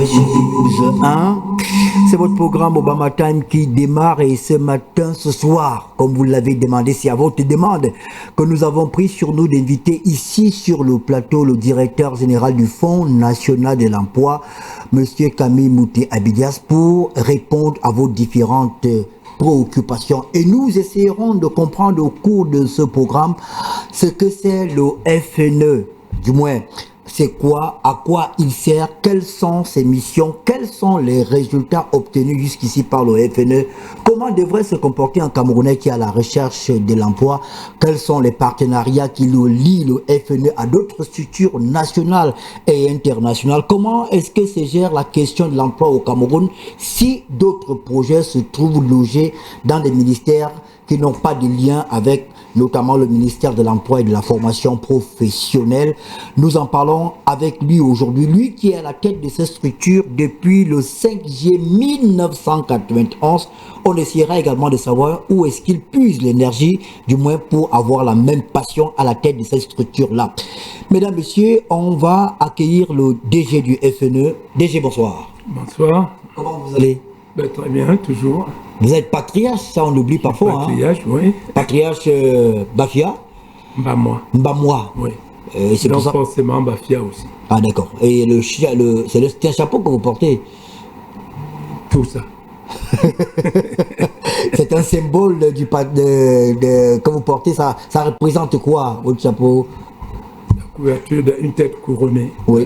sur News 1. C'est votre programme Obama Time qui démarre et ce matin, ce soir, comme vous l'avez demandé, c'est à votre demande que nous avons pris sur nous d'inviter ici sur le plateau le directeur général du Fonds national de l'emploi, Monsieur Camille Mouté-Abidias, pour répondre à vos différentes préoccupations. Et nous essayerons de comprendre au cours de ce programme ce que c'est le FNE, du moins c'est quoi, à quoi il sert, quelles sont ses missions, quels sont les résultats obtenus jusqu'ici par le FNE, comment devrait se comporter un Camerounais qui est à la recherche de l'emploi, quels sont les partenariats qui nous lient le FNE à d'autres structures nationales et internationales, comment est-ce que se gère la question de l'emploi au Cameroun si d'autres projets se trouvent logés dans des ministères qui n'ont pas de lien avec notamment le ministère de l'Emploi et de la Formation professionnelle. Nous en parlons avec lui aujourd'hui, lui qui est à la tête de cette structure depuis le 5 juillet 1991. On essaiera également de savoir où est-ce qu'il puise l'énergie, du moins pour avoir la même passion à la tête de cette structure-là. Mesdames, Messieurs, on va accueillir le DG du FNE. DG, bonsoir. Bonsoir. Comment vous allez? Très bien, toujours. Vous êtes patriarche, ça on oublie parfois. Patriarche, oui. Patriarche Bafia? Mbamwa. Mbamwa. Oui. C'est donc pour ça... forcément Bafia aussi. Ah d'accord. Et c'est un chapeau que vous portez? Tout ça. C'est un symbole que vous portez, ça représente quoi, votre chapeau? La couverture d'une tête couronnée. Oui.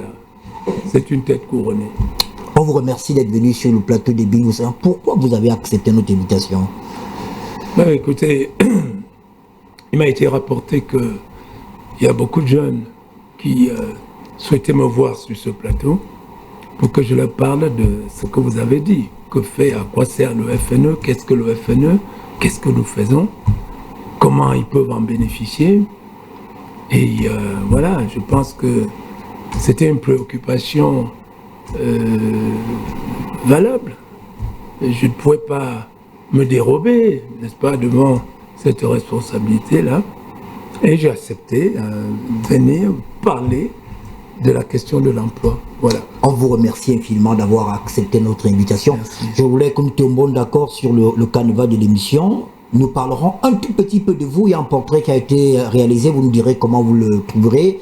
Voilà. C'est une tête couronnée. On vous remercie d'être venu sur le plateau de News 1. Pourquoi vous avez accepté notre invitation? Écoutez, il m'a été rapporté qu'il y a beaucoup de jeunes qui souhaitaient me voir sur ce plateau pour que je leur parle de ce que vous avez dit. Que fait, à quoi sert le FNE, qu'est-ce que le FNE, qu'est-ce que nous faisons, comment ils peuvent en bénéficier. Et voilà, je pense que c'était une préoccupation valable. Je ne pouvais pas me dérober, n'est-ce pas, devant cette responsabilité-là. Et j'ai accepté venir parler de la question de l'emploi. Voilà. On vous remercie infiniment d'avoir accepté notre invitation. Merci. Je voulais que nous tombions d'accord sur le canevas de l'émission. Nous parlerons un tout petit peu de vous. Il y a un portrait qui a été réalisé. Vous nous direz comment vous le trouverez.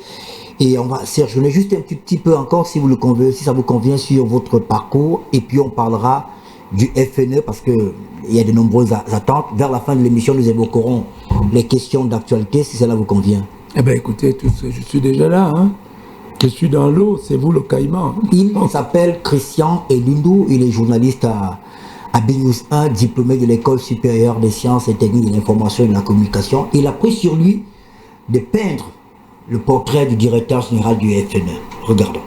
Et on va séjourner juste un petit peu encore, si ça vous convient, sur votre parcours. Et puis on parlera du FNE parce qu'il y a de nombreuses attentes. Vers la fin de l'émission, nous évoquerons les questions d'actualité, si cela vous convient. Eh bien écoutez, je suis déjà là. Hein. Je suis dans l'eau, c'est vous le caïman. Il s'appelle Christian Elundou, il est journaliste à BNews 1, diplômé de l'École supérieure des sciences et techniques de l'information et de la communication. Il a pris sur lui de peindre le portrait du directeur général du FNE. Regardons.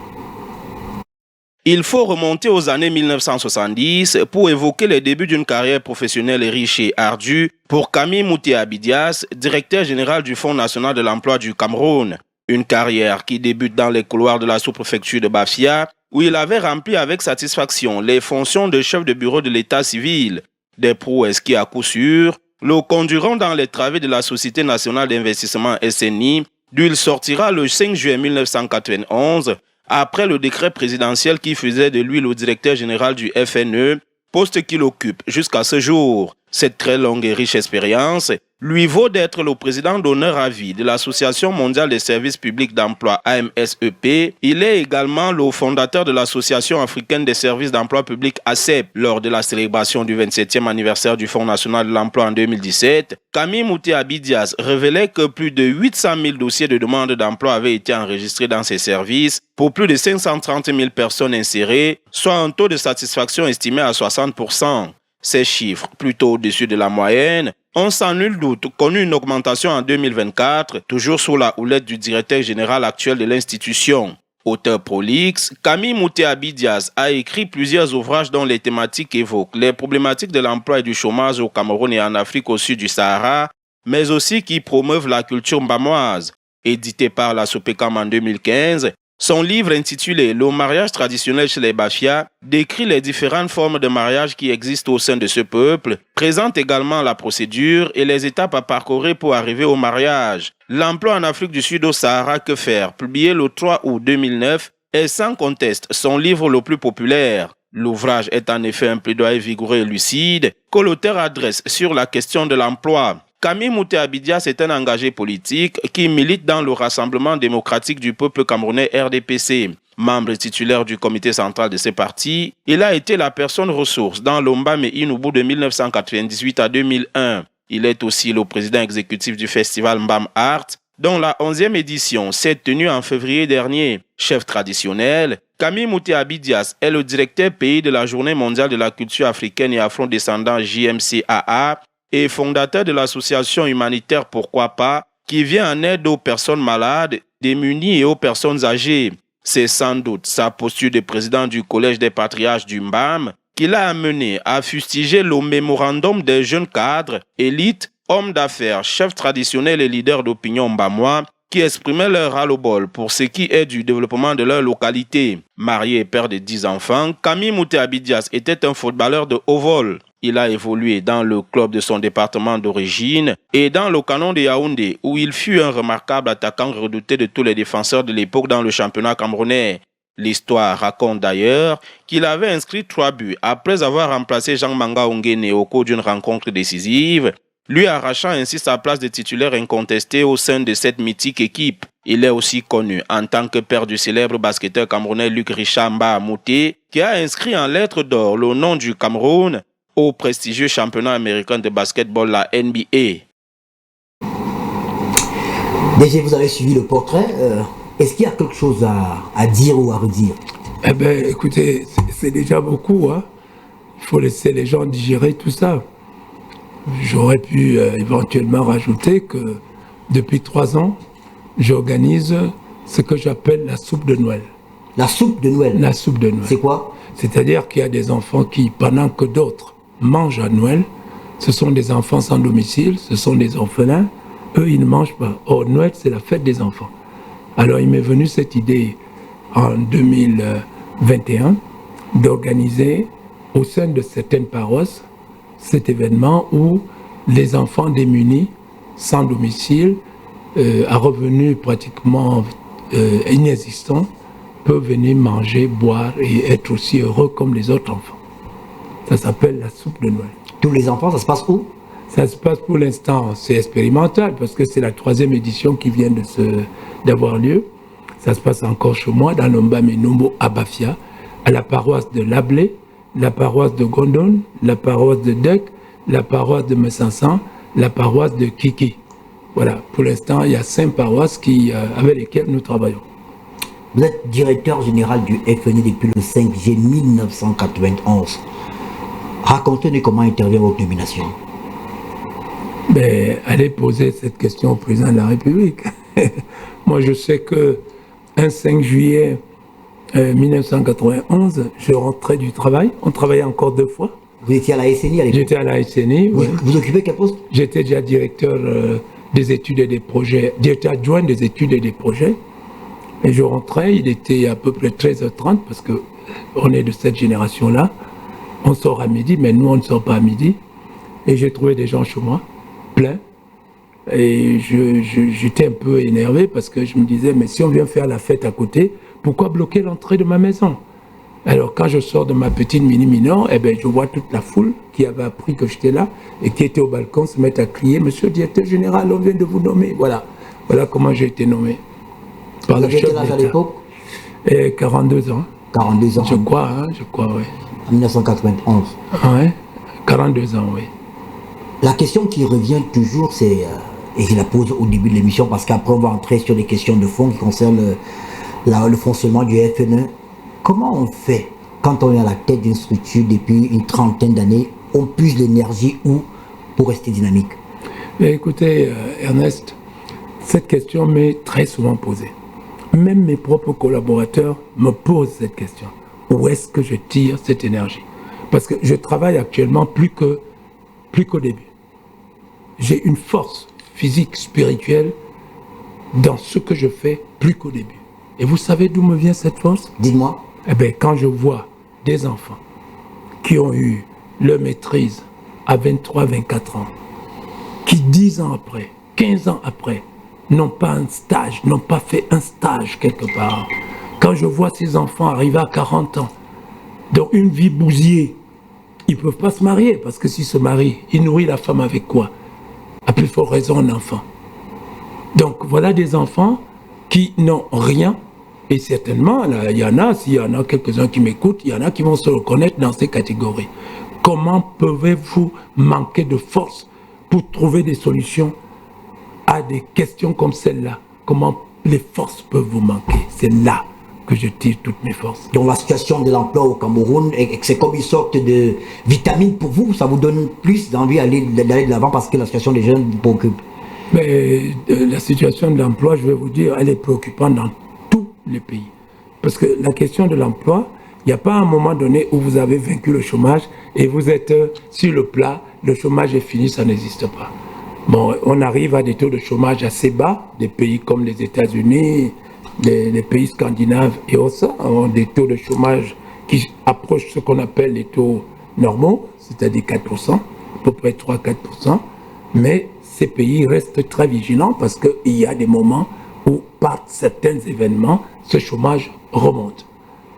Il faut remonter aux années 1970 pour évoquer les débuts d'une carrière professionnelle riche et ardue pour Camille Mouté-Abidias, directeur général du Fonds national de l'emploi du Cameroun. Une carrière qui débute dans les couloirs de la sous-préfecture de Bafia, où il avait rempli avec satisfaction les fonctions de chef de bureau de l'état civil. Des prouesses qui, à coup sûr, le conduiront dans les travées de la Société nationale d'investissement SNI, d'où il sortira le 5 juillet 1991, après le décret présidentiel qui faisait de lui le directeur général du FNE, poste qu'il occupe jusqu'à ce jour. Cette très longue et riche expérience lui vaut d'être le président d'honneur à vie de l'Association mondiale des services publics d'emploi AMSEP. Il est également le fondateur de l'Association africaine des services d'emploi public ASEP. Lors de la célébration du 27e anniversaire du Fonds national de l'emploi en 2017, Camille Mouté-Abidias révélait que plus de 800 000 dossiers de demande d'emploi avaient été enregistrés dans ses services pour plus de 530 000 personnes insérées, soit un taux de satisfaction estimé à 60%. Ces chiffres, plutôt au-dessus de la moyenne, ont sans nul doute connu une augmentation en 2024, toujours sous la houlette du directeur général actuel de l'institution. Auteur prolixe, Camille Mouté-Abidias a écrit plusieurs ouvrages dont les thématiques évoquent les problématiques de l'emploi et du chômage au Cameroun et en Afrique au sud du Sahara, mais aussi qui promeuvent la culture mbamoise. Édité par la Sopecam en 2015, son livre intitulé « Le mariage traditionnel chez les Bafia » décrit les différentes formes de mariage qui existent au sein de ce peuple, présente également la procédure et les étapes à parcourir pour arriver au mariage. L'emploi en Afrique du Sud au Sahara, que faire? Publié le 3 août 2009 est sans conteste son livre le plus populaire. L'ouvrage est en effet un plaidoyer vigoureux et lucide que l'auteur adresse sur la question de l'emploi. Camille Mouté Abidias est un engagé politique qui milite dans le Rassemblement démocratique du peuple camerounais RDPC. Membre titulaire du comité central de ce parti, il a été la personne ressource dans l'Ombame Inubu de 1998 à 2001. Il est aussi le président exécutif du festival Mbam Art, dont la 11e édition s'est tenue en février dernier. Chef traditionnel, Camille Mouté Abidias est le directeur pays de la Journée mondiale de la culture africaine et afro-descendant JMCAA et fondateur de l'association humanitaire Pourquoi pas, qui vient en aide aux personnes malades, démunies et aux personnes âgées. C'est sans doute sa posture de président du Collège des patriarches du Mbam qui l'a amené à fustiger le mémorandum des jeunes cadres, élites, hommes d'affaires, chefs traditionnels et leaders d'opinion mbamois qui exprimaient leur ras-le-bol pour ce qui est du développement de leur localité. Marié et père de 10 enfants, Camille Mouté Abidias était un footballeur de haut vol. Il a évolué dans le club de son département d'origine et dans le canon de Yaoundé, où il fut un remarquable attaquant redouté de tous les défenseurs de l'époque dans le championnat camerounais. L'histoire raconte d'ailleurs qu'il avait inscrit 3 buts après avoir remplacé Jean Manga Ongene au cours d'une rencontre décisive, lui arrachant ainsi sa place de titulaire incontesté au sein de cette mythique équipe. Il est aussi connu en tant que père du célèbre basketteur camerounais Luc Richard Mba Mouté, qui a inscrit en lettres d'or le nom du Cameroun au prestigieux championnat américain de basketball, la NBA. Déjà, vous avez suivi le portrait. Est-ce qu'il y a quelque chose à dire ou à redire? Eh bien, écoutez, c'est déjà beaucoup. Hein. Il faut laisser les gens digérer tout ça. J'aurais pu éventuellement rajouter que depuis 3 ans, j'organise ce que j'appelle la soupe de Noël. La soupe de Noël? La soupe de Noël. C'est quoi? C'est-à-dire qu'il y a des enfants qui, pendant que d'autres mangent à Noël, ce sont des enfants sans domicile, ce sont des orphelins, eux ils ne mangent pas. Or Noël c'est la fête des enfants. Alors il m'est venu cette idée en 2021 d'organiser au sein de certaines paroisses cet événement où les enfants démunis, sans domicile, à revenus pratiquement inexistants, peuvent venir manger, boire et être aussi heureux comme les autres enfants. Ça s'appelle la soupe de Noël. Tous les enfants, ça se passe où? Ça se passe pour l'instant, c'est expérimental parce que c'est la 3e édition qui vient d'avoir lieu. Ça se passe encore chez moi, dans l'Ombame Numbo à Bafia, à la paroisse de Lablé, la paroisse de Gondon, la paroisse de Dek, la paroisse de Messansan, la paroisse de Kiki. Voilà, pour l'instant, il y a 5 paroisses avec lesquelles nous travaillons. Vous êtes directeur général du FNI depuis le 5 juillet 1991. Racontez-nous comment intervient votre nomination. Mais allez poser cette question au président de la République. Moi, je sais que un 5 juillet 1991, je rentrais du travail. On travaillait encore 2 fois. Vous étiez à la SNI à l'époque? J'étais à la SNI. Vous, oui. Vous occupez quel poste? J'étais déjà directeur des études et des projets, directeur adjoint des études et des projets. Et je rentrais, il était à peu près 13h30 parce qu'on est de cette génération-là. On sort à midi, mais nous, on ne sort pas à midi. Et j'ai trouvé des gens chez moi, plein. Et j'étais un peu énervé parce que je me disais, mais si on vient faire la fête à côté, pourquoi bloquer l'entrée de ma maison? Alors, quand je sors de ma petite mini-minor, eh ben, je vois toute la foule qui avait appris que j'étais là et qui était au balcon se mettre à crier, Monsieur le directeur général, on vient de vous nommer. Voilà comment j'ai été nommé. Par le chef d'État. À l'époque? 42 ans. 42 ans. Je crois, oui. En 1991. Ouais, 42 ans, oui. La question qui revient toujours, c'est, et je la pose au début de l'émission, parce qu'après on va entrer sur des questions de fond qui concernent le fonctionnement du FNE. Comment on fait quand on est à la tête d'une structure depuis une 30aine d'années? On puise l'énergie où pour rester dynamique? Mais écoutez, Ernest, cette question m'est très souvent posée. Même mes propres collaborateurs me posent cette question. Où est-ce que je tire cette énergie? Parce que je travaille actuellement plus qu'au début. J'ai une force physique, spirituelle dans ce que je fais plus qu'au début. Et vous savez d'où me vient cette force? Dites-moi. Eh bien, quand je vois des enfants qui ont eu leur maîtrise à 23, 24 ans, qui 10 ans après, 15 ans après, n'ont pas un stage, n'ont pas fait un stage quelque part. Quand je vois ces enfants arriver à 40 ans, dans une vie bousillée, ils ne peuvent pas se marier, parce que s'ils se marient, ils nourrissent la femme avec quoi? À plus forte raison, un enfant. Donc voilà des enfants qui n'ont rien, et certainement, là, il y en a, s'il y en a quelques-uns qui m'écoutent, il y en a qui vont se reconnaître dans ces catégories. Comment pouvez-vous manquer de force pour trouver des solutions à des questions comme celle-là? Comment les forces peuvent vous manquer? C'est là que je tire toutes mes forces. Donc la situation de l'emploi au Cameroun, c'est comme une sorte de vitamine pour vous, ça vous donne plus d'envie d'aller de l'avant parce que la situation des jeunes vous préoccupe. Mais la situation de l'emploi, je vais vous dire, elle est préoccupante dans tous les pays. Parce que la question de l'emploi, il n'y a pas un moment donné où vous avez vaincu le chômage et vous êtes sur le plat, le chômage est fini, ça n'existe pas. Bon, on arrive à des taux de chômage assez bas, des pays comme les États-Unis, les pays scandinaves et autres ont des taux de chômage qui approchent ce qu'on appelle les taux normaux, c'est-à-dire 4%, à peu près 3-4%, mais ces pays restent très vigilants parce qu'il y a des moments où, par certains événements, ce chômage remonte.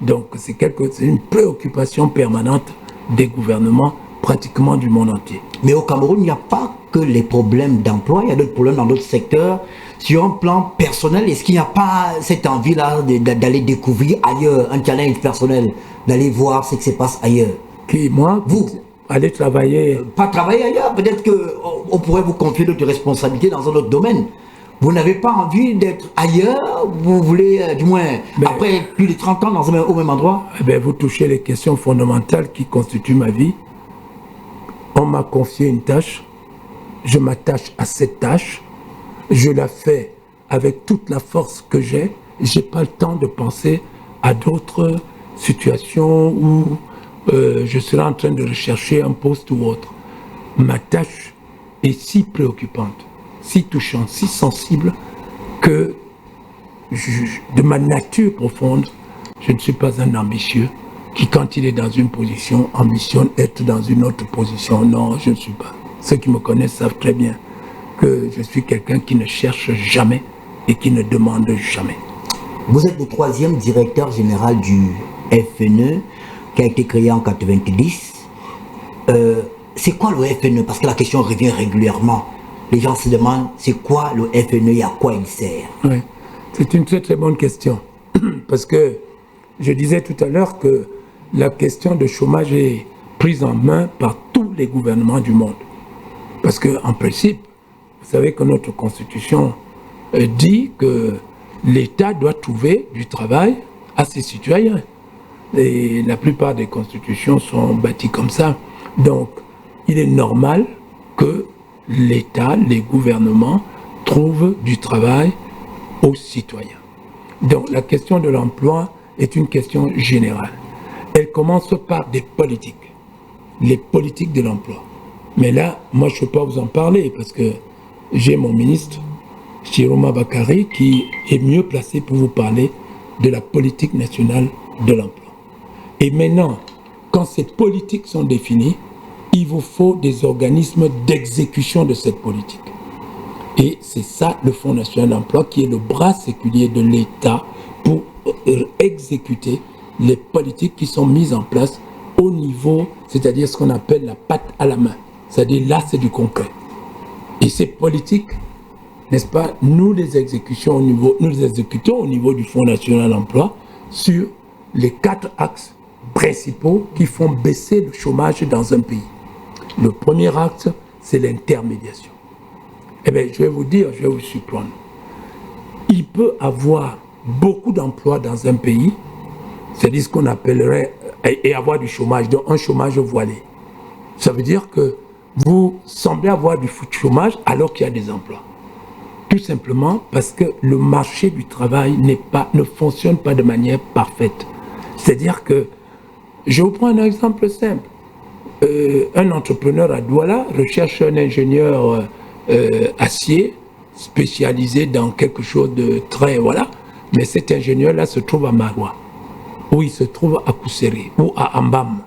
Donc c'est une préoccupation permanente des gouvernements pratiquement du monde entier. Mais au Cameroun, il n'y a pas que les problèmes d'emploi, il y a d'autres problèmes dans d'autres secteurs. Sur un plan personnel, est-ce qu'il n'y a pas cette envie-là d'aller découvrir ailleurs, un challenge personnel, d'aller voir ce qui se passe ailleurs? Qui, moi, vous aller travailler? Pas travailler ailleurs, peut-être qu'on pourrait vous confier d'autres responsabilités dans un autre domaine. Vous n'avez pas envie d'être ailleurs, vous voulez, du moins, après plus de 30 ans au même endroit? Eh bien, vous touchez les questions fondamentales qui constituent ma vie. On m'a confié une tâche, je m'attache à cette tâche, je la fais avec toute la force que j'ai pas le temps de penser à d'autres situations où je serai en train de rechercher un poste ou autre. Ma tâche est si préoccupante, si touchante, si sensible que de ma nature profonde, je ne suis pas un ambitieux qui, quand il est dans une position, ambitionne être dans une autre position. Non, je ne suis pas. Ceux qui me connaissent savent très bien que je suis quelqu'un qui ne cherche jamais et qui ne demande jamais. Vous êtes le 3e directeur général du FNE, qui a été créé en 90. C'est quoi le FNE? Parce que la question revient régulièrement. Les gens se demandent, c'est quoi le FNE et à quoi il sert? Oui, c'est une très très bonne question. Parce que je disais tout à l'heure que la question de chômage est prise en main par tous les gouvernements du monde. Parce qu'en principe, vous savez que notre constitution dit que l'État doit trouver du travail à ses citoyens. Et la plupart des constitutions sont bâties comme ça. Donc, il est normal que l'État, les gouvernements, trouvent du travail aux citoyens. Donc, la question de l'emploi est une question générale. Elle commence par des politiques, les politiques de l'emploi. Mais là, moi, je ne peux pas vous en parler parce que j'ai mon ministre, Chiroma Bakary, qui est mieux placé pour vous parler de la politique nationale de l'emploi. Et maintenant, quand ces politiques sont définies, il vous faut des organismes d'exécution de cette politique. Et c'est ça le Fonds national d'emploi qui est le bras séculier de l'État pour exécuter les politiques qui sont mises en place au niveau, c'est-à-dire ce qu'on appelle la patte à la main. C'est-à-dire là, c'est du concret. Et ces politiques, n'est-ce pas, nous les exécutons au niveau du Fonds national d'emploi sur les 4 axes principaux qui font baisser le chômage dans un pays. Le premier axe, c'est l'intermédiation. Eh bien, je vais vous dire, je vais vous surprendre. Il peut avoir beaucoup d'emplois dans un pays, c'est-à-dire ce qu'on appellerait, et avoir du chômage, donc un chômage voilé. Ça veut dire que vous semblez avoir du chômage alors qu'il y a des emplois. Tout simplement parce que le marché du travail ne fonctionne pas de manière parfaite. C'est-à-dire que, je vous prends un exemple simple. Un entrepreneur à Douala recherche un ingénieur acier spécialisé dans quelque chose de très... Voilà. Mais cet ingénieur-là se trouve à Maroua, ou il se trouve à Kousséré, ou à Ambam.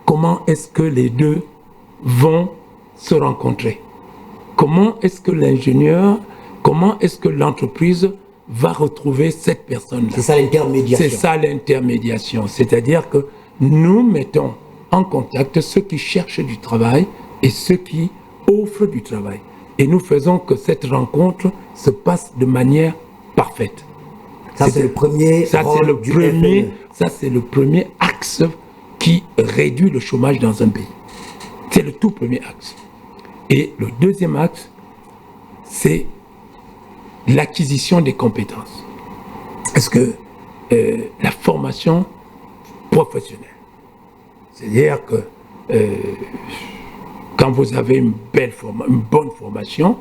Comment est-ce que les deux vont se rencontrer? Comment est-ce que l'ingénieur, comment est-ce que l'entreprise va retrouver cette personne-là. C'est ça l'intermédiation. C'est ça l'intermédiation. C'est-à-dire que nous mettons en contact ceux qui cherchent du travail et ceux qui offrent du travail. Et nous faisons que cette rencontre se passe de manière parfaite. Ça, c'est le premier rôle du FNE. Ça, c'est le premier axe qui réduit le chômage dans un pays. C'est le tout premier axe. Et le deuxième axe, c'est l'acquisition des compétences. Est-ce que la formation professionnelle, c'est-à-dire que quand vous avez une bonne formation,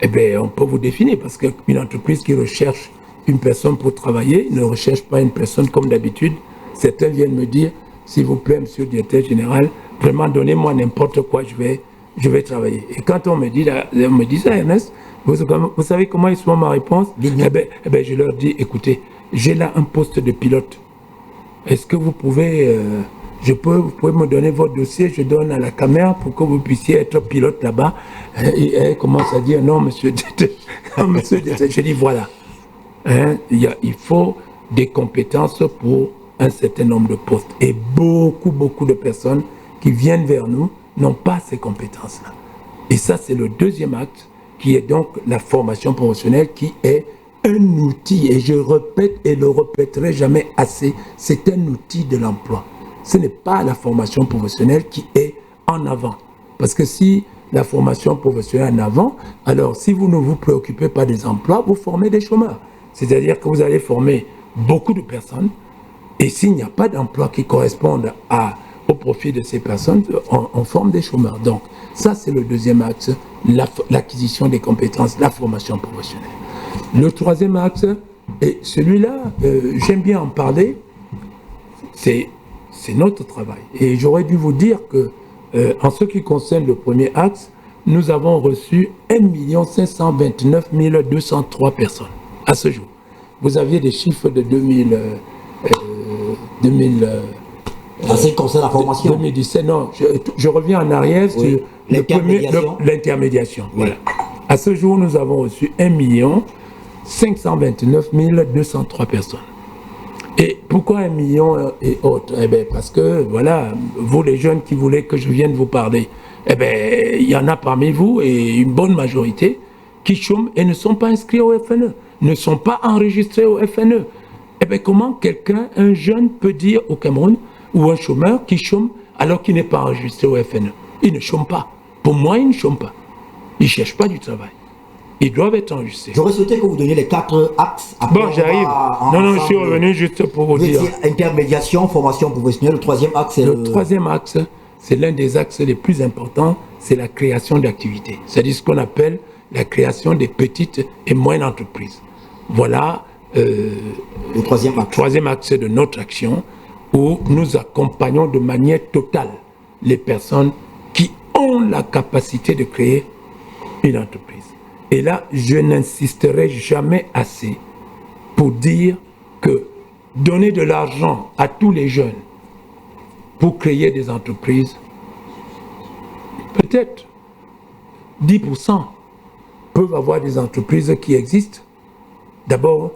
eh bien, on peut vous définir, parce qu'une entreprise qui recherche une personne pour travailler ne recherche pas une personne comme d'habitude. Certains viennent me dire, s'il vous plaît, monsieur le directeur général, vraiment donnez-moi n'importe quoi, je vais travailler. Et quand on me dit ça, Ernest, vous savez comment est souvent ma réponse? Eh ben, je leur dis, écoutez, j'ai là un poste de pilote. Est-ce que vous pouvez, vous pouvez me donner votre dossier, je donne à la caméra pour que vous puissiez être pilote là-bas. Et elle commence à dire, non, monsieur, je dis, voilà. Il faut des compétences pour un certain nombre de postes. Et beaucoup de personnes qui viennent vers nous n'ont pas ces compétences-là. Et ça, c'est le deuxième acte, qui est donc la formation professionnelle, qui est un outil, et je répète et le répéterai jamais assez, c'est un outil de l'emploi. Ce n'est pas la formation professionnelle qui est en avant. Parce que si la formation professionnelle est en avant, alors si vous ne vous préoccupez pas des emplois, vous formez des chômeurs. C'est-à-dire que vous allez former beaucoup de personnes, et s'il n'y a pas d'emploi qui corresponde au profit de ces personnes, on forme des chômeurs. Donc, ça, c'est le deuxième axe, l'acquisition des compétences, la formation professionnelle. Le troisième axe, et celui-là, j'aime bien en parler, c'est notre travail. Et j'aurais dû vous dire que, en ce qui concerne le premier axe, nous avons reçu 1 529 203 personnes à ce jour. Vous aviez des chiffres de 2000 en ce qui concerne la formation. 2017, non, je reviens en arrière sur l'intermédiation. Voilà. À ce jour, nous avons reçu 1 529 203 personnes. Et pourquoi 1 million et autres? Eh bien, parce que, voilà, vous les jeunes qui voulaient que je vienne vous parler, eh bien, il y en a parmi vous, et une bonne majorité, qui chôment et ne sont pas inscrits au FNE, ne sont pas enregistrés au FNE. Eh bien, comment un jeune peut dire au Cameroun, ou un chômeur qui chôme alors qu'il n'est pas enregistré au FNE? Il ne chôme pas. Pour moi, il ne chôme pas. Il ne cherche pas du travail. Ils doivent être enregistrés. J'aurais souhaité que vous donniez les 4 axes. Bon, j'arrive. Non, je suis revenu juste pour vous dire. Intermédiation, formation professionnelle. Le troisième axe, c'est le troisième axe, c'est l'un des axes les plus importants, c'est la création d'activités. C'est-à-dire ce qu'on appelle la création des petites et moyennes entreprises. Voilà le troisième axe de notre action, où nous accompagnons de manière totale les personnes qui ont la capacité de créer une entreprise. Et là, je n'insisterai jamais assez pour dire que donner de l'argent à tous les jeunes pour créer des entreprises, peut-être 10% peuvent avoir des entreprises qui existent. D'abord,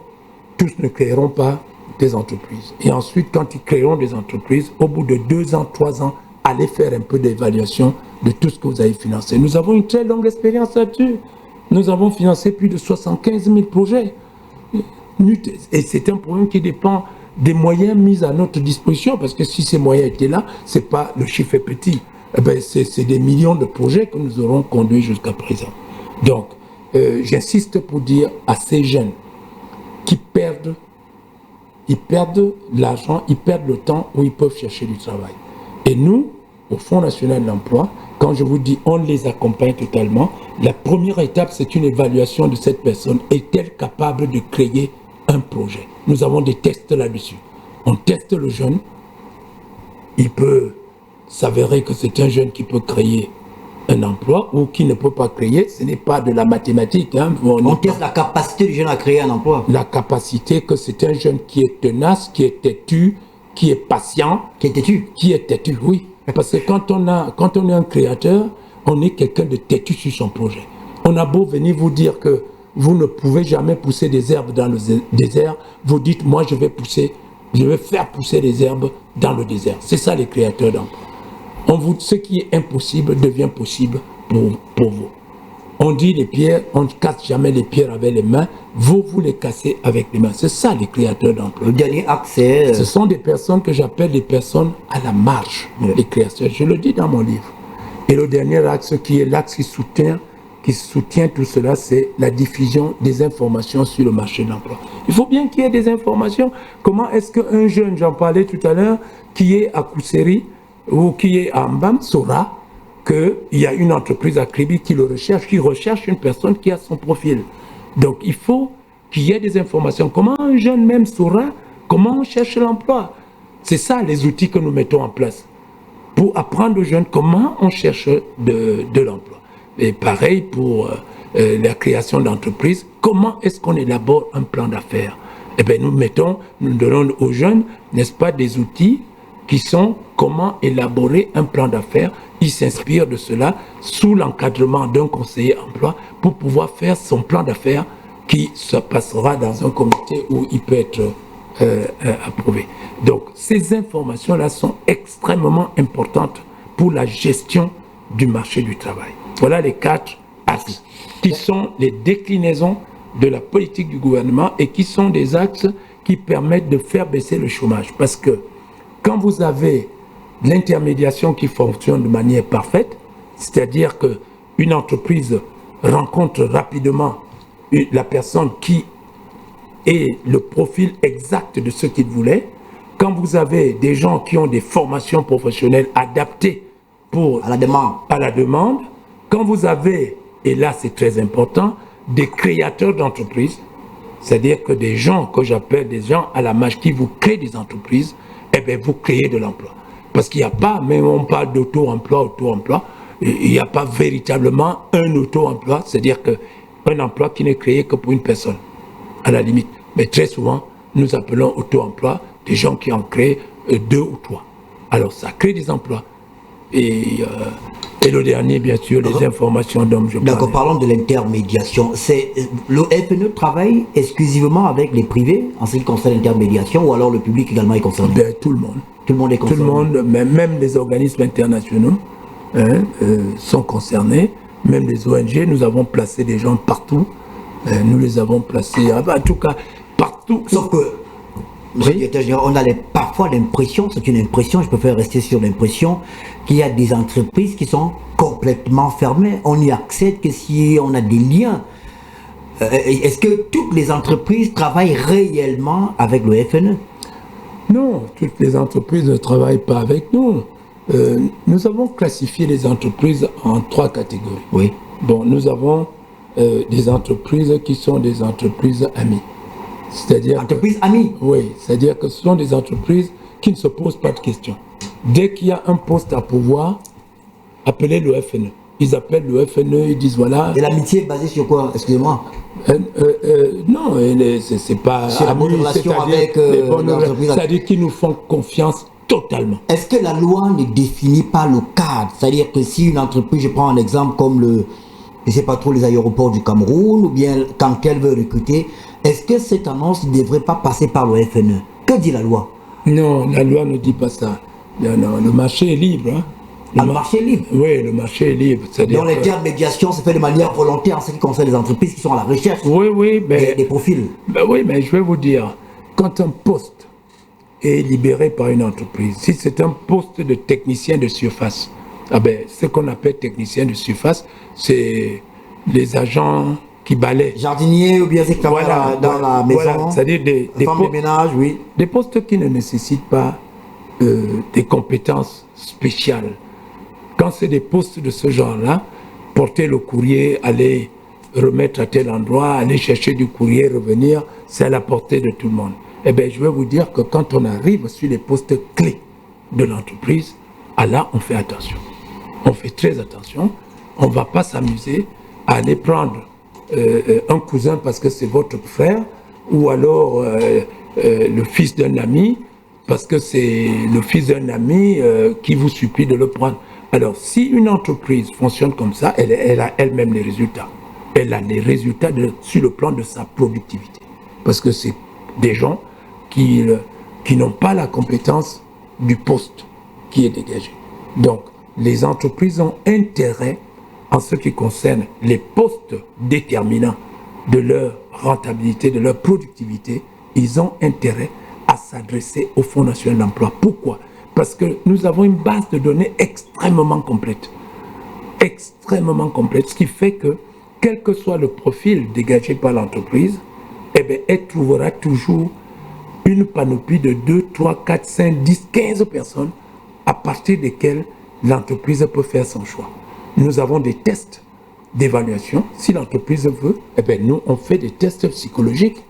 tous ne créeront pas des entreprises. Et ensuite, quand ils créeront des entreprises, au bout de 2 ans, 3 ans, allez faire un peu d'évaluation de tout ce que vous avez financé. Nous avons une très longue expérience là-dessus. Nous avons financé plus de 75 000 projets. Et c'est un problème qui dépend des moyens mis à notre disposition, parce que si ces moyens étaient là, c'est pas, le chiffre est petit. Eh ben, c'est des millions de projets que nous aurons conduits jusqu'à présent. Donc, j'insiste pour dire à ces jeunes qui perdent l'argent, ils perdent le temps où ils peuvent chercher du travail. Et nous, au Fonds national de l'emploi, quand je vous dis on les accompagne totalement, la première étape, c'est une évaluation de cette personne. Est-elle capable de créer un projet? Nous avons des tests là-dessus. On teste le jeune. Il peut s'avérer que c'est un jeune qui peut créer un emploi ou qui ne peut pas créer. Ce n'est pas de la mathématique. Hein. On teste la capacité du jeune à créer un emploi. La capacité que c'est un jeune qui est tenace, qui est têtu, qui est patient. Qui est têtu? Qui est têtu, oui. Parce que quand on est un créateur, on est quelqu'un de têtu sur son projet. On a beau venir vous dire que vous ne pouvez jamais pousser des herbes dans le désert, vous dites, moi je vais faire pousser des herbes dans le désert. C'est ça les créateurs d'emplois. Ce qui est impossible devient possible pour vous. On dit les pierres, on ne casse jamais les pierres avec les mains, vous les cassez avec les mains. C'est ça les créateurs d'emplois. Le dernier accès. Ce sont des personnes que j'appelle des personnes à la marge, les créateurs. Je le dis dans mon livre. Et le dernier axe qui est l'axe qui soutient tout cela, c'est la diffusion des informations sur le marché de l'emploi. Il faut bien qu'il y ait des informations. Comment est-ce qu'un jeune, j'en parlais tout à l'heure, qui est à Kousséri ou qui est à Mbam, saura qu'il y a une entreprise à Kribi qui recherche une personne qui a son profil. Donc il faut qu'il y ait des informations. Comment un jeune même saura comment on cherche l'emploi? C'est ça les outils que nous mettons en place pour apprendre aux jeunes comment on cherche de l'emploi. Et pareil pour la création d'entreprises, comment est-ce qu'on élabore un plan d'affaires? Eh bien, nous donnons aux jeunes, n'est-ce pas, des outils qui sont comment élaborer un plan d'affaires. Ils s'inspirent de cela sous l'encadrement d'un conseiller emploi pour pouvoir faire son plan d'affaires qui se passera dans un comité où il peut être approuvé. Donc, ces informations-là sont extrêmement importantes pour la gestion du marché du travail. Voilà les 4 axes qui sont les déclinaisons de la politique du gouvernement et qui sont des axes qui permettent de faire baisser le chômage. Parce que quand vous avez l'intermédiation qui fonctionne de manière parfaite, c'est-à-dire qu'une entreprise rencontre rapidement la personne qui est le profil exact de ce qu'il voulait, quand vous avez des gens qui ont des formations professionnelles adaptées à la demande, quand vous avez, et là c'est très important, des créateurs d'entreprises, c'est-à-dire que des gens que j'appelle des gens à la marge qui vous créent des entreprises, eh bien vous créez de l'emploi. Parce qu'il n'y a pas, même on parle d'auto-emploi, il n'y a pas véritablement un auto-emploi, c'est-à-dire qu'un emploi qui n'est créé que pour une personne, à la limite. Mais très souvent, nous appelons auto-emploi des gens qui en créent 2 ou 3. Alors ça crée des emplois. Et le dernier, bien sûr, les informations dont je parle. D'accord, parlons de l'intermédiation. Le FNE travaille exclusivement avec les privés en ce qui concerne l'intermédiation ou alors le public également est concerné? Ben, tout le monde. Tout le monde est concerné. Tout le monde, même les organismes internationaux sont concernés, même les ONG. Nous avons placé des gens partout. Nous les avons placés, en tout cas, partout. Sauf que, on a parfois l'impression, c'est une impression, je préfère rester sur l'impression, qu'il y a des entreprises qui sont complètement fermées. On n'y accède que si on a des liens. Est-ce que toutes les entreprises travaillent réellement avec le FNE? Non, toutes les entreprises ne travaillent pas avec nous. Nous avons classifié les entreprises en 3 catégories. Oui. Bon, nous avons des entreprises qui sont des entreprises amies. C'est-à-dire entreprises amies? Oui, c'est-à-dire que ce sont des entreprises qui ne se posent pas de questions. Dès qu'il y a un poste à pourvoir, appelez le FNE. Ils appellent le FNE, ils disent voilà. Et l'amitié est basée sur quoi? Excusez-moi. Non, c'est pas. Sur la bonne relation avec l'entreprise. C'est-à-dire qu'ils nous font confiance totalement. Est-ce que la loi ne définit pas le cadre? C'est-à-dire que si une entreprise, je prends un exemple comme je ne sais pas trop, les aéroports du Cameroun, ou bien quand elle veut recruter, est-ce que cette annonce ne devrait pas passer par le FNE? Que dit la loi? Non, la loi ne dit pas ça. Non, le marché est libre. Hein. Le marché est libre? Oui, le marché est libre. Donc l'intermédiation se fait de manière volontaire en ce qui concerne les entreprises qui sont à la recherche des profils. Oui, mais je vais vous dire, quand un poste est libéré par une entreprise, si c'est un poste de technicien de surface, ce qu'on appelle technicien de surface, c'est les agents qui balaient. Jardinier ou bien c'est dans la maison. Voilà, c'est-à-dire des femmes de ménage, oui. Des postes qui ne nécessitent pas des compétences spéciales. Quand c'est des postes de ce genre-là, porter le courrier, aller remettre à tel endroit, aller chercher du courrier, revenir, c'est à la portée de tout le monde. Eh bien, je vais vous dire que quand on arrive sur les postes clés de l'entreprise, là, on fait attention. On fait très attention. On ne va pas s'amuser à aller prendre un cousin parce que c'est votre frère, ou alors le fils d'un ami, parce que c'est le fils d'un ami qui vous supplie de le prendre. Alors, si une entreprise fonctionne comme ça, elle a elle-même les résultats. elle a les résultats sur le plan de sa productivité. Parce que c'est des gens qui n'ont pas la compétence du poste qui est dégagé. Donc, les entreprises ont intérêt, en ce qui concerne les postes déterminants de leur rentabilité, de leur productivité, ils ont intérêt à s'adresser au Fonds national d'emploi. Pourquoi? Parce que nous avons une base de données extrêmement complète. Extrêmement complète, ce qui fait que, quel que soit le profil dégagé par l'entreprise, eh bien, elle trouvera toujours une panoplie de 2, 3, 4, 5, 10, 15 personnes à partir desquelles l'entreprise peut faire son choix. Nous avons des tests d'évaluation. Si l'entreprise veut, eh bien, nous, on fait des tests psychologiques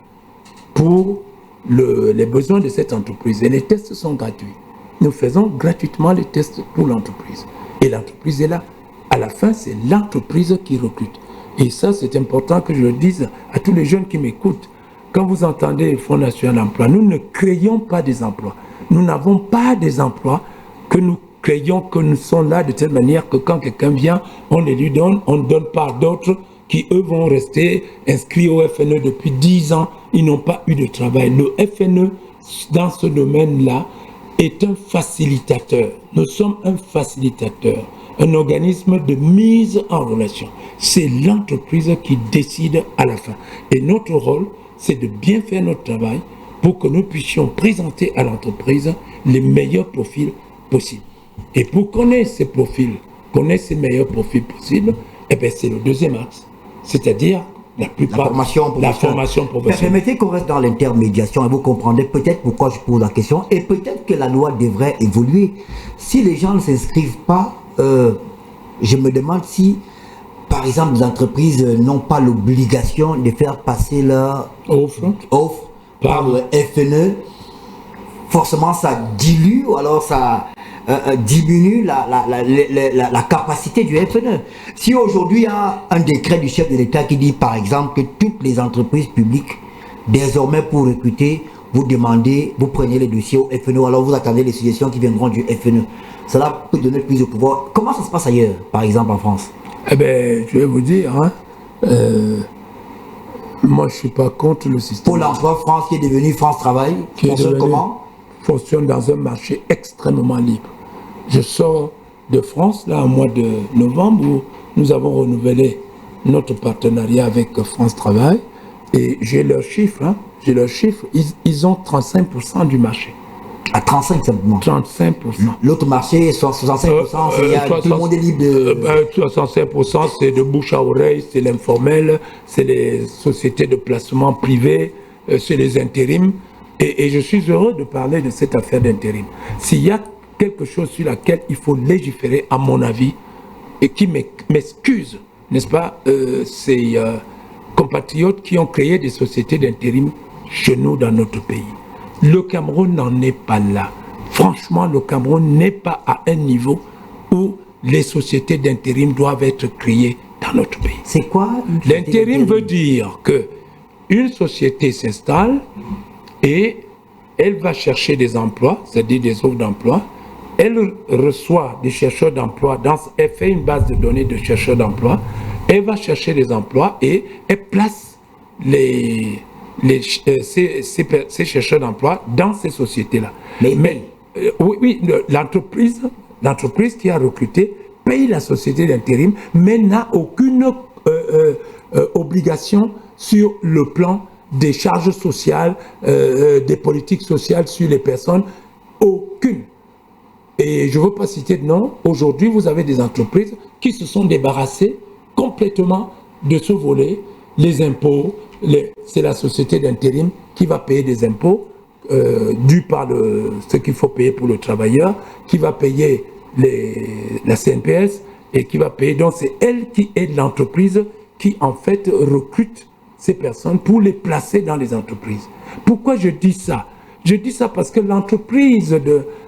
pour les besoins de cette entreprise. Et les tests sont gratuits. Nous faisons gratuitement les tests pour l'entreprise. Et l'entreprise est là. À la fin, c'est l'entreprise qui recrute. Et ça, c'est important que je le dise à tous les jeunes qui m'écoutent. Quand vous entendez le Fonds national d'emploi, nous ne créons pas des emplois. Nous n'avons pas des emplois que nous créons, que nous sommes là de telle manière que quand quelqu'un vient, on les lui donne, on ne donne pas d'autres qui, eux, vont rester inscrits au FNE depuis 10 ans. Ils n'ont pas eu de travail. Le FNE, dans ce domaine-là, est un facilitateur. Nous sommes un facilitateur, un organisme de mise en relation. C'est l'entreprise qui décide à la fin. Et notre rôle, c'est de bien faire notre travail pour que nous puissions présenter à l'entreprise les meilleurs profils possibles. Et pour qu'on ait ces profils, qu'on ait ces meilleurs profils possibles, eh bien, c'est le deuxième axe. C'est-à-dire la formation professionnelle. Permettez qu'on reste dans l'intermédiation et vous comprendrez peut-être pourquoi je pose la question et peut-être que la loi devrait évoluer. Si les gens ne s'inscrivent pas, je me demande si, par exemple, les entreprises n'ont pas l'obligation de faire passer leur offre par le FNE. Forcément, ça dilue ou alors ça diminue la capacité du FNE. Si aujourd'hui il y a un décret du chef de l'État qui dit par exemple que toutes les entreprises publiques, désormais pour recruter, vous demandez, vous prenez les dossiers au FNE, ou alors vous attendez les suggestions qui viendront du FNE. Cela peut donner plus de pouvoir. Comment ça se passe ailleurs, par exemple en France? Eh bien, je vais vous dire, moi je ne suis pas contre le système. Pour l'emploi, France qui est devenu France Travail, qui fonctionne comment? Fonctionne dans un marché extrêmement libre. Je sors de France, là, au mois de novembre, où nous avons renouvelé notre partenariat avec France Travail, et j'ai leurs chiffres, ils ont 35% du marché. À 35 simplement. 35%. L'autre marché, 65%, tout le monde est libre de... 65%, c'est de bouche à oreille, c'est l'informel, c'est les sociétés de placement privées, c'est les intérims. Et je suis heureux de parler de cette affaire d'intérim. S'il y a quelque chose sur laquelle il faut légiférer, à mon avis, et qui m'excuse, n'est-ce pas, ces compatriotes qui ont créé des sociétés d'intérim chez nous dans notre pays. Le Cameroun n'en est pas là. Franchement, le Cameroun n'est pas à un niveau où les sociétés d'intérim doivent être créées dans notre pays. C'est quoi? L'intérim veut dire que une société s'installe et elle va chercher des emplois, c'est-à-dire des offres d'emploi. Elle reçoit des chercheurs d'emploi, elle fait une base de données de chercheurs d'emploi, elle va chercher des emplois et elle place ces chercheurs d'emploi dans ces sociétés-là. Mais l'entreprise qui a recruté paye la société d'intérim, mais n'a aucune obligation sur le plan des charges sociales, des politiques sociales sur les personnes, aucune. Et je ne veux pas citer de nom, aujourd'hui vous avez des entreprises qui se sont débarrassées complètement de ce volet, les impôts, c'est la société d'intérim qui va payer des impôts dus par ce qu'il faut payer pour le travailleur, qui va payer la CNPS et qui va payer, donc c'est elle qui est l'entreprise qui en fait recrute ces personnes pour les placer dans les entreprises. Pourquoi je dis ça? Je dis ça parce que l'entreprise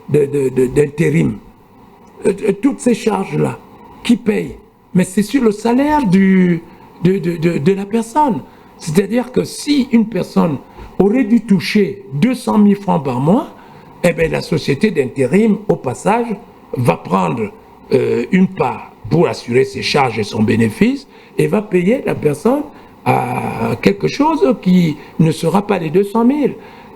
d'intérim, toutes ces charges-là, qui paye? Mais c'est sur le salaire de la personne. C'est-à-dire que si une personne aurait dû toucher 200 000 francs par mois, eh bien la société d'intérim, au passage, va prendre une part pour assurer ses charges et son bénéfice et va payer la personne à quelque chose qui ne sera pas les 200 000.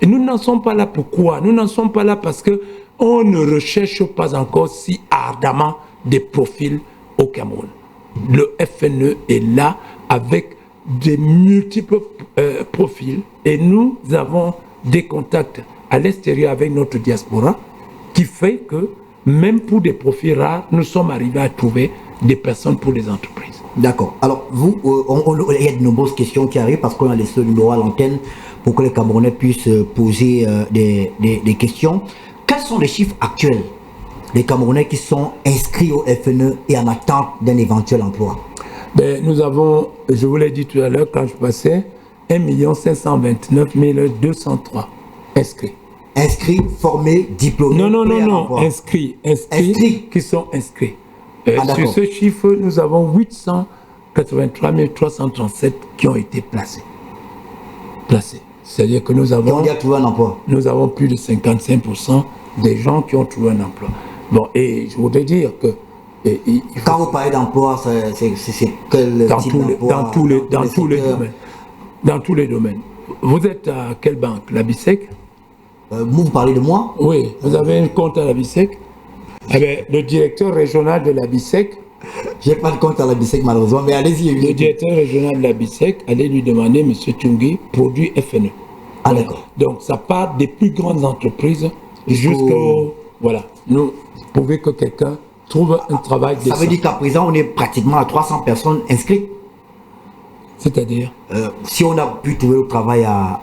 Et nous n'en sommes pas là. Pourquoi? Nous n'en sommes pas là parce qu'on ne recherche pas encore si ardemment des profils au Cameroun. Le FNE est là avec des multiples profils et nous avons des contacts à l'extérieur avec notre diaspora qui fait que même pour des profils rares, nous sommes arrivés à trouver des personnes pour les entreprises. D'accord. Alors, vous, il y a de nombreuses questions qui arrivent parce qu'on a laissé le numéro à l'antenne pour que les Camerounais puissent poser des questions. Quels sont les chiffres actuels des Camerounais qui sont inscrits au FNE et en attente d'un éventuel emploi? Ben, nous avons, je vous l'ai dit tout à l'heure quand je passais, 1 529 203 inscrits. Inscrits, formés, diplômés. Non, inscrits qui sont inscrits. Sur ce chiffre, nous avons 883 337 qui ont été placés. C'est-à-dire que nous avons, trouvé un emploi. Nous avons plus de 55% des gens qui ont trouvé un emploi. Bon, et je voudrais dire que... Quand vous parlez d'emploi, c'est quel type d'emploi? Dans tous les domaines. Vous êtes à quelle banque? La BICEC? Vous parlez de moi? Oui, vous avez un compte à la BICEC? Eh bien, le directeur régional de la BICEC... Je n'ai pas de compte à la BICEC malheureusement, mais allez-y. Le directeur régional de la BICEC allait lui demander, M. Tchungui, produit FNE. Ah d'accord. Donc, ça part des plus grandes entreprises jusqu'au... Voilà. Nous, pouvez que quelqu'un trouve un travail décent. Ça veut dire qu'à présent, on est pratiquement à 300 personnes inscrites. C'est-à-dire si on a pu trouver le travail à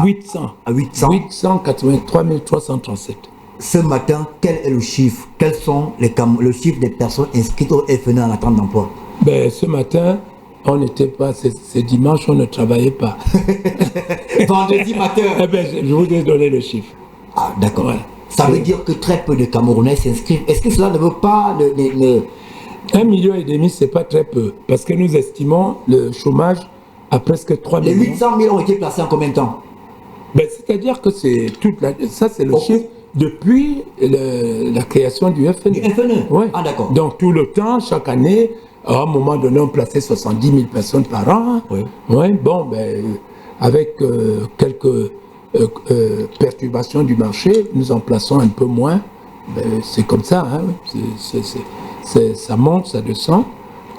800. À 800. 883 337. Ce matin, quel est le chiffre? Quels sont le chiffre des personnes inscrites au FNE en attente d'emploi? Ben, ce matin, on n'était pas, c'est dimanche, on ne travaillait pas. Vendredi matin. Eh ben, je vous ai donné le chiffre. Ah, d'accord. Voilà. Ça veut dire que très peu de Camerounais s'inscrivent. Est-ce que cela ne veut pas 1,5 million, c'est pas très peu. Parce que nous estimons le chômage à presque 3 millions. Les 800 000 ont été placés en combien de temps? Ben, c'est-à-dire que c'est ça, c'est le chiffre depuis la création du FNE. Du FNE? Ouais. Ah, d'accord. Donc, tout le temps, chaque année, à un moment donné, on plaçait 70 000 personnes par an. Oui. Ouais, bon, ben, avec quelques perturbations du marché, nous en plaçons un peu moins. Ben, c'est comme ça, hein. Ça monte, ça descend.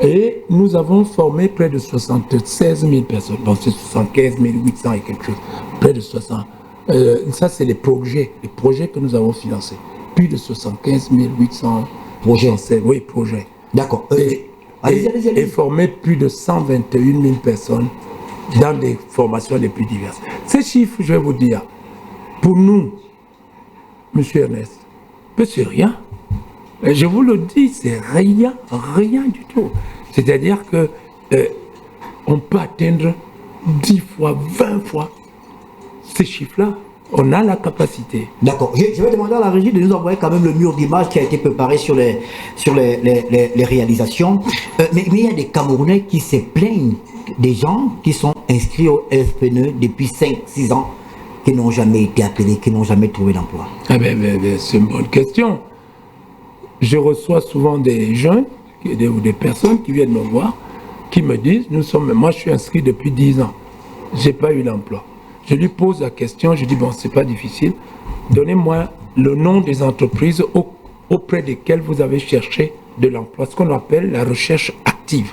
Et nous avons formé près de 76 000 personnes. Donc, c'est 75 800 et quelque chose. Près de 60. Ça, c'est les projets que nous avons financés. Plus de 75 800 projets. Oui, projets. D'accord. Allez-y. Et formé plus de 121 000 personnes dans des formations les plus diverses. Ces chiffres, je vais vous dire, pour nous, M. Ernest, c'est rien. Je vous le dis, c'est rien du tout. C'est-à-dire que on peut atteindre 10 fois, 20 fois ces chiffres-là. On a la capacité. D'accord. Je vais demander à la régie de nous envoyer quand même le mur d'image qui a été préparé sur les réalisations. Mais il y a des Camerounais qui se plaignent des gens qui sont inscrits au FNE depuis 5-6 ans, qui n'ont jamais été appelés, qui n'ont jamais trouvé d'emploi. Ah c'est une bonne question. Je reçois souvent des jeunes ou des personnes qui viennent me voir, qui me disent, moi je suis inscrit depuis 10 ans, j'ai pas eu d'emploi. Je lui pose la question, je dis, bon, c'est pas difficile, donnez-moi le nom des entreprises auprès desquelles vous avez cherché de l'emploi, ce qu'on appelle la recherche active.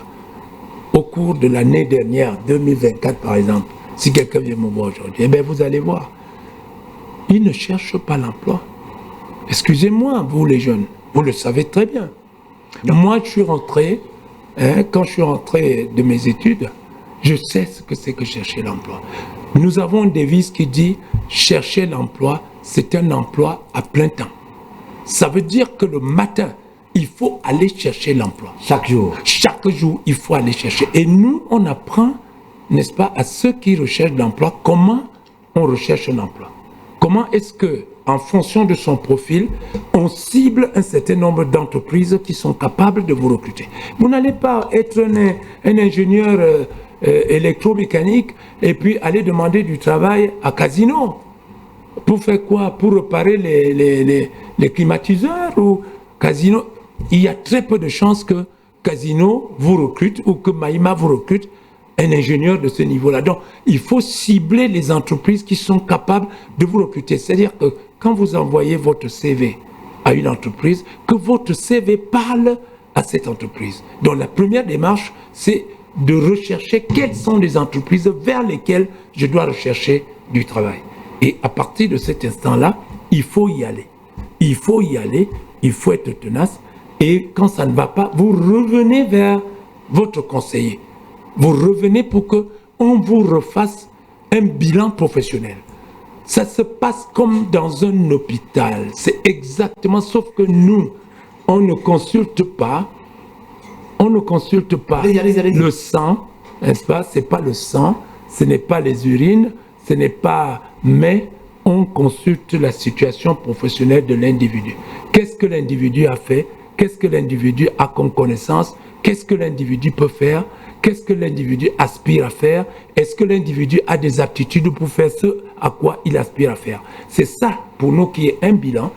Au cours de l'année dernière, 2024 par exemple, si quelqu'un vient me voir aujourd'hui, eh bien vous allez voir, ils ne cherchent pas l'emploi. Excusez-moi, vous les jeunes, vous le savez très bien. Moi, je suis rentré, quand je suis rentré de mes études, je sais ce que c'est que chercher l'emploi. Nous avons une devise qui dit « Chercher l'emploi, c'est un emploi à plein temps ». Ça veut dire que le matin, il faut aller chercher l'emploi. Chaque jour. Chaque jour, il faut aller chercher. Et nous, on apprend, n'est-ce pas, à ceux qui recherchent l'emploi, comment on recherche un emploi. Comment est-ce que, en fonction de son profil, on cible un certain nombre d'entreprises qui sont capables de vous recruter. Vous n'allez pas être un ingénieur électromécanique et puis aller demander du travail à Casino. Pour faire quoi? Pour réparer les climatiseurs ou Casino? Il y a très peu de chances que Casino vous recrute ou que Mahima vous recrute un ingénieur de ce niveau-là. Donc, il faut cibler les entreprises qui sont capables de vous recruter. C'est-à-dire que quand vous envoyez votre CV à une entreprise, que votre CV parle à cette entreprise. Donc, la première démarche, c'est de rechercher quelles sont les entreprises vers lesquelles je dois rechercher du travail. Et à partir de cet instant-là, il faut y aller. Il faut y aller, il faut être tenace. Et quand ça ne va pas, vous revenez vers votre conseiller. Vous revenez pour qu'on vous refasse un bilan professionnel. Ça se passe comme dans un hôpital. C'est exactement, sauf que nous, on ne consulte pas Allez. le sang, n'est-ce pas? Ce n'est pas le sang, ce n'est pas les urines, ce n'est pas... Mais on consulte la situation professionnelle de l'individu. Qu'est-ce que l'individu a fait? Qu'est-ce que l'individu a comme connaissance? Qu'est-ce que l'individu peut faire? Qu'est-ce que l'individu aspire à faire? Est-ce que l'individu a des aptitudes pour faire ce à quoi il aspire à faire? C'est ça, pour nous, qui est un bilan.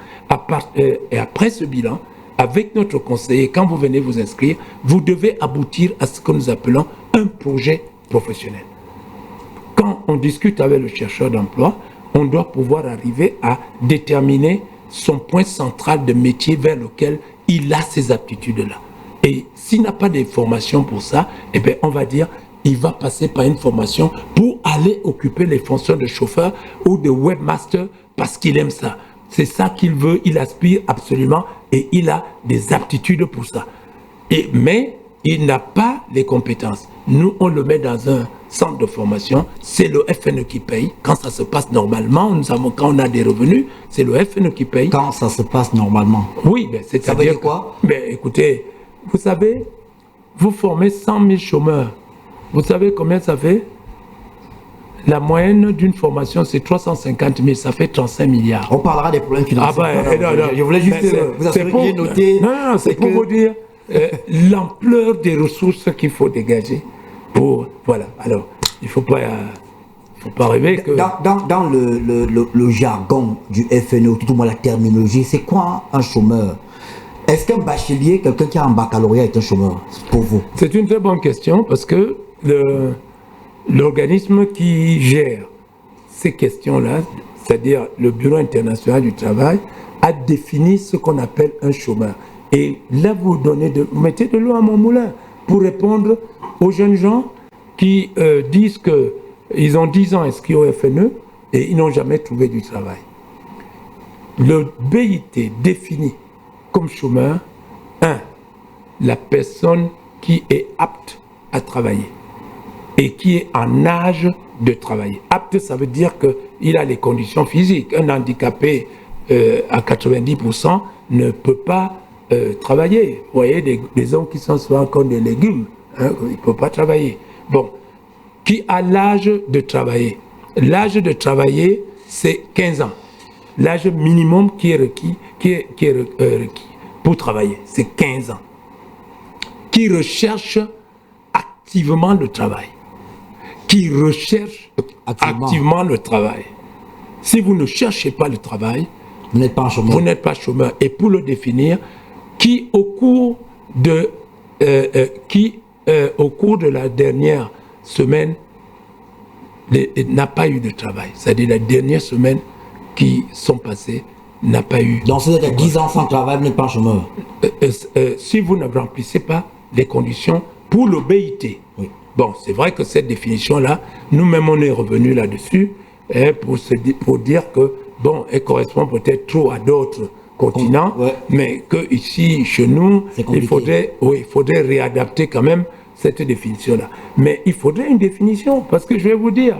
Et après ce bilan, avec notre conseiller, quand vous venez vous inscrire, vous devez aboutir à ce que nous appelons un projet professionnel. Quand on discute avec le chercheur d'emploi, on doit pouvoir arriver à déterminer son point central de métier vers lequel il a ces aptitudes-là. Et s'il n'a pas de formation pour ça, eh bien, on va dire il va passer par une formation pour aller occuper les fonctions de chauffeur ou de webmaster parce qu'il aime ça. C'est ça qu'il veut, il aspire absolument et il a des aptitudes pour ça. Mais il n'a pas les compétences. Nous, on le met dans un centre de formation, c'est le FNE qui paye. Quand ça se passe normalement, quand on a des revenus, c'est le FNE qui paye. Quand ça se passe normalement. Oui, ben, c'est-à-dire... Ça veut dire quoi? Écoutez, vous savez, vous formez 100 000 chômeurs. Vous savez combien ça fait? La moyenne d'une formation, c'est 350 000, ça fait 35 milliards. On parlera des problèmes financiers. Je voulais juste vous assurer que j'ai noté. Non, c'est pour vous dire l'ampleur des ressources qu'il faut dégager. Voilà, alors, il ne faut pas rêver que... Dans le jargon du FNE, tout au moins la terminologie, c'est quoi un chômeur? Est-ce qu'un bachelier, quelqu'un qui a un baccalauréat est un chômeur pour vous? C'est une très bonne question parce que l'organisme qui gère ces questions-là, c'est-à-dire le Bureau international du travail, a défini ce qu'on appelle un chômeur. Et là, vous mettez de l'eau à mon moulin pour répondre aux jeunes gens qui disent qu'ils ont 10 ans inscrits au FNE et ils n'ont jamais trouvé du travail. Le BIT définit comme chômeur, la personne qui est apte à travailler et qui est en âge de travailler. Apte, ça veut dire qu'il a les conditions physiques. Un handicapé à 90% ne peut pas travailler. Vous voyez, des hommes qui sont souvent comme des légumes, hein, ils ne peuvent pas travailler. Bon, qui a l'âge de travailler? L'âge de travailler, c'est 15 ans. L'âge minimum qui est requis, requis pour travailler, c'est 15 ans. Qui recherche activement le travail. Qui recherche activement le travail. Si vous ne cherchez pas le travail, vous n'êtes pas un chômeur. Vous n'êtes pas chômeur. Et pour le définir, qui au cours de la dernière semaine n'a pas eu de travail. C'est-à-dire la dernière semaine qui sont passées n'a pas eu. Donc si vous êtes 10 ans sans travail, vous n'êtes pas un chômeur. Si vous ne remplissez pas les conditions pour le BIT. Oui. Bon, c'est vrai que cette définition-là, nous-mêmes on est revenu là-dessus pour dire que, bon, elle correspond peut-être trop à d'autres continents, mais que ici, chez nous, il faudrait réadapter quand même cette définition-là. Mais il faudrait une définition, parce que je vais vous dire,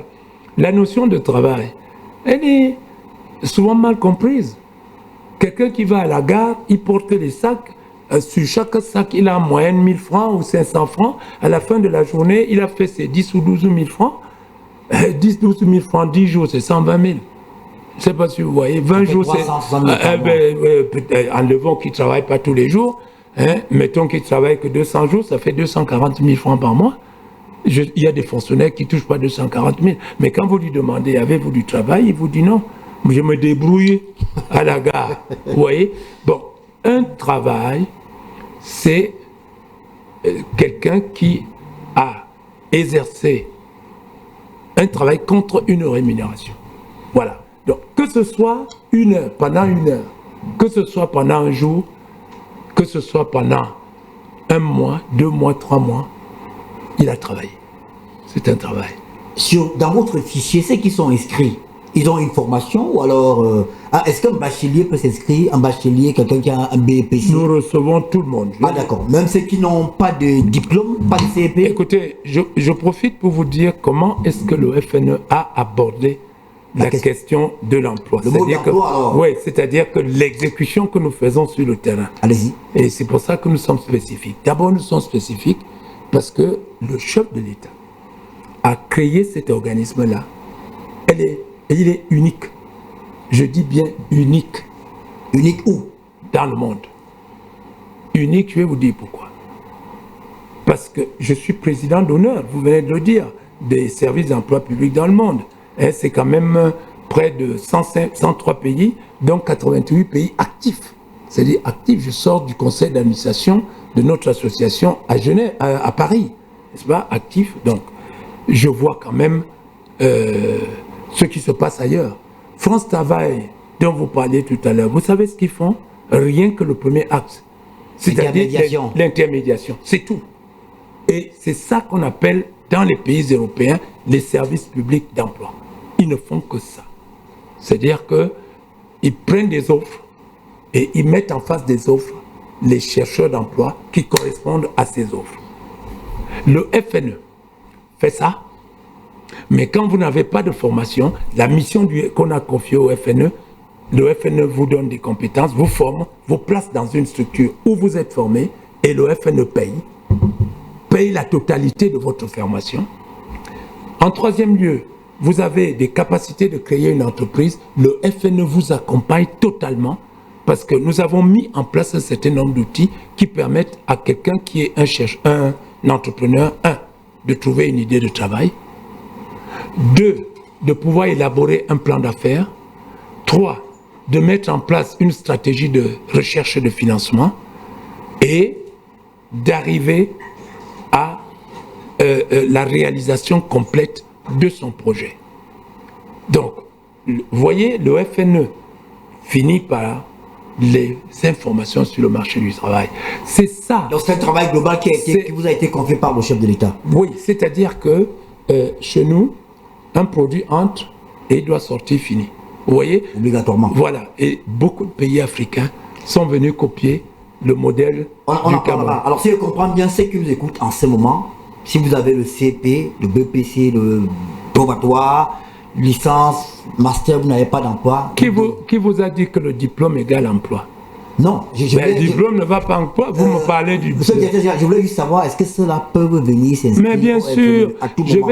la notion de travail, elle est souvent mal comprise. Quelqu'un qui va à la gare, il porte des sacs. Sur chaque sac, il a en moyenne 1000 francs ou 500 francs. À la fin de la journée, il a fait ses 10 ou 12 000 francs. 10 12 000 francs, 10 jours, c'est 120 000. Je ne sais pas si vous voyez. 20 jours, c'est... enlevons qu'il ne travaille pas tous les jours. Mettons qu'il ne travaille que 200 jours, ça fait 240 000 francs par mois. Il y a des fonctionnaires qui ne touchent pas 240 000. Mais quand vous lui demandez, avez-vous du travail? Il vous dit non. Je me débrouille à la gare. Vous voyez? Bon, un travail, c'est quelqu'un qui a exercé un travail contre une rémunération. Voilà. Donc, que ce soit une heure, pendant une heure, que ce soit pendant un jour, que ce soit pendant un mois, 2 mois, 3 mois, il a travaillé. C'est un travail. Dans votre fichier, ceux qui sont inscrits, ils ont une formation ou alors... est-ce qu'un bachelier peut s'inscrire? Un bachelier, quelqu'un qui a un BEPC? Nous recevons tout le monde. Ah d'accord. Même ceux qui n'ont pas de diplôme, pas de CEP? Écoutez, je profite pour vous dire comment est-ce que le FNE a abordé la question de l'emploi. Le mot d'emploi, alors. Oui, c'est-à-dire que l'exécution que nous faisons sur le terrain. Allez-y. Et c'est pour ça que nous sommes spécifiques. D'abord, nous sommes spécifiques parce que le chef de l'État a créé cet organisme-là. Il est unique. Je dis bien unique. Unique où? Dans le monde. Unique, je vais vous dire pourquoi. Parce que je suis président d'honneur, vous venez de le dire, des services d'emploi public dans le monde. C'est quand même près de 103 pays, dont 88 pays actifs. C'est-à-dire actifs, je sors du conseil d'administration de notre association à Genève, à Paris. N'est-ce pas? Actifs. Donc, je vois quand même ce qui se passe ailleurs. France Travail, dont vous parliez tout à l'heure, vous savez ce qu'ils font? Rien que le premier acte. C'est-à-dire l'intermédiation. C'est tout. Et c'est ça qu'on appelle, dans les pays européens, les services publics d'emploi. Ils ne font que ça. C'est-à-dire qu'ils prennent des offres et ils mettent en face des offres les chercheurs d'emploi qui correspondent à ces offres. Le FNE fait ça, mais quand vous n'avez pas de formation, la mission qu'on a confiée au FNE, le FNE vous donne des compétences, vous forme, vous place dans une structure où vous êtes formé et le FNE paye la totalité de votre formation. En troisième lieu, vous avez des capacités de créer une entreprise, le FNE vous accompagne totalement parce que nous avons mis en place un certain nombre d'outils qui permettent à quelqu'un qui est un entrepreneur, de trouver une idée de travail, 2, de pouvoir élaborer un plan d'affaires, 3, de mettre en place une stratégie de recherche et de financement et d'arriver à la réalisation complète de son projet. Donc, vous voyez, le FNE finit par les informations sur le marché du travail. C'est ça. Donc c'est un travail global qui vous a été confié par le chef de l'État. Oui, c'est-à-dire que chez nous, un produit entre et il doit sortir fini. Vous voyez? Obligatoirement. Voilà. Et beaucoup de pays africains sont venus copier le modèle du Cameroun. Alors si je comprends bien, ceux qui nous écoutent en ce moment, si vous avez le CP, le BPC, le probatoire, licence, master, vous n'avez pas d'emploi. Qui vous a dit que le diplôme égale emploi? Non. Le diplôme ne va pas emploi. Vous me parlez du... Monsieur le directeur, je voulais juste savoir, est-ce que cela peut venir s'inscrire? Mais bien sûr, à tout moment.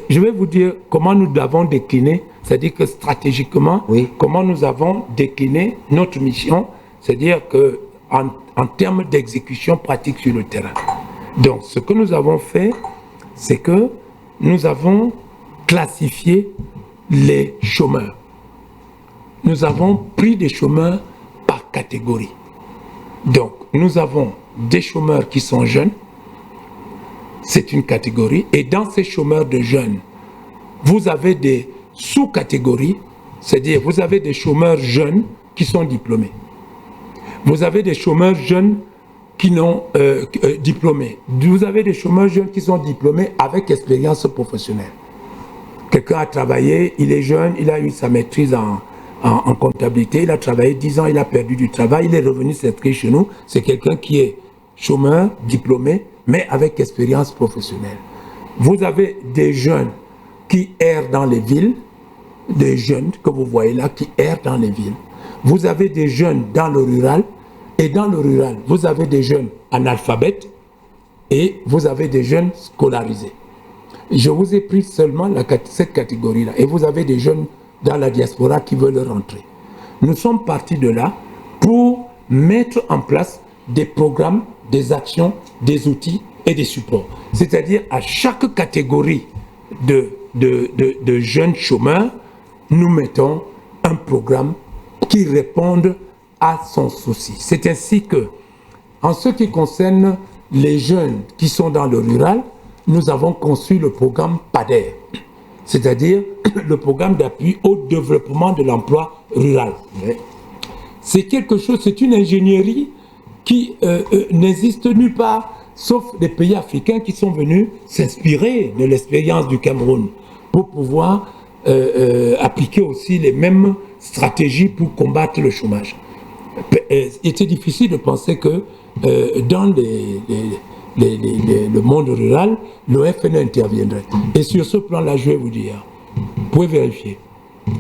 je vais vous dire comment nous l'avons décliné, c'est-à-dire que stratégiquement, comment nous avons décliné notre mission, c'est-à-dire que en termes d'exécution pratique sur le terrain. Donc, ce que nous avons fait, c'est que nous avons classifié les chômeurs. Nous avons pris des chômeurs par catégorie. Donc, nous avons des chômeurs qui sont jeunes, c'est une catégorie, et dans ces chômeurs de jeunes, vous avez des sous-catégories, c'est-à-dire vous avez des chômeurs jeunes qui sont diplômés. Vous avez des chômeurs jeunes qui n'ont diplômés. Vous avez des chômeurs jeunes qui sont diplômés avec expérience professionnelle. Quelqu'un a travaillé, il est jeune, il a eu sa maîtrise en comptabilité, il a travaillé 10 ans, il a perdu du travail, il est revenu s'inscrire chez nous. C'est quelqu'un qui est chômeur, diplômé, mais avec expérience professionnelle. Vous avez des jeunes qui errent dans les villes, des jeunes que vous voyez là qui errent dans les villes. Vous avez des jeunes dans le rural, et dans le rural, vous avez des jeunes analphabètes et vous avez des jeunes scolarisés. Je vous ai pris seulement cette catégorie-là. Et vous avez des jeunes dans la diaspora qui veulent rentrer. Nous sommes partis de là pour mettre en place des programmes, des actions, des outils et des supports. C'est-à-dire à chaque catégorie de jeunes chômeurs, nous mettons un programme qui réponde à son souci. C'est ainsi que, en ce qui concerne les jeunes qui sont dans le rural, nous avons conçu le programme PADER, c'est-à-dire le programme d'appui au développement de l'emploi rural. Oui. C'est quelque chose, c'est une ingénierie qui n'existe nulle part, sauf des pays africains qui sont venus s'inspirer de l'expérience du Cameroun pour pouvoir appliquer aussi les mêmes stratégies pour combattre le chômage. Il était difficile de penser que dans le monde rural, le FNE interviendrait. Et sur ce plan-là, je vais vous dire, vous pouvez vérifier.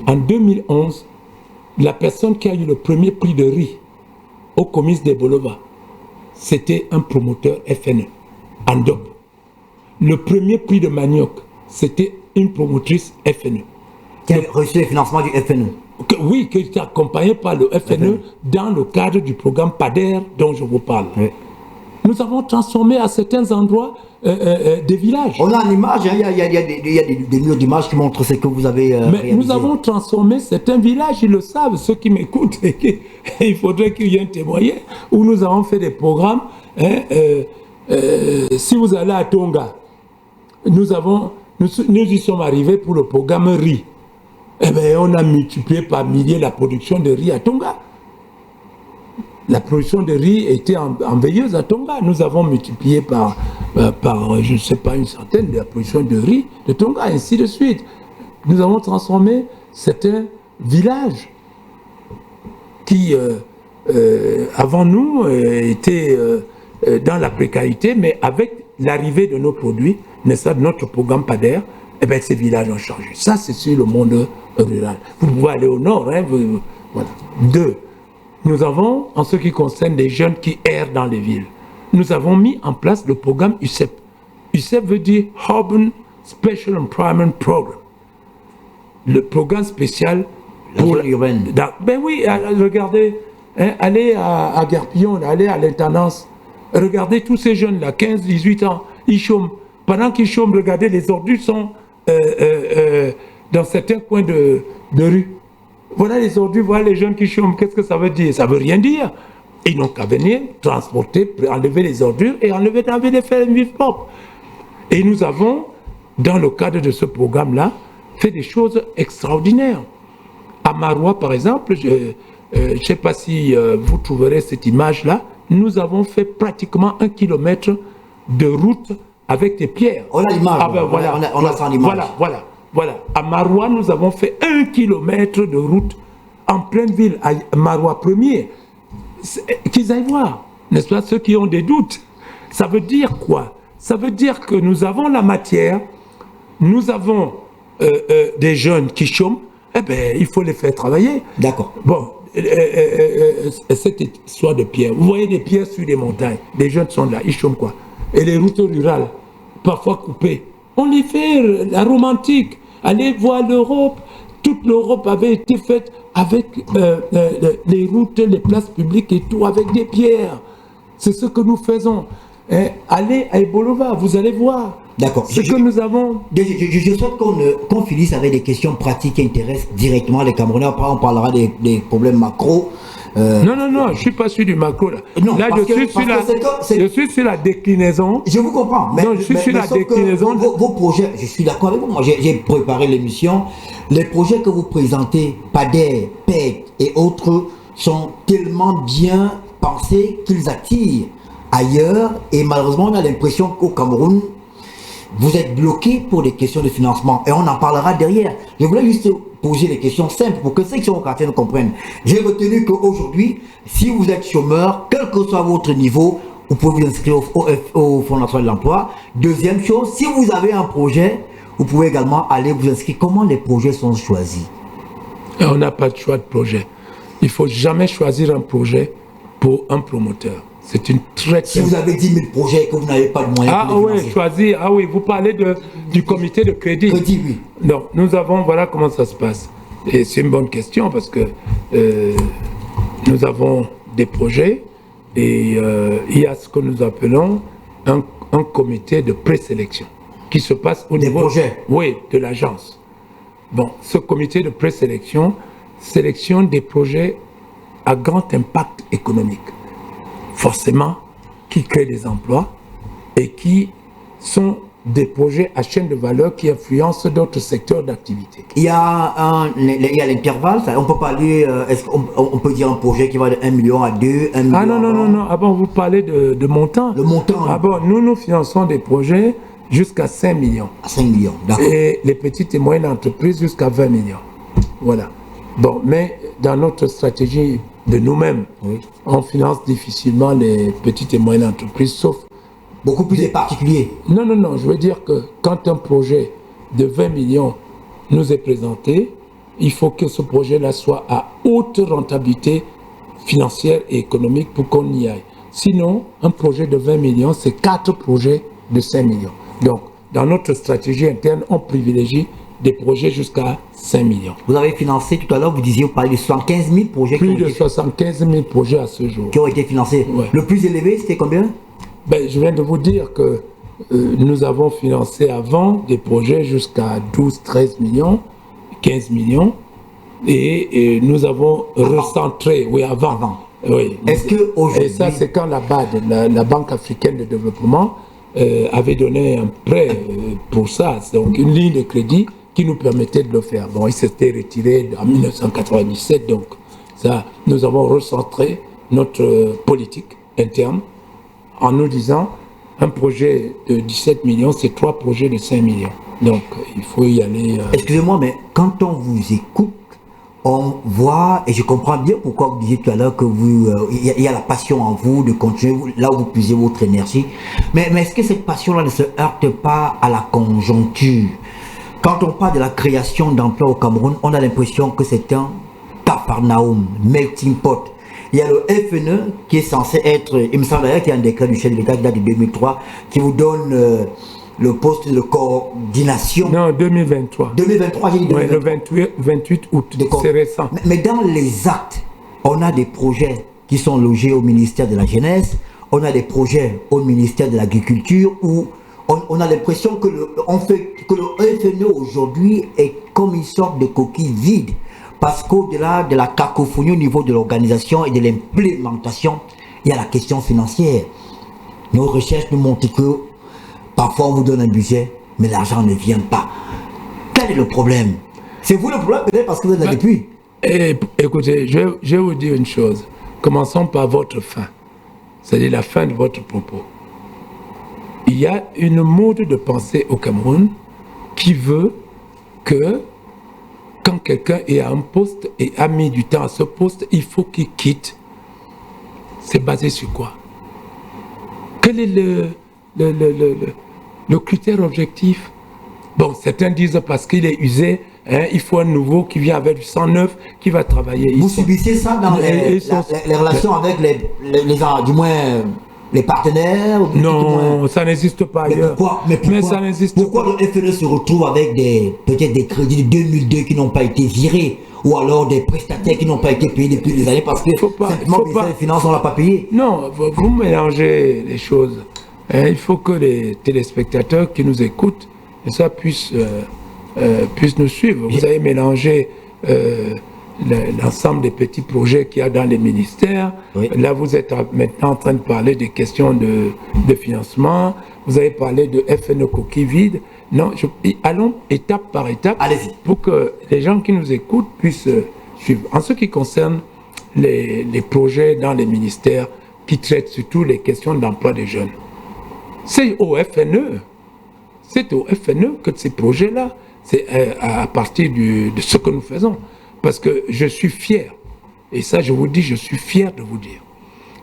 En 2011, la personne qui a eu le premier prix de riz au Comice des Bolova, c'était un promoteur FNE, en DOP. Le premier prix de manioc, c'était une promotrice FNE. Qui a reçu le financement du FNE. Oui, qui était accompagné par le FNE dans le cadre du programme PADER dont je vous parle. Oui. Nous avons transformé à certains endroits des villages. On a une image, il y a des murs d'images qui montrent ce que vous avez Mais réalisé. nous avons transformé certains villages, ils le savent, ceux qui m'écoutent, il faudrait qu'ils viennent témoigner, où nous avons fait des programmes. Si vous allez à Tonga, nous y sommes arrivés pour le programme riz. Eh bien, on a multiplié par milliers la production de riz à Tonga. La production de riz était en veilleuse à Tonga. Nous avons multiplié par je ne sais pas, une centaine de la production de riz de Tonga, ainsi de suite. Nous avons transformé certains villages qui, avant nous, étaient dans la précarité, mais avec l'arrivée de nos produits, n'est-ce pas, de notre programme PADER, eh bien, ces villages ont changé. Ça, c'est sur le monde rural. Vous pouvez aller au nord. Hein, voilà. 2. Nous avons, en ce qui concerne les jeunes qui errent dans les villes, nous avons mis en place le programme UCEP. UCEP veut dire Urban Special Employment Program. Le programme spécial pour la urbaine. Ben oui, regardez, hein, allez à Garpillon, allez à l'intendance, regardez tous ces jeunes-là, 15, 18 ans, ils chôment. Pendant qu'ils chôment, regardez, les ordures sont dans certains coins de rue. Voilà les ordures, voilà les jeunes qui chôment. Qu'est-ce que ça veut dire? Ça veut rien dire. Ils n'ont qu'à venir transporter, enlever les ordures et enlever les faire vivre propre. Et nous avons, dans le cadre de ce programme-là, fait des choses extraordinaires. À Maroua, par exemple, je ne sais pas si vous trouverez cette image-là, nous avons fait pratiquement 1 kilomètre de route avec des pierres. On a l'image. Ah ben voilà, on a son image. Voilà. À Maroua, nous avons fait 1 kilomètre de route en pleine ville, à Maroua 1er. Qu'ils aillent voir, n'est-ce pas, ceux qui ont des doutes. Ça veut dire quoi? Ça veut dire que nous avons la matière, nous avons des jeunes qui chôment, eh bien, il faut les faire travailler. D'accord. Bon, cette histoire de pierres, vous voyez des pierres sur des montagnes, les jeunes sont là, ils chôment quoi? Et les routes rurales, parfois coupées, on les fait la romantique. Allez voir l'Europe. Toute l'Europe avait été faite avec les routes, les places publiques et tout, avec des pierres. C'est ce que nous faisons. Allez à Ebolova, vous allez voir. D'accord. Ce que nous avons. Je souhaite qu'on finisse avec des questions pratiques qui intéressent directement les Camerounais. Après, on parlera des problèmes macro. Non, je ne suis pas sur du macro. Là, là je suis sur la déclinaison. Je vous comprends. Mais, non, je suis sur la déclinaison. Vos projets, je suis d'accord avec vous. Moi, j'ai préparé l'émission. Les projets que vous présentez, PADER, PET et autres, sont tellement bien pensés qu'ils attirent ailleurs. Et malheureusement, on a l'impression qu'au Cameroun, vous êtes bloqué pour des questions de financement. Et on en parlera derrière. Je voulais juste poser des questions simples pour que ceux qui sont au quartier nous comprennent. J'ai retenu qu'aujourd'hui, si vous êtes chômeur, quel que soit votre niveau, vous pouvez vous inscrire au Fonds national de l'emploi. Deuxième chose, si vous avez un projet, vous pouvez également aller vous inscrire. Comment les projets sont choisis? On n'a pas de choix de projet. Il ne faut jamais choisir un projet pour un promoteur. C'est une très... Si vous avez 10 000 projets et que vous n'avez pas de moyens pour les financer. Choisir. Ah oui, vous parlez du comité de crédit. Crédit, oui. Non, nous avons, voilà comment ça se passe. Et c'est une bonne question parce que nous avons des projets et il y a ce que nous appelons un comité de présélection qui se passe au niveau... Des projets? Oui, de l'agence. Bon, ce comité de présélection sélectionne des projets à grand impact économique. Forcément, qui créent des emplois et qui sont des projets à chaîne de valeur qui influencent d'autres secteurs d'activité. Il y a l'intervalle, on peut parler, est-ce qu'on peut dire un projet qui va de 1 million à 2, 1 million Ah non. Ah bon, vous parlez de montant. Le montant. Ah bon, nous finançons des projets jusqu'à 5 millions. À 5 millions, d'accord. Et les petites et moyennes entreprises jusqu'à 20 millions. Voilà. Bon, mais dans notre stratégie de nous-mêmes, Oui. on finance difficilement les petites et moyennes entreprises, sauf... Beaucoup plus des particuliers. Non, je veux dire que quand un projet de 20 millions nous est présenté, il faut que ce projet-là soit à haute rentabilité financière et économique pour qu'on y aille. Sinon, un projet de 20 millions, c'est 4 projets de 5 millions. Donc, dans notre stratégie interne, on privilégie des projets jusqu'à 5 millions. Vous avez financé tout à l'heure, vous disiez, vous parlez de 75 000 projets Plus de 75 000 projets à ce jour. qui ont été financés. Ouais. Le plus élevé, c'était combien? Ben, je viens de vous dire que nous avons financé avant des projets jusqu'à 12, 13 millions, 15 millions, et nous avons recentré, oui, avant. Oui. Est-ce que aujourd'hui... Et ça, c'est quand la BAD, la Banque africaine de développement, avait donné un prêt pour ça, donc une ligne de crédit qui nous permettait de le faire. Bon, il s'était retiré en 1997, donc ça, nous avons recentré notre politique interne en nous disant un projet de 17 millions, c'est 3 projets de 5 millions. Donc, il faut y aller... Excusez-moi, mais quand on vous écoute, on voit, et je comprends bien pourquoi vous disiez tout à l'heure que vous, il y a la passion en vous de continuer là où vous puisez votre énergie. Mais est-ce que cette passion-là ne se heurte pas à la conjoncture? Quand on parle de la création d'emplois au Cameroun, on a l'impression que c'est un Capharnaüm, melting pot. Il y a le FNE qui est censé être, il me semble d'ailleurs qu'il y a un décret du chef de l'État qui date de 2003 qui vous donne le poste de coordination. Non, 2023. 2023, j'ai dit 2023. Ouais, le 28 août, c'est récent. Mais dans les actes, on a des projets qui sont logés au ministère de la Jeunesse, on a des projets au ministère de l'Agriculture où on a l'impression que le FNE aujourd'hui est comme une sorte de coquille vide. Parce qu'au-delà de la cacophonie au niveau de l'organisation et de l'implémentation, il y a la question financière. Nos recherches nous montrent que parfois on vous donne un budget, mais l'argent ne vient pas. Quel est le problème? C'est vous le problème peut-être parce que vous êtes là depuis. Écoutez, je vais vous dire une chose. Commençons par votre fin. C'est-à-dire la fin de votre propos. Il y a une mode de pensée au Cameroun qui veut que quand quelqu'un est à un poste et a mis du temps à ce poste, il faut qu'il quitte. C'est basé sur quoi? Quel est le critère objectif? Bon, certains disent parce qu'il est usé, hein, il faut un nouveau qui vient avec du sang neuf, qui va travailler. Vous subissez ça dans les relations avec du moins les partenaires? Non, ça n'existe pas ailleurs. Mais ça n'existe pourquoi pas. le FNE se retrouve avec peut-être des crédits de 2002 qui n'ont pas été virés, ou alors des prestataires qui n'ont pas été payés depuis des années parce que simplement le ministère des Finances, on ne l'a pas payé? Non, vous mélangez les choses. Il faut que les téléspectateurs qui nous écoutent ça puissent nous suivre. Vous avez mélangé l'ensemble des petits projets qu'il y a dans les ministères. Oui. Là, vous êtes maintenant en train de parler des questions de financement. Vous avez parlé de FNE coquille vide. Non, allons étape par étape pour que les gens qui nous écoutent puissent suivre. En ce qui concerne les projets dans les ministères qui traitent surtout les questions d'emploi des jeunes, c'est au FNE. C'est au FNE que ces projets-là, c'est à partir de ce que nous faisons. Parce que je suis fier, et ça je vous dis, je suis fier de vous dire,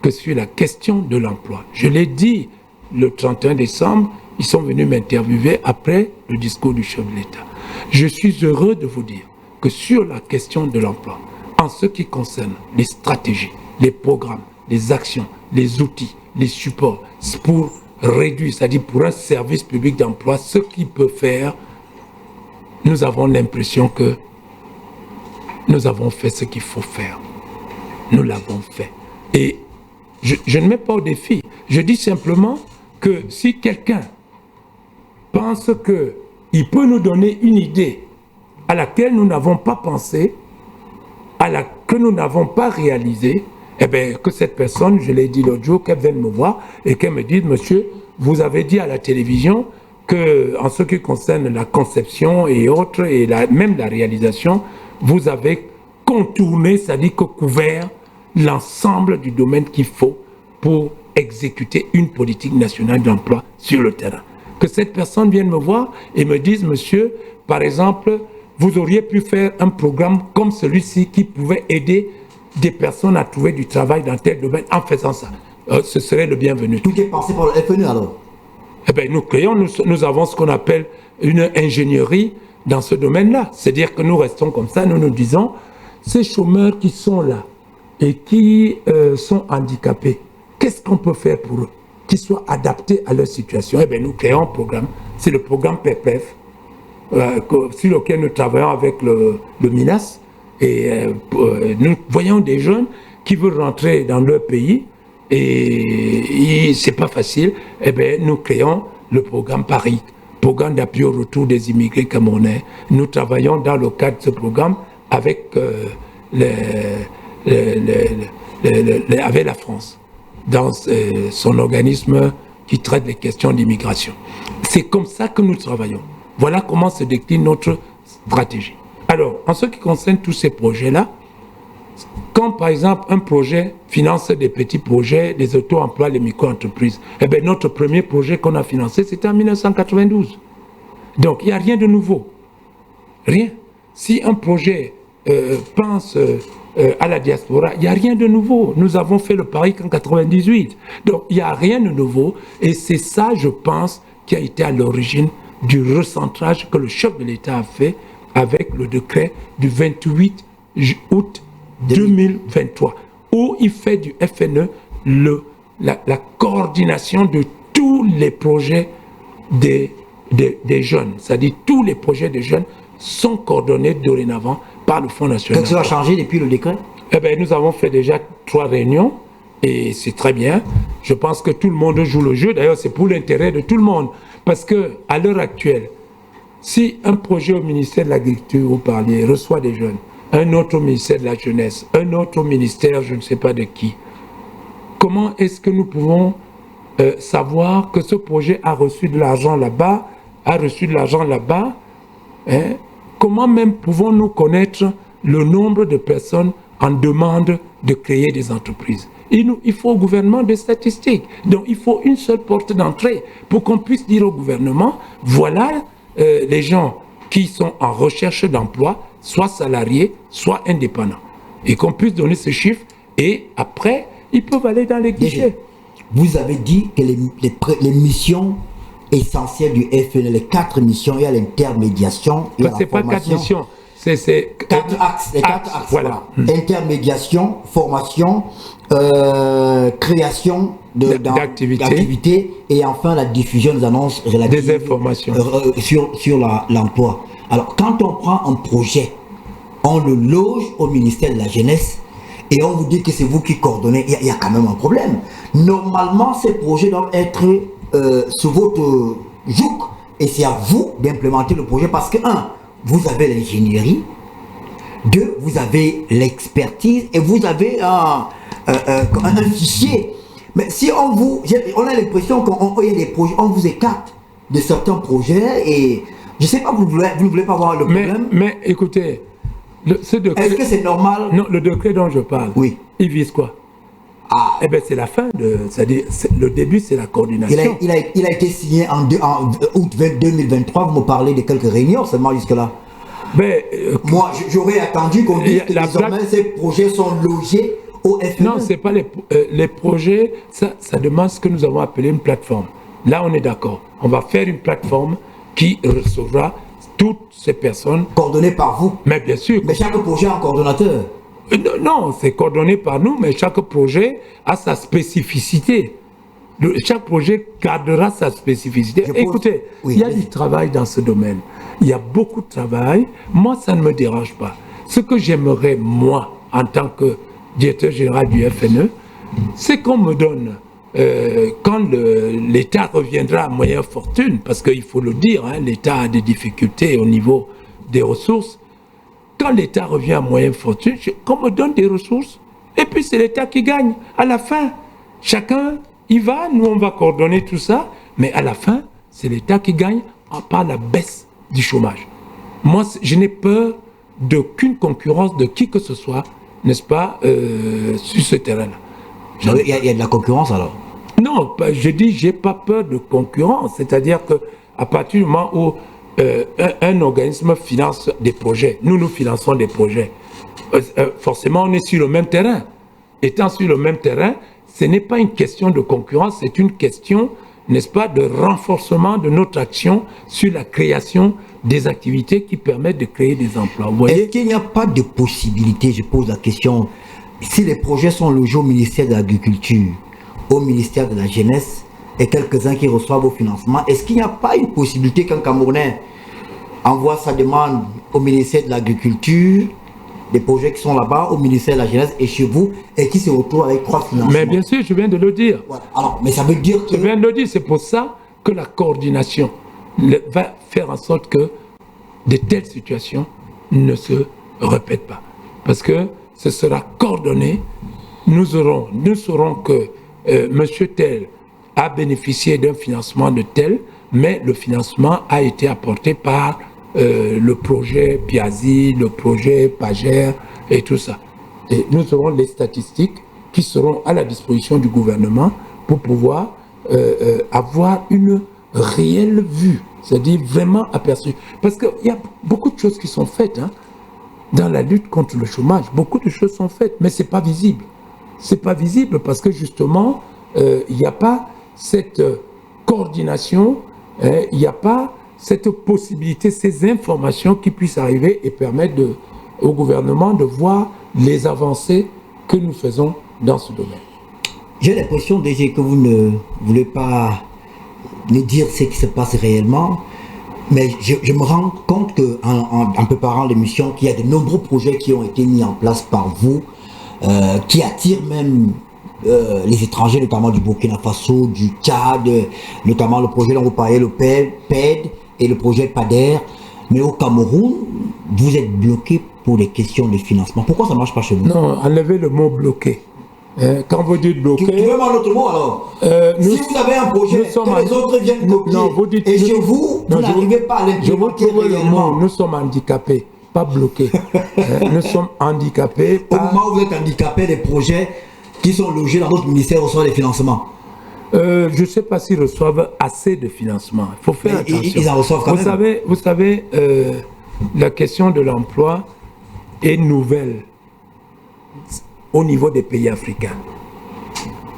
que sur la question de l'emploi, je l'ai dit le 31 décembre, ils sont venus m'interviewer après le discours du chef de l'État. Je suis heureux de vous dire que sur la question de l'emploi, en ce qui concerne les stratégies, les programmes, les actions, les outils, les supports, pour réduire, c'est-à-dire pour un service public d'emploi, ce qu'il peut faire, nous avons l'impression que nous avons fait ce qu'il faut faire. Nous l'avons fait. Et je ne mets pas au défi. Je dis simplement que si quelqu'un pense qu'il peut nous donner une idée à laquelle nous n'avons pas pensé, que nous n'avons pas réalisée, eh bien, que cette personne, je l'ai dit l'autre jour, qu'elle vienne me voir et qu'elle me dise, monsieur, vous avez dit à la télévision que, en ce qui concerne la conception et autres, et même la réalisation, vous avez contourné, c'est-à-dire que couvert l'ensemble du domaine qu'il faut pour exécuter une politique nationale d'emploi sur le terrain. Que cette personne vienne me voir et me dise, monsieur, par exemple, vous auriez pu faire un programme comme celui-ci qui pouvait aider des personnes à trouver du travail dans tel domaine en faisant ça. Ce serait le bienvenu. Tout est pensé par le FNE alors? Eh bien, nous avons ce qu'on appelle une ingénierie dans ce domaine-là. C'est-à-dire que nous restons comme ça, nous nous disons, ces chômeurs qui sont là et qui sont handicapés, qu'est-ce qu'on peut faire pour eux, qui soient adaptés à leur situation? Eh bien, nous créons un programme, c'est le programme PEPEF, sur lequel nous travaillons avec le MINAS, et nous voyons des jeunes qui veulent rentrer dans leur pays, et c'est pas facile. Eh bien, nous créons le programme Paris, programme d'appui au retour des immigrés camerounais. Nous travaillons dans le cadre de ce programme avec, avec la France, dans son organisme qui traite les questions d'immigration. C'est comme ça que nous travaillons. Voilà comment se décline notre stratégie. Alors, en ce qui concerne tous ces projets-là, quand par exemple un projet finance des petits projets, des auto-emplois, les micro-entreprises, eh bien notre premier projet qu'on a financé, c'était en 1992. Donc il n'y a rien de nouveau. Rien. Si un projet pense à la diaspora, il n'y a rien de nouveau. Nous avons fait le pari qu'en 1998. Donc il n'y a rien de nouveau. Et c'est ça, je pense, qui a été à l'origine du recentrage que le chef de l'État a fait avec le décret du 28 août 2023, où il fait du FNE la coordination de tous les projets des jeunes. C'est-à-dire tous les projets des jeunes sont coordonnés dorénavant par le Fonds national. Qu'est-ce qui a changé depuis le décret? Eh bien, nous avons fait déjà 3 réunions et c'est très bien. Je pense que tout le monde joue le jeu. D'ailleurs, c'est pour l'intérêt de tout le monde. Parce qu'à l'heure actuelle, si un projet au ministère de l'Agriculture, vous parliez, reçoit des jeunes, un autre au ministère de la Jeunesse, un autre au ministère, je ne sais pas de qui, comment est-ce que nous pouvons savoir que ce projet a reçu de l'argent là-bas, hein? Comment même pouvons-nous connaître le nombre de personnes en demande de créer des entreprises? Il faut au gouvernement des statistiques. Donc il faut une seule porte d'entrée pour qu'on puisse dire au gouvernement, voilà les gens qui sont en recherche d'emploi, soit salariés, soit indépendants. Et qu'on puisse donner ce chiffre et après, ils peuvent aller dans les guichets. Vous avez dit que les missions essentielles du FNE, les 4 missions, il y a l'intermédiation, il y a la formation. C'est pas 4 missions, c'est 4 axes. Les 4 axes, voilà. Intermédiation, formation, création d'activités et enfin la diffusion des annonces relatives des informations sur l'emploi. Alors, quand on prend un projet, on le loge au ministère de la Jeunesse et on vous dit que c'est vous qui coordonnez, il y a quand même un problème. Normalement, ces projets doivent être sous votre joug et c'est à vous d'implémenter le projet parce que, 1, vous avez l'ingénierie, 2, vous avez l'expertise et vous avez un fichier. Mais si on a l'impression qu'on y a des projets, on vous écarte de certains projets et je ne sais pas, vous ne voulez pas voir le problème. Mais écoutez, est-ce que c'est normal? Non, le décret dont je parle, oui. Il vise quoi? Eh bien, c'est la fin, c'est-à-dire le début, c'est la coordination. Il a été signé en août 2023, vous me parlez de quelques réunions seulement jusque-là. Moi, j'aurais attendu qu'on dise que désormais ces projets sont logés au FNE. Non, ce n'est pas les projets, ça demande ce que nous avons appelé une plateforme. Là, on est d'accord. On va faire une plateforme qui recevra toutes ces personnes. Coordonnées par vous? Mais bien sûr. Mais chaque projet a un coordonnateur? Non, c'est coordonné par nous, mais chaque projet a sa spécificité. Chaque projet gardera sa spécificité. Écoutez, il y a du travail dans ce domaine. Il y a beaucoup de travail. Moi, ça ne me dérange pas. Ce que j'aimerais, moi, en tant que directeur général du FNE, c'est qu'on me donne, quand l'État reviendra à moyenne fortune, parce qu'il faut le dire, hein, l'État a des difficultés au niveau des ressources. Quand l'État revient à moyenne fortune, qu'on me donne des ressources, et puis c'est l'État qui gagne. À la fin, chacun y va, nous on va coordonner tout ça. Mais à la fin, c'est l'État qui gagne par la baisse du chômage. Moi, je n'ai peur d'aucune concurrence de qui que ce soit, n'est-ce pas, sur ce terrain-là. Il y a de la concurrence alors? Non, je dis, j'ai pas peur de concurrence. C'est-à-dire qu'à partir du moment où un organisme finance des projets, nous finançons des projets, forcément on est sur le même terrain. Étant sur le même terrain, ce n'est pas une question de concurrence, c'est une question, n'est-ce pas, de renforcement de notre action sur la création des activités qui permettent de créer des emplois. Est-ce qu'il n'y a pas de possibilité, je pose la question, si les projets sont logés au ministère de l'Agriculture, au ministère de la Jeunesse et quelques-uns qui reçoivent vos financements, est-ce qu'il n'y a pas une possibilité qu'un Camerounais envoie sa demande au ministère de l'Agriculture, des projets qui sont là-bas, au ministère de la Jeunesse et chez vous, et qui se retrouvent avec 3 financements? Mais bien sûr, je viens de le dire. Ouais. Alors, mais ça veut dire que... Je viens de le dire, c'est pour ça que la coordination va faire en sorte que de telles situations ne se répètent pas. Parce que ce sera coordonné, nous saurons que monsieur tel a bénéficié d'un financement de tel, mais le financement a été apporté par le projet Piazzi, le projet Pager et tout ça. Et nous aurons les statistiques qui seront à la disposition du gouvernement pour pouvoir avoir une réelle vue, c'est-à-dire vraiment aperçue. Parce qu'il y a beaucoup de choses qui sont faites dans la lutte contre le chômage. Beaucoup de choses sont faites, mais ce n'est pas visible. Ce n'est pas visible parce que justement, il n'y a pas cette coordination, il n'y a pas cette possibilité, ces informations qui puissent arriver et permettre au gouvernement de voir les avancées que nous faisons dans ce domaine. J'ai l'impression déjà que vous ne voulez pas nous dire ce qui se passe réellement, mais je me rends compte en préparant l'émission qu'il y a de nombreux projets qui ont été mis en place par vous, qui attirent même les étrangers, notamment du Burkina Faso, du Tchad, notamment le projet dont vous parlez, le PED et le projet PADER. Mais au Cameroun, vous êtes bloqué pour des questions de financement. Pourquoi ça ne marche pas chez vous? Non, enlevez le mot bloqué. Quand vous dites bloqué... Tu veux un autre mot alors? Si vous avez un projet, que les autres viennent copier, vous dites, et chez vous, vous n'arrivez pas à l'implémenter réellement. Nous sommes handicapés, pas bloqués. Nous sommes handicapés. Au moment où vous êtes handicapés, les projets qui sont logés dans votre ministère reçoivent des financements. Je ne sais pas s'ils reçoivent assez de financement. Il faut faire attention. Ils en reçoivent quand même. Vous savez, la question de l'emploi est nouvelle au niveau des pays africains.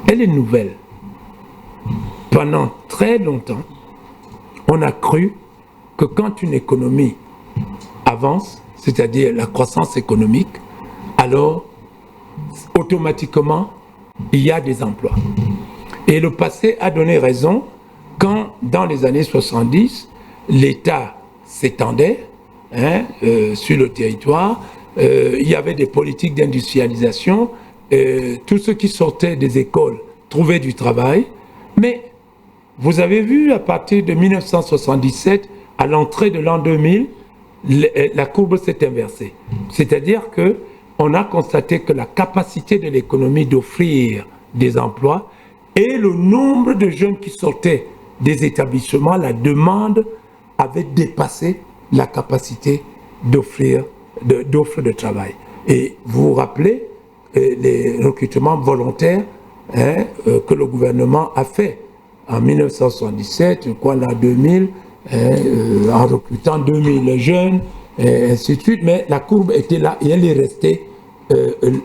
Elle est nouvelle. Pendant très longtemps, on a cru que quand une économie avance, c'est-à-dire la croissance économique, alors automatiquement, il y a des emplois. Et le passé a donné raison quand, dans les années 70, l'État s'étendait sur le territoire, il y avait des politiques d'industrialisation, tous ceux qui sortaient des écoles trouvaient du travail, mais vous avez vu à partir de 1977, à l'entrée de l'an 2000, la courbe s'est inversée. C'est-à-dire qu'on a constaté que la capacité de l'économie d'offrir des emplois et le nombre de jeunes qui sortaient des établissements, la demande avait dépassé la capacité d'offre de travail. Et vous vous rappelez les recrutements volontaires que le gouvernement a fait en 1977, je crois l'an 2000, en recrutant 2000 jeunes, et ainsi de suite, mais la courbe était là et elle est restée